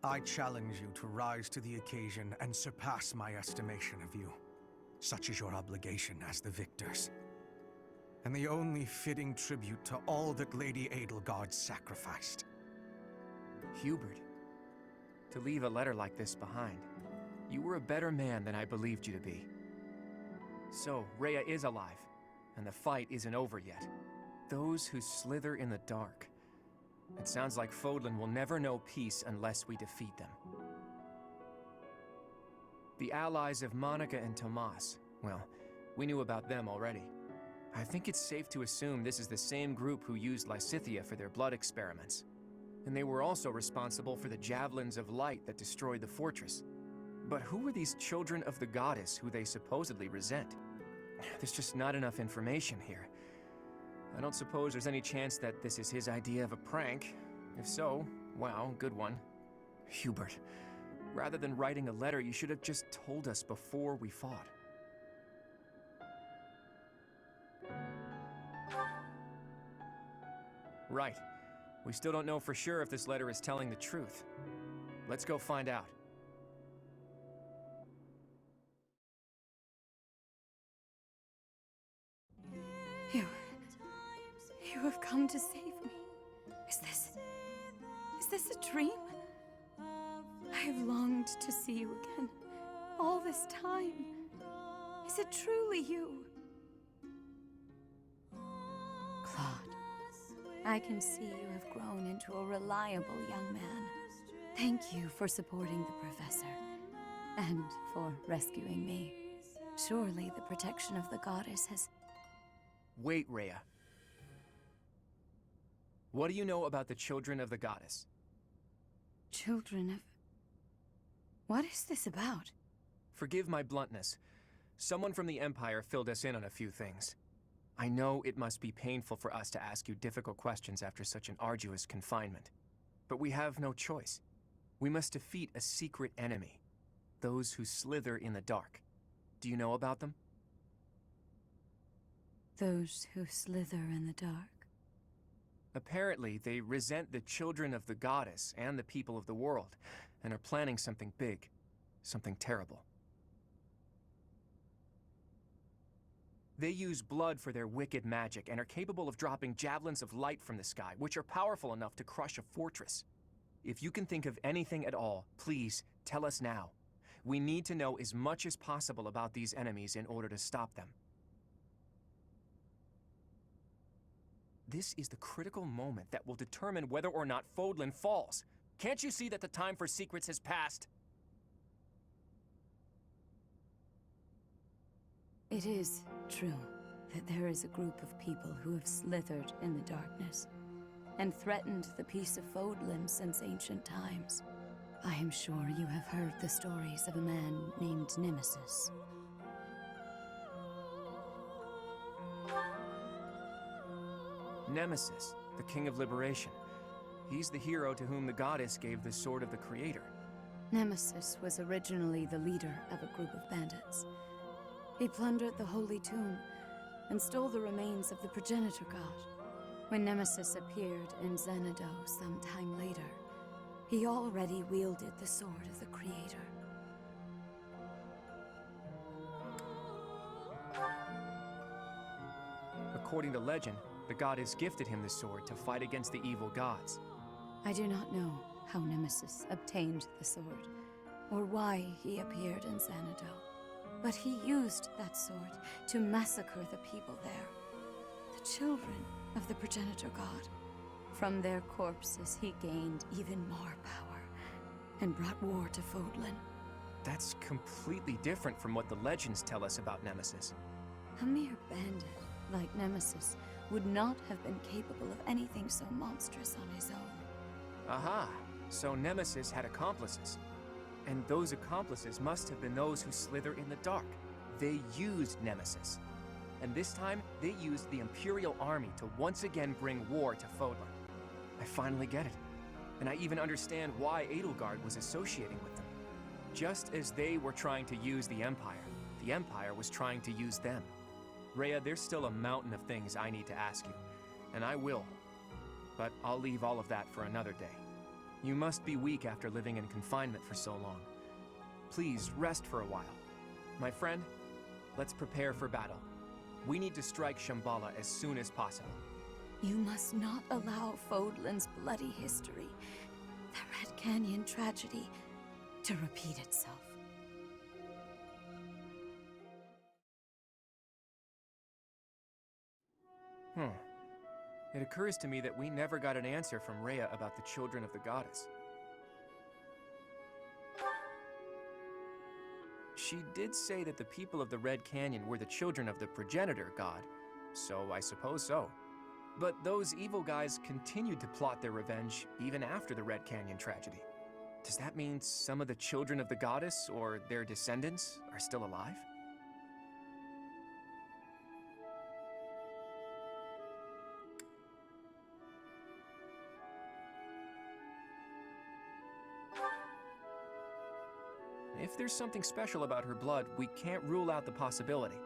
I challenge you to rise to the occasion and surpass my estimation of you. Such is your obligation as the victors, and the only fitting tribute to all that Lady Edelgard sacrificed. Hubert, to leave a letter like this behind, you were a better man than I believed you to be. So, Rhea is alive, and the fight isn't over yet. Those who slither in the dark. It sounds like Fodlan will never know peace unless we defeat them. The allies of Monica and Tomas. Well, we knew about them already. I think it's safe to assume this is the same group who used Lysithea for their blood experiments. And they were also responsible for the javelins of light that destroyed the fortress. But who were these children of the goddess who they supposedly resent? There's just not enough information here. I don't suppose there's any chance that this is his idea of a prank. If so, wow, good one. Hubert, rather than writing a letter, you should have just told us before we fought. Right. We still don't know for sure if this letter is telling the truth. Let's go find out. You have come to save me. Is this a dream? I have longed to see you again, all this time. Is it truly you? Claude, I can see you have grown into a reliable young man. Thank you for supporting the professor, and for rescuing me. Surely the protection of the goddess has... Wait, Rhea. What do you know about the children of the goddess? Children of... What is this about? Forgive my bluntness. Someone from the Empire filled us in on a few things. I know it must be painful for us to ask you difficult questions after such an arduous confinement. But we have no choice. We must defeat a secret enemy. Those who slither in the dark. Do you know about them? Those who slither in the dark. Apparently, they resent the children of the goddess and the people of the world, and are planning something big, something terrible. They use blood for their wicked magic and are capable of dropping javelins of light from the sky, which are powerful enough to crush a fortress. If you can think of anything at all, please tell us now. We need to know as much as possible about these enemies in order to stop them. This is the critical moment that will determine whether or not Fodlan falls. Can't you see that the time for secrets has passed? It is true that there is a group of people who have slithered in the darkness and threatened the peace of Fodlan since ancient times. I am sure you have heard the stories of a man named Nemesis. Nemesis, the King of Liberation. He's the hero to whom the goddess gave the Sword of the Creator. Nemesis was originally the leader of a group of bandits. He plundered the Holy Tomb and stole the remains of the progenitor god. When Nemesis appeared in Xanadu some time later, he already wielded the Sword of the Creator. According to legend, the goddess gifted him the sword to fight against the evil gods. I do not know how Nemesis obtained the sword, or why he appeared in Xanadu, but he used that sword to massacre the people there, the children of the progenitor god. From their corpses he gained even more power, and brought war to Fodlan. That's completely different from what the legends tell us about Nemesis. A mere bandit like Nemesis would not have been capable of anything so monstrous on his own. Aha! So Nemesis had accomplices. And those accomplices must have been those who slither in the dark. They used Nemesis. And this time, they used the Imperial Army to once again bring war to Fodlan. I finally get it. And I even understand why Edelgard was associating with them. Just as they were trying to use the Empire was trying to use them. Rhea, there's still a mountain of things I need to ask you, and I will. But I'll leave all of that for another day. You must be weak after living in confinement for so long. Please, rest for a while. My friend, let's prepare for battle. We need to strike Shambhala as soon as possible. You must not allow Fodlan's bloody history, the Red Canyon tragedy, to repeat itself. It occurs to me that we never got an answer from Rhea about the children of the goddess. She did say that the people of the Red Canyon were the children of the progenitor god, so I suppose so. But those evil guys continued to plot their revenge even after the Red Canyon tragedy. Does that mean some of the children of the goddess, or their descendants, are still alive? If there's something special about her blood, we can't rule out the possibility.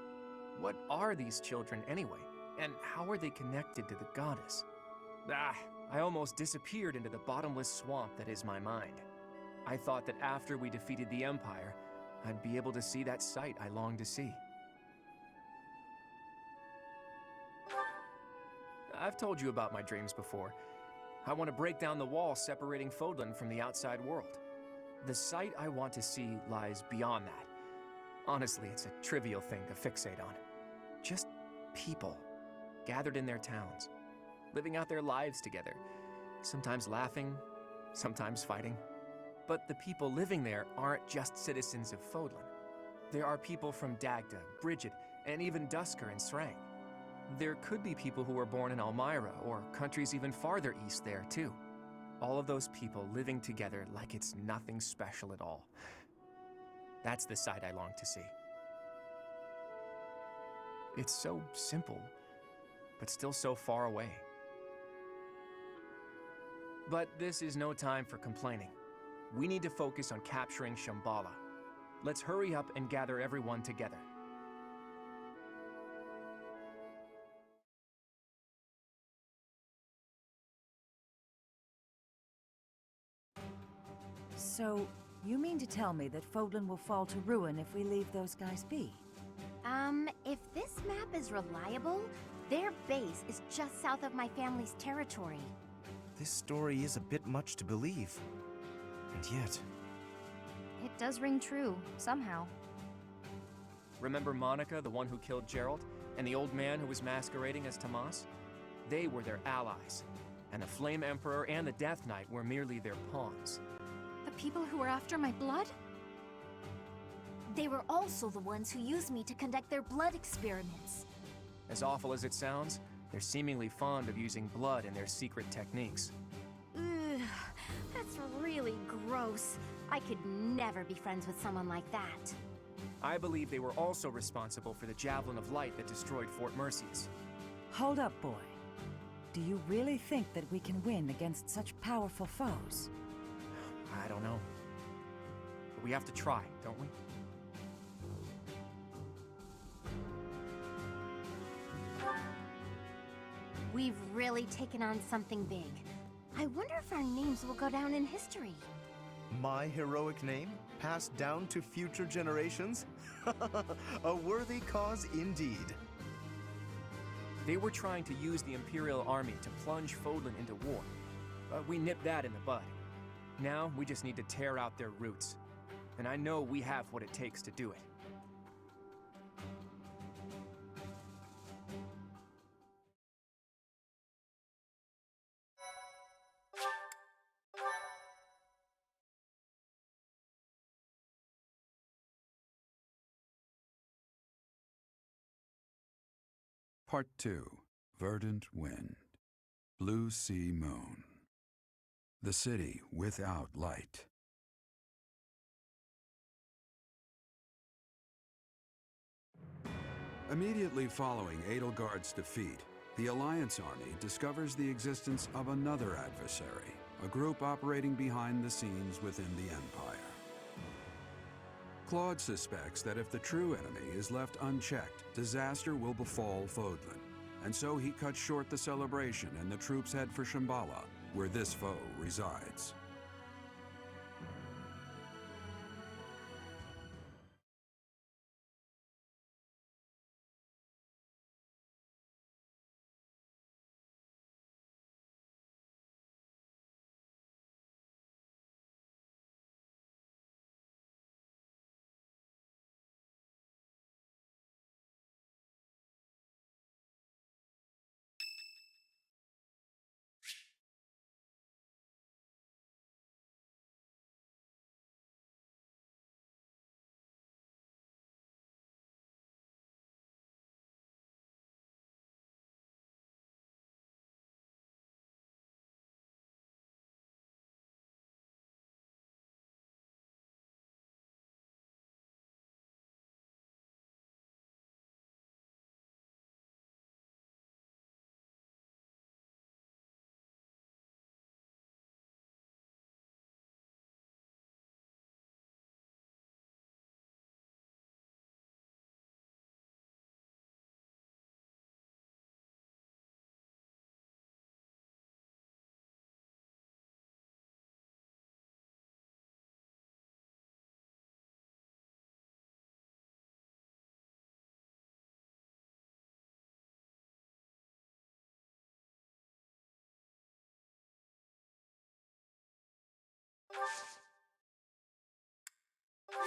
What are these children anyway? And how are they connected to the goddess? I almost disappeared into the bottomless swamp that is my mind. I thought that after we defeated the Empire, I'd be able to see that sight I longed to see. I've told you about my dreams before. I want to break down the wall separating Fodlan from the outside world. The sight I want to see lies beyond that. Honestly, it's a trivial thing to fixate on. Just people, gathered in their towns, living out their lives together, sometimes laughing, sometimes fighting. But the people living there aren't just citizens of Fodlan. There are people from Dagda, Brigid, and even Dusker and Srang. There could be people who were born in Elmyra, or countries even farther east there, too. All of those people living together like it's nothing special at all. That's the sight I long to see. It's so simple, but still so far away. But this is no time for complaining. We need to focus on capturing Shambhala. Let's hurry up and gather everyone together. So, you mean to tell me that Fodlan will fall to ruin if we leave those guys be? If this map is reliable, their base is just south of my family's territory. This story is a bit much to believe. And yet... It does ring true, somehow. Remember Monica, the one who killed Gerald, and the old man who was masquerading as Tomas? They were their allies, and the Flame Emperor and the Death Knight were merely their pawns. The people who were after my blood? They were also the ones who used me to conduct their blood experiments. As awful as it sounds, they're seemingly fond of using blood in their secret techniques. Ugh, that's really gross. I could never be friends with someone like that. I believe they were also responsible for the Javelin of Light that destroyed Fort Merceus. Hold up, boy. Do you really think that we can win against such powerful foes? I don't know. But we have to try, don't we? We've really taken on something big. I wonder if our names will go down in history. My heroic name, passed down to future generations? A worthy cause indeed. They were trying to use the Imperial Army to plunge Fodlan into war, but we nipped that in the bud. Now we just need to tear out their roots, and I know we have what it takes to do it. Part 2. Verdant Wind. Blue Sea Moon. The city without light. Immediately following Edelgard's defeat, the Alliance army discovers the existence of another adversary, a group operating behind the scenes within the Empire. Claude suspects that if the true enemy is left unchecked, disaster will befall Fodlan, and so he cuts short the celebration and the troops head for Shambhala, where this foe resides.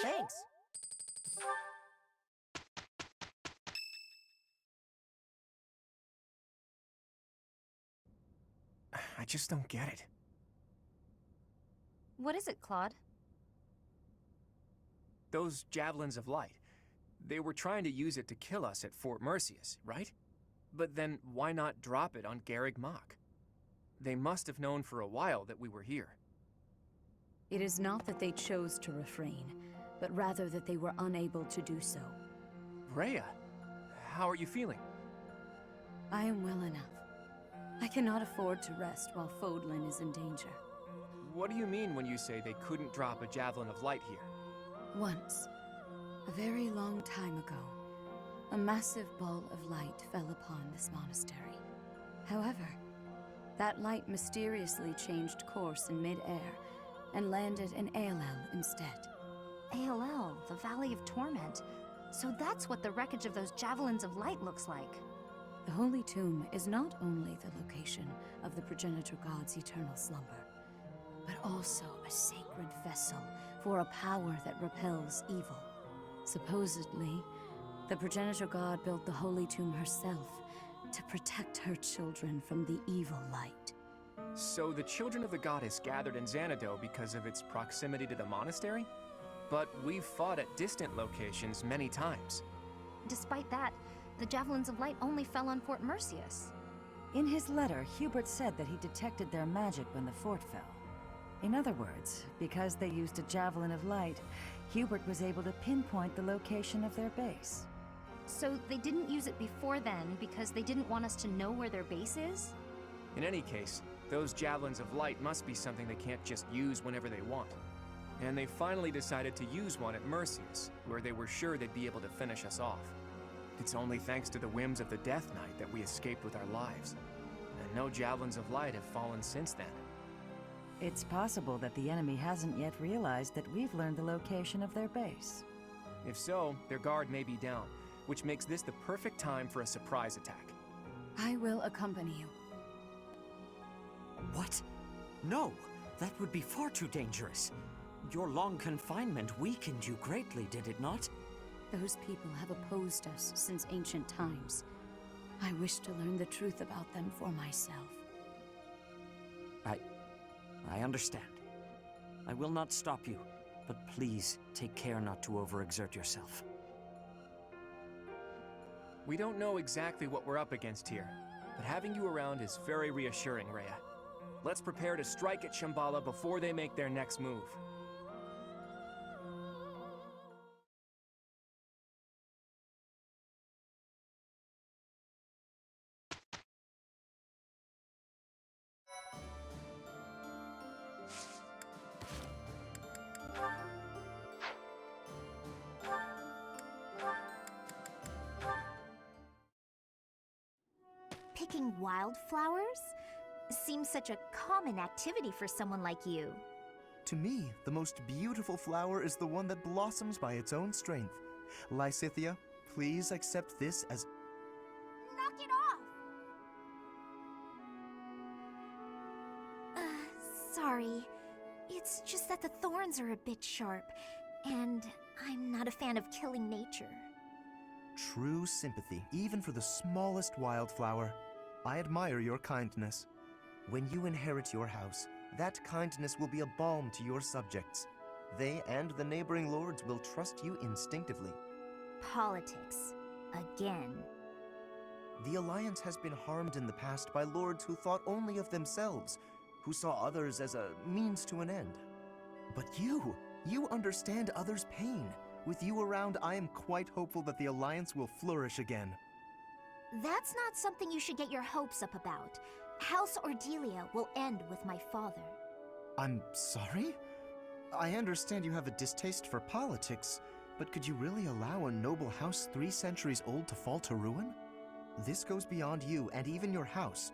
Thanks. I just don't get it. What is it, Claude? Those javelins of light. They were trying to use it to kill us at Fort Mercius, right? But then why not drop it on Garreg Mach? They must have known for a while that we were here. It is not that they chose to refrain, but rather that they were unable to do so. Rhea, how are you feeling? I am well enough. I cannot afford to rest while Fodlan is in danger. What do you mean when you say they couldn't drop a javelin of light here? Once, a very long time ago, a massive ball of light fell upon this monastery. However, that light mysteriously changed course in mid-air and landed in Aelel instead. Aelel, the Valley of Torment. So that's what the wreckage of those javelins of light looks like. The Holy Tomb is not only the location of the progenitor god's eternal slumber, but also a sacred vessel for a power that repels evil. Supposedly, the progenitor god built the Holy Tomb herself to protect her children from the evil light. So the children of the goddess gathered in Xanadu because of its proximity to the monastery? But we've fought at distant locations many times. Despite that, the javelins of light only fell on Fort Mercius. In his letter, Hubert said that he detected their magic when the fort fell. In other words, because they used a javelin of light, Hubert was able to pinpoint the location of their base. So they didn't use it before then because they didn't want us to know where their base is? In any case, those javelins of light must be something they can't just use whenever they want. And they finally decided to use one at Mercius, where they were sure they'd be able to finish us off. It's only thanks to the whims of the Death Knight that we escaped with our lives. And no javelins of light have fallen since then. It's possible that the enemy hasn't yet realized that we've learned the location of their base. If so, their guard may be down, which makes this the perfect time for a surprise attack. I will accompany you. What? No, that would be far too dangerous. Your long confinement weakened you greatly, did it not? Those people have opposed us since ancient times. I wish to learn the truth about them for myself. I understand. I will not stop you, but please take care not to overexert yourself. We don't know exactly what we're up against here, but having you around is very reassuring, Rhea. Let's prepare to strike at Shambhala before they make their next move. Picking wildflowers? Seems such a common activity for someone like you. To me, the most beautiful flower is the one that blossoms by its own strength. Lysithea, please accept this as... Knock it off! Sorry. It's just that the thorns are a bit sharp, and I'm not a fan of killing nature. True sympathy, even for the smallest wildflower. I admire your kindness. When you inherit your house, that kindness will be a balm to your subjects. They and the neighboring lords will trust you instinctively. Politics. Again. The Alliance has been harmed in the past by lords who thought only of themselves, who saw others as a means to an end. But you understand others' pain. With you around, I am quite hopeful that the Alliance will flourish again. That's not something you should get your hopes up about. House Ordelia will end with my father. I'm sorry? I understand you have a distaste for politics, but could you really allow a noble house 3 centuries old to fall to ruin? This goes beyond you and even your house.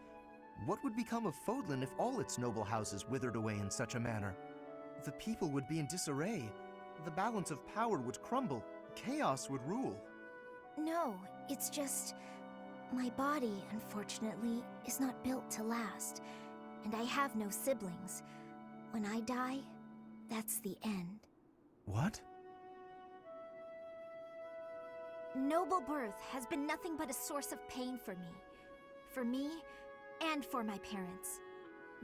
What would become of Fodlan if all its noble houses withered away in such a manner? The people would be in disarray. The balance of power would crumble. Chaos would rule. No, it's just... my body, unfortunately, is not built to last, and I have no siblings. When I die, That's the end. What? Noble birth has been nothing but a source of pain for me. For me, and for my parents.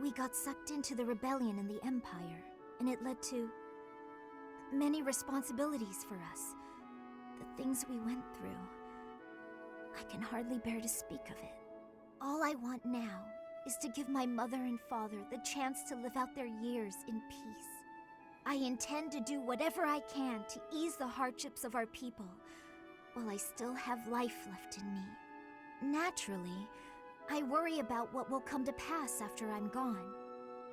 We got sucked into the rebellion in the Empire, and it led to many responsibilities for us. The things we went through. I can hardly bear to speak of it. All I want now is to give my mother and father the chance to live out their years in peace. I intend to do whatever I can to ease the hardships of our people, while I still have life left in me. Naturally, I worry about what will come to pass after I'm gone.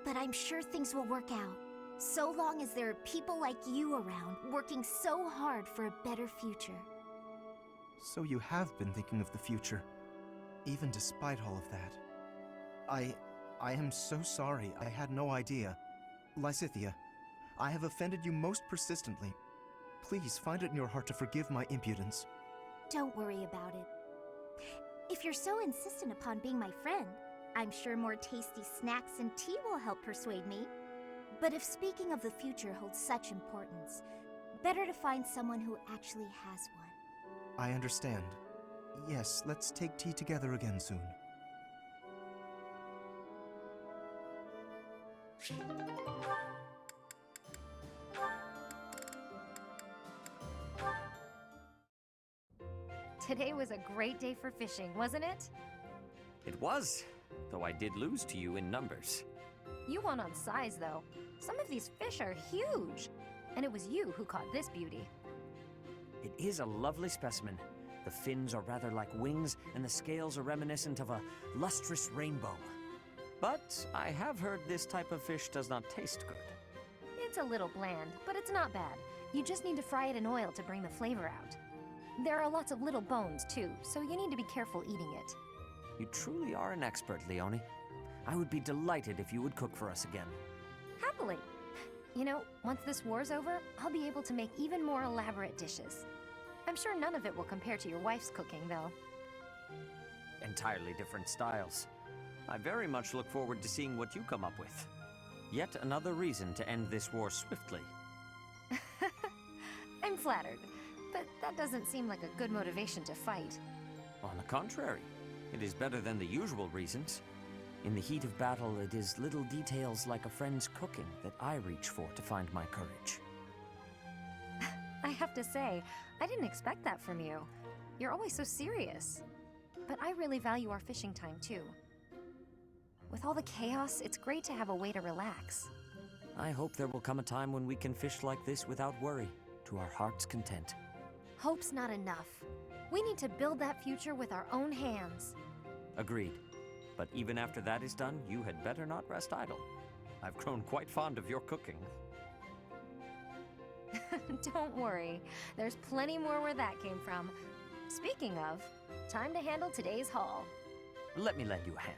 But I'm sure things will work out, so long as there are people like you around working so hard for a better future. So you have been thinking of the future, even despite all of that. I am so sorry. I had no idea. Lysithea, I have offended you most persistently. Please find it in your heart to forgive my impudence. Don't worry about it. If you're so insistent upon being my friend, I'm sure more tasty snacks and tea will help persuade me. But if speaking of the future holds such importance, better to find someone who actually has one. I understand. Yes, let's take tea together again soon. Today was a great day for fishing, wasn't it? It was, though I did lose to you in numbers. You won on size, though. Some of these fish are huge. And it was you who caught this beauty. It is a lovely specimen. The fins are rather like wings, and the scales are reminiscent of a lustrous rainbow. But I have heard this type of fish does not taste good. It's a little bland, but it's not bad. You just need to fry it in oil to bring the flavor out. There are lots of little bones, too, so you need to be careful eating it. You truly are an expert, Leone. I would be delighted if you would cook for us again. Happily. You know, once this war's over, I'll be able to make even more elaborate dishes. I'm sure none of it will compare to your wife's cooking, though. Entirely different styles. I very much look forward to seeing what you come up with. Yet another reason to end this war swiftly. I'm flattered, but that doesn't seem like a good motivation to fight. On the contrary, it is better than the usual reasons. In the heat of battle, it is little details like a friend's cooking that I reach for to find my courage. I have to say, I didn't expect that from you. You're always so serious. But I really value our fishing time, too. With all the chaos, it's great to have a way to relax. I hope there will come a time when we can fish like this without worry, to our heart's content. Hope's not enough. We need to build that future with our own hands. Agreed. But even after that is done, you had better not rest idle. I've grown quite fond of your cooking. Don't worry. There's plenty more where that came from. Speaking of, time to handle today's haul. Let me lend you a hand.